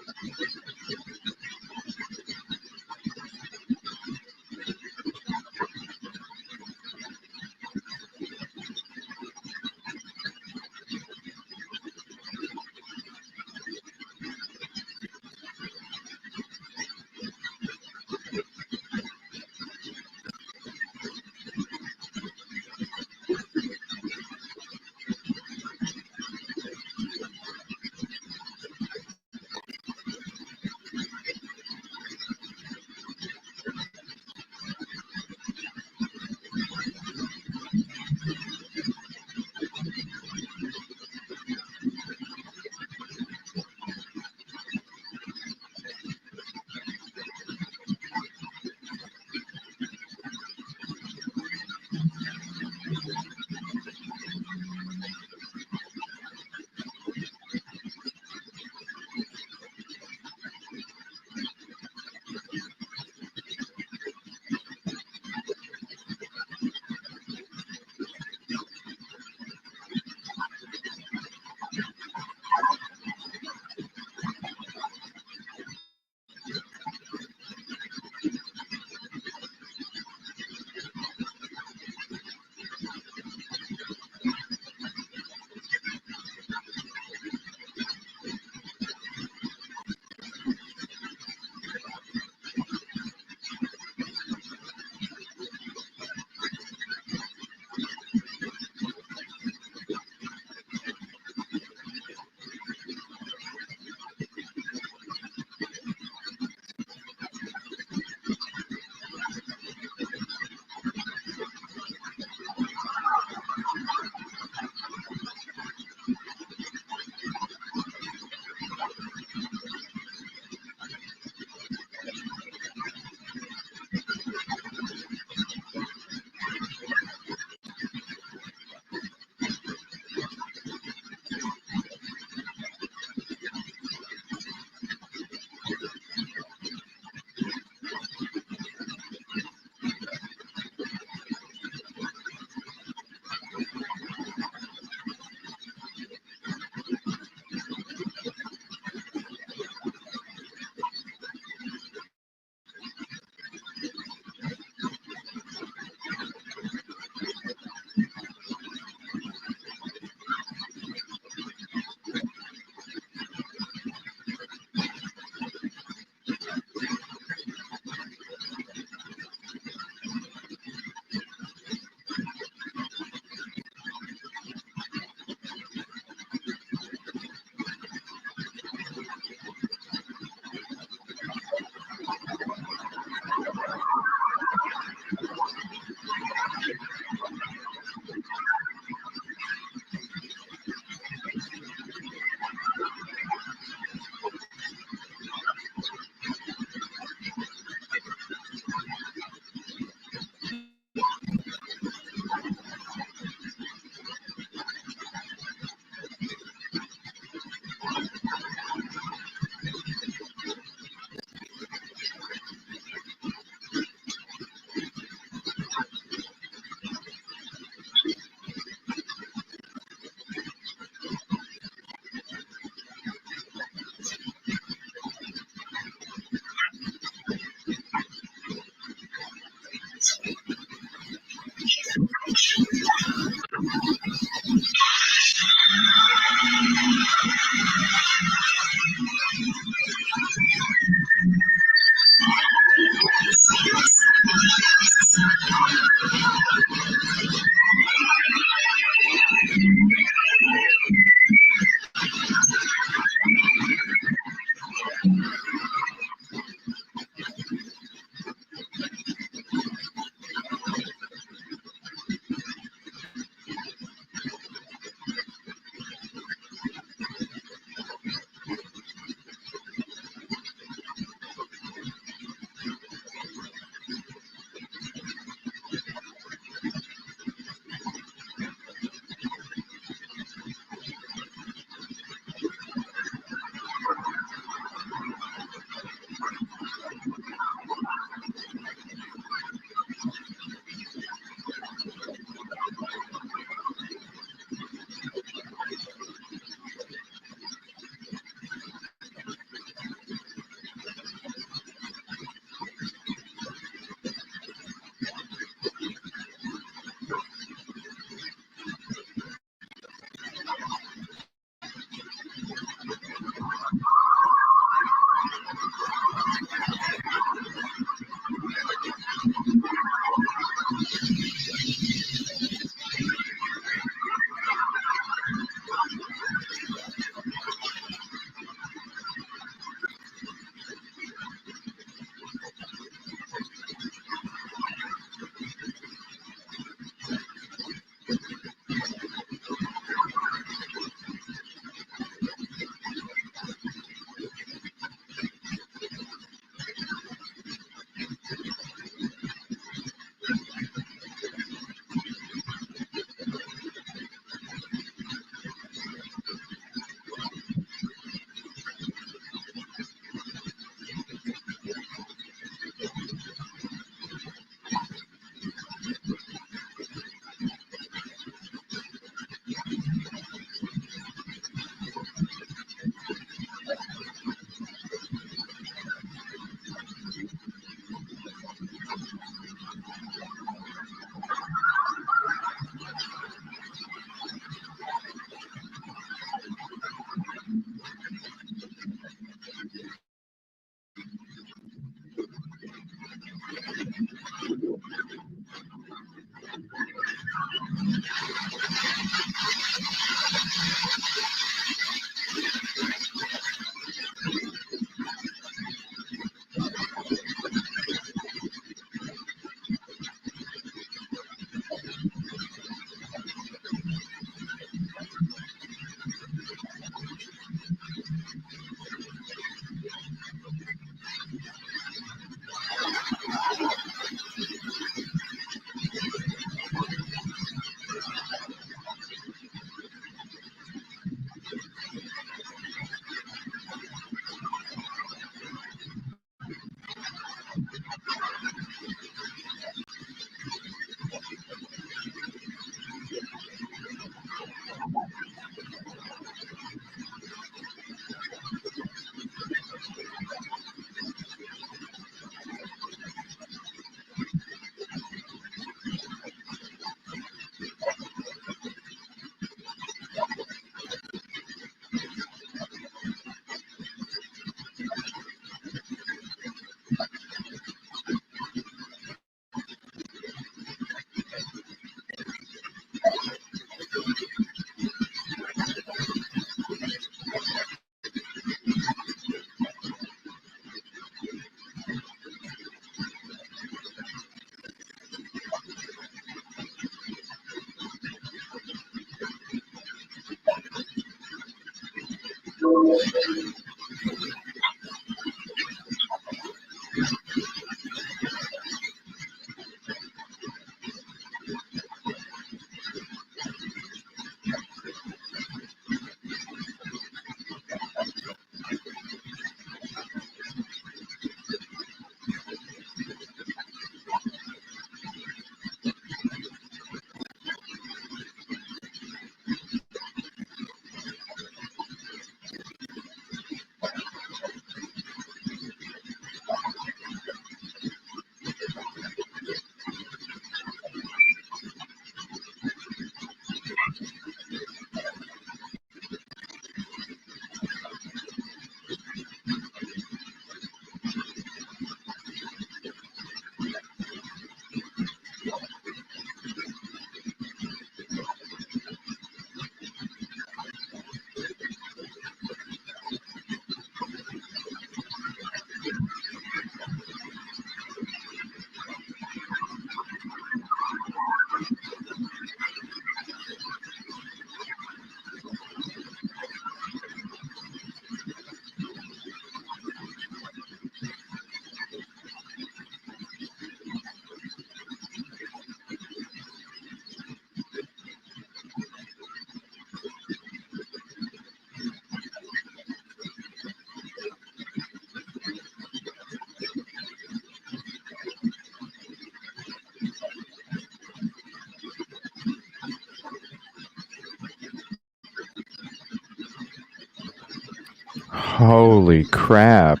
Holy crap.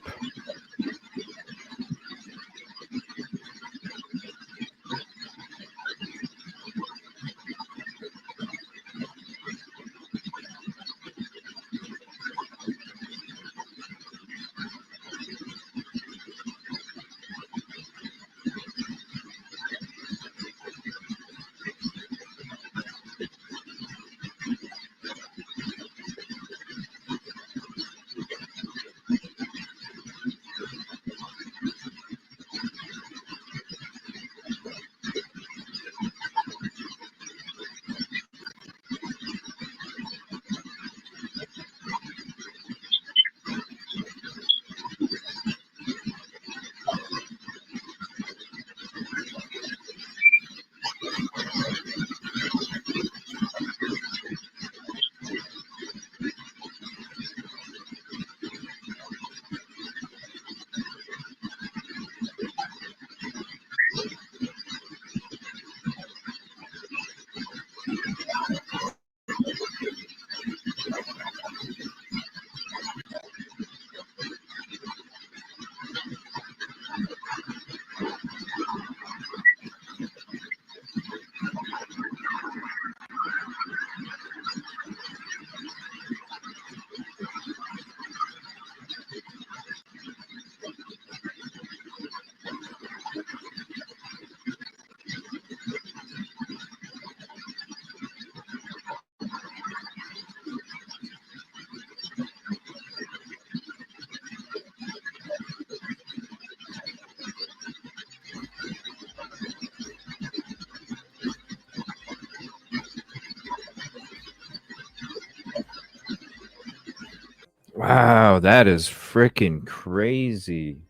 Wow, that is freaking crazy.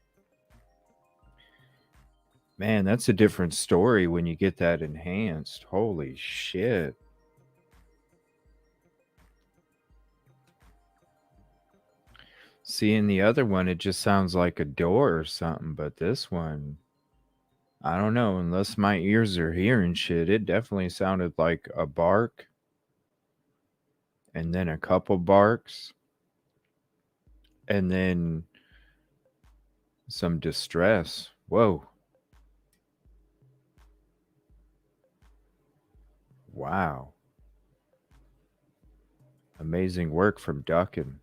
Man, that's a different story when you get that enhanced. Holy shit. See, in the other one, it just sounds like a door or something, but this one, I don't know, unless my ears are hearing shit, it definitely sounded like a bark and then a couple barks and then some distress. Whoa. Wow. Amazing work from Duckin.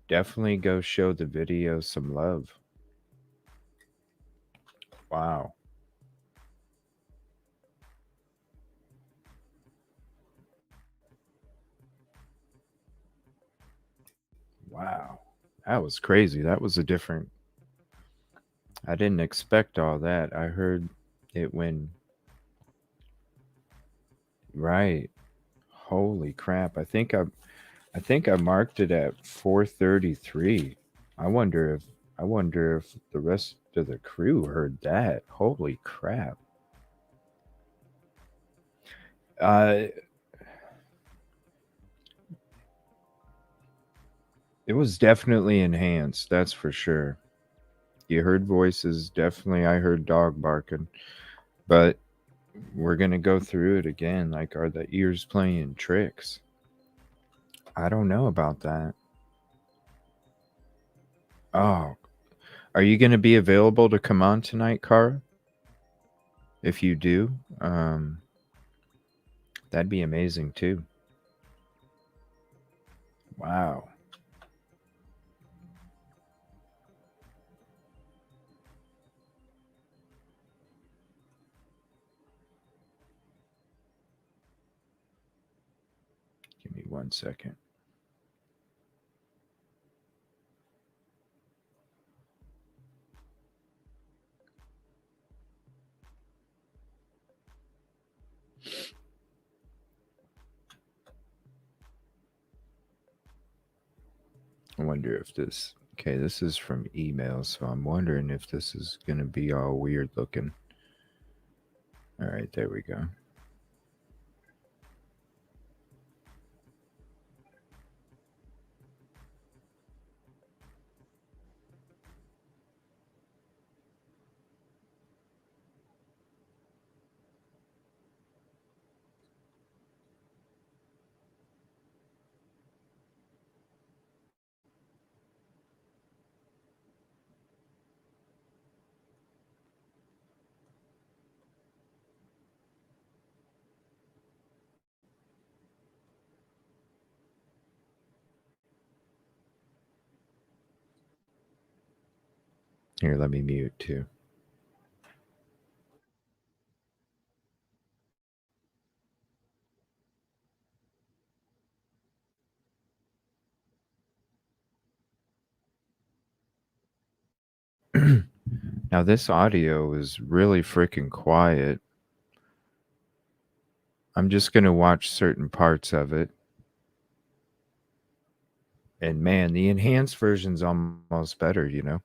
Definitely go show the video some love. Wow. Wow. That was crazy. That was a different. I didn't expect all that. I heard it when. Right. Holy crap. I think I marked it at 433. I wonder if I wonder if the rest of the crew heard that. Holy crap. Uh, it was definitely enhanced, that's for sure. You heard voices, definitely. I heard dog barking, but we're gonna go through it again. Like, are the ears playing tricks? I don't know about that. Oh, are you gonna be available to come on tonight, Cara? If you do, that'd be amazing too. Wow. Give me 1 second. I wonder if this. Okay, this is from email, so I'm wondering if this is going to be all weird looking. All right, there we go. Here, let me mute too. Now, this audio is really freaking quiet. I'm just going to watch certain parts of it. And man, the enhanced version's almost better, you know?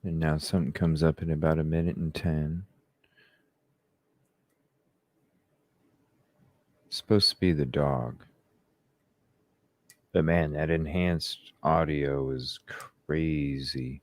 And now something comes up in about a minute and 10. It's supposed to be the dog. But man, that enhanced audio is crazy.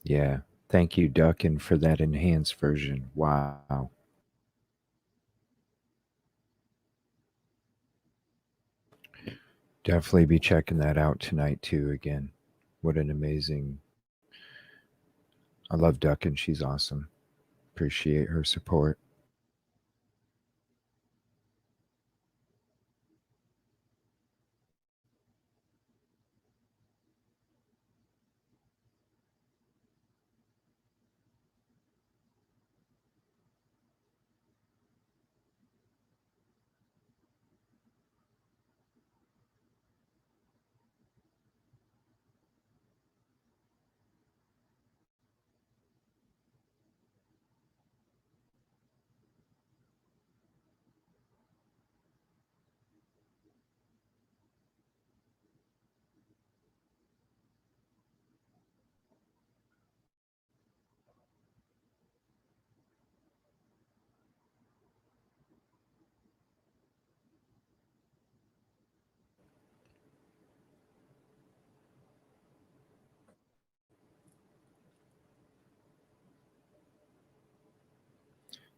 Yeah. Thank you, Duckin, for that enhanced version. Wow. Definitely be checking that out tonight, too, again. What an amazing. I love Duckin. She's awesome. Appreciate her support.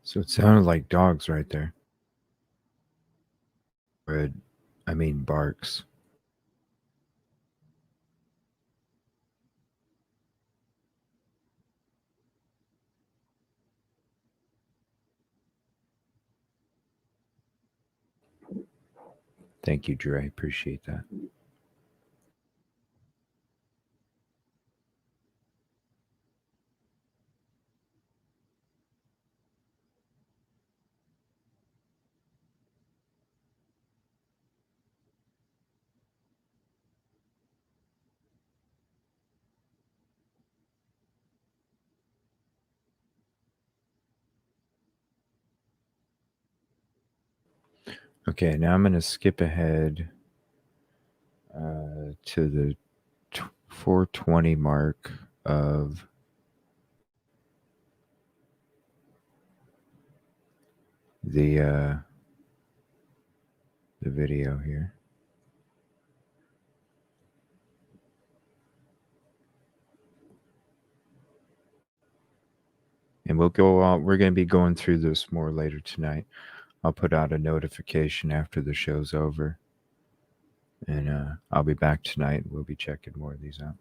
So it sounded like dogs right there. Red, I mean barks. Thank you, Dre. Appreciate that. Okay, now I'm going to skip ahead to the 420 mark of the video here. And we'll go on. We're going to be going through this more later tonight. I'll put out a notification after the show's over. And I'll be back tonight. We'll be checking more of these out.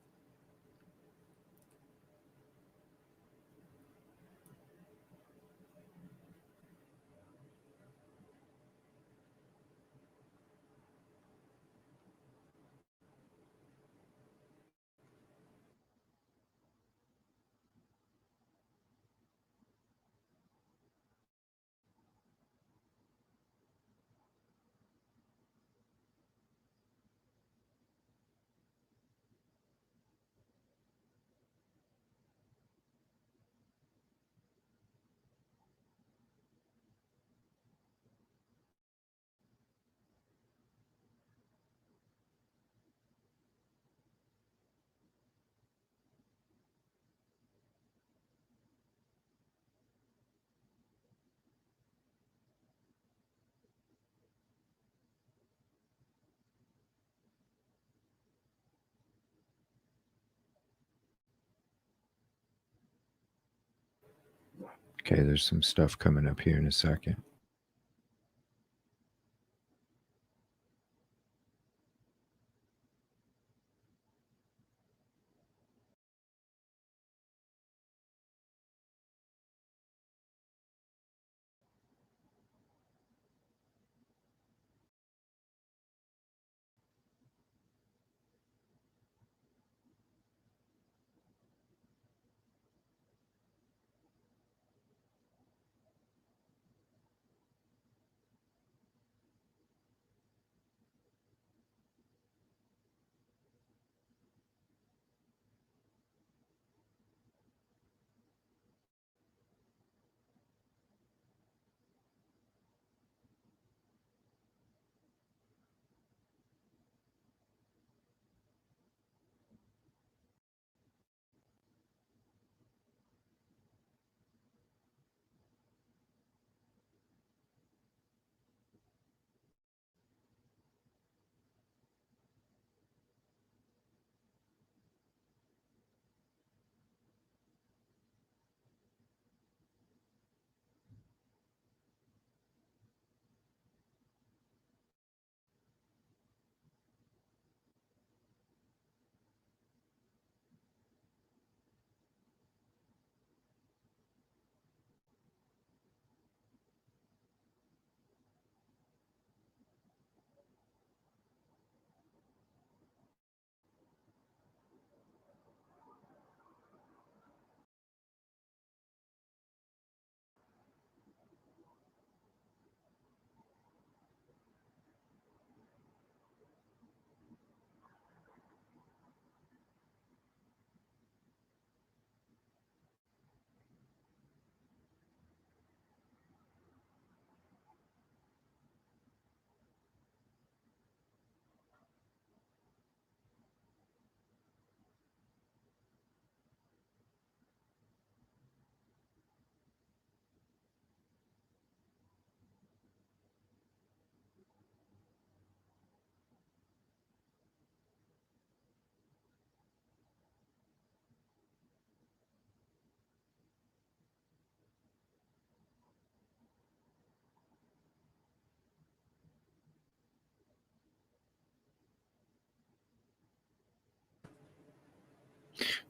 Okay, there's some stuff coming up here in a second.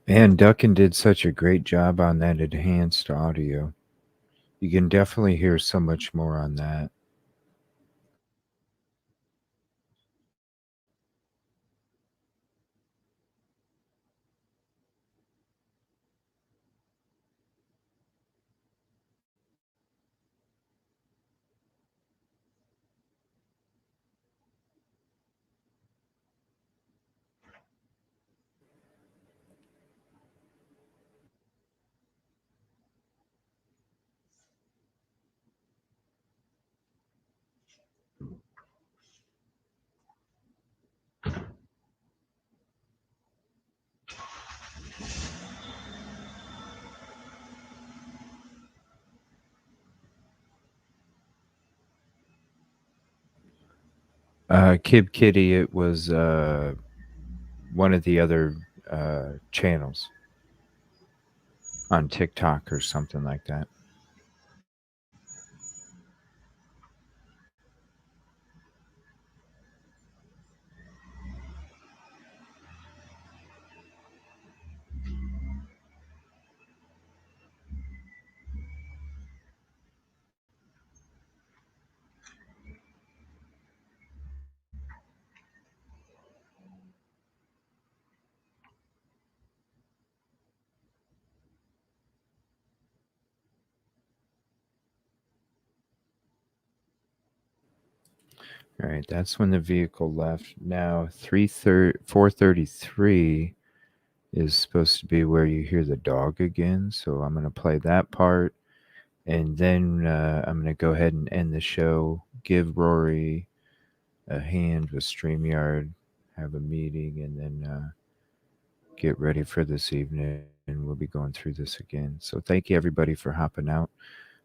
And Duncan did such a great job on that enhanced audio. You can definitely hear so much more on that. Kib Kitty, it was one of the other channels on TikTok or something like that. All right, that's when the vehicle left. Now 4:33 is supposed to be where you hear the dog again. So I'm going to play that part. And then I'm going to go ahead and end the show. Give Rory a hand with StreamYard, have a meeting, and then get ready for this evening. And we'll be going through this again. So thank you, everybody, for hopping out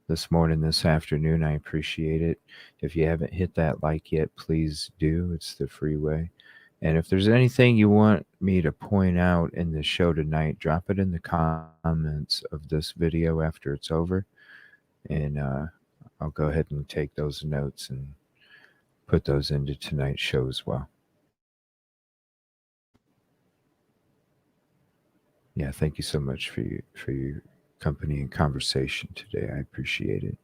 this morning, this afternoon. I appreciate it. If you haven't hit that like yet, please do. It's the free way. And if there's anything you want me to point out in the show tonight, drop it in the comments of this video after it's over. And I'll go ahead and take those notes and put those into tonight's show as well. Yeah, thank you so much for your company and conversation today. I appreciate it.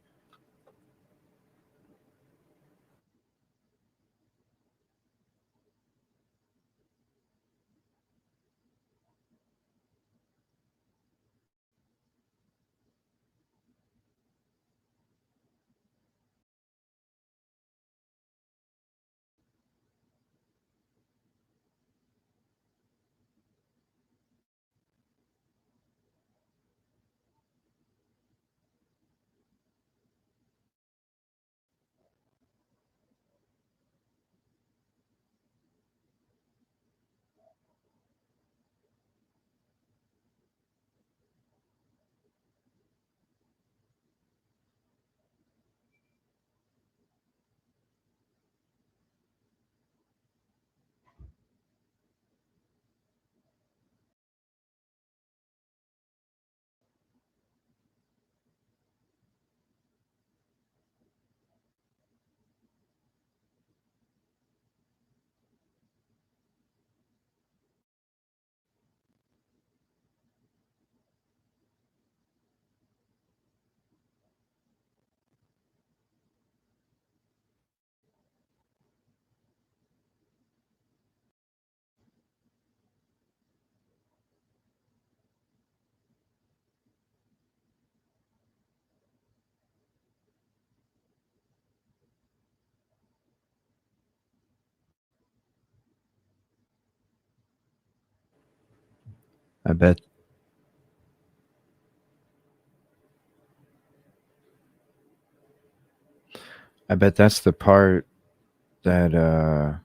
I bet that's the part that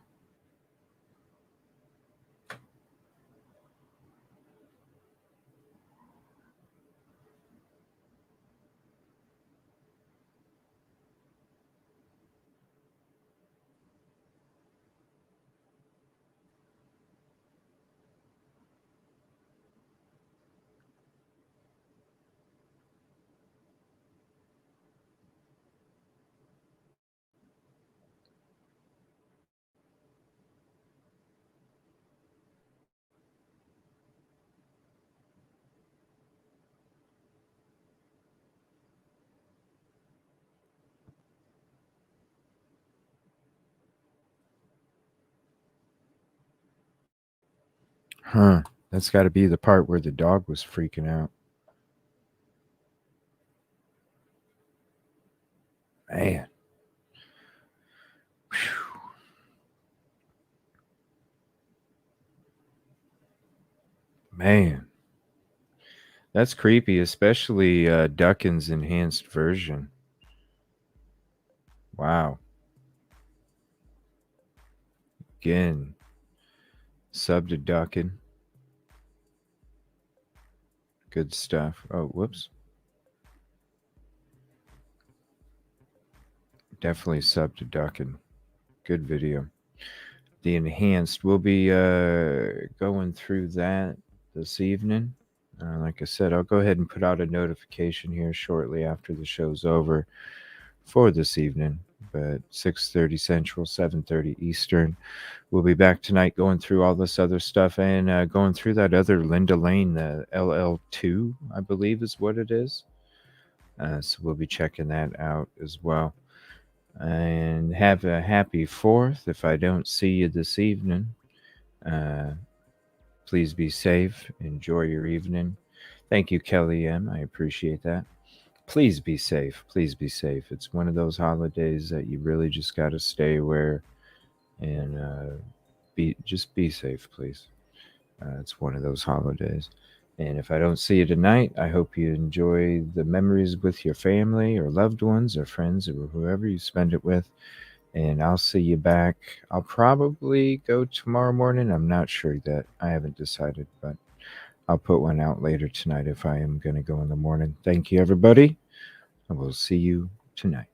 Huh. That's got to be the part where the dog was freaking out. Man. Whew. Man. That's creepy, especially Duckin's enhanced version. Wow. Again, sub to Duckin. Good stuff. Oh, whoops. Definitely sub to Duckin. Good video. The enhanced, we'll be going through that this evening. Like I said, I'll go ahead and put out a notification here shortly after the show's over for this evening. But 6:30 Central, 7:30 Eastern. We'll be back tonight going through all this other stuff and going through that other Linda Lane, the LL2, I believe is what it is. So we'll be checking that out as well. And have a happy 4th. If I don't see you this evening, please be safe. Enjoy your evening. Thank you, Kelly M. I appreciate that. Please be safe. Please be safe. It's one of those holidays that you really just got to stay aware and be safe, please. It's one of those holidays. And if I don't see you tonight, I hope you enjoy the memories with your family or loved ones or friends or whoever you spend it with. And I'll see you back. I'll probably go tomorrow morning. I'm not sure yet. I haven't decided, but I'll put one out later tonight if I am going to go in the morning. Thank you, everybody. I will see you tonight.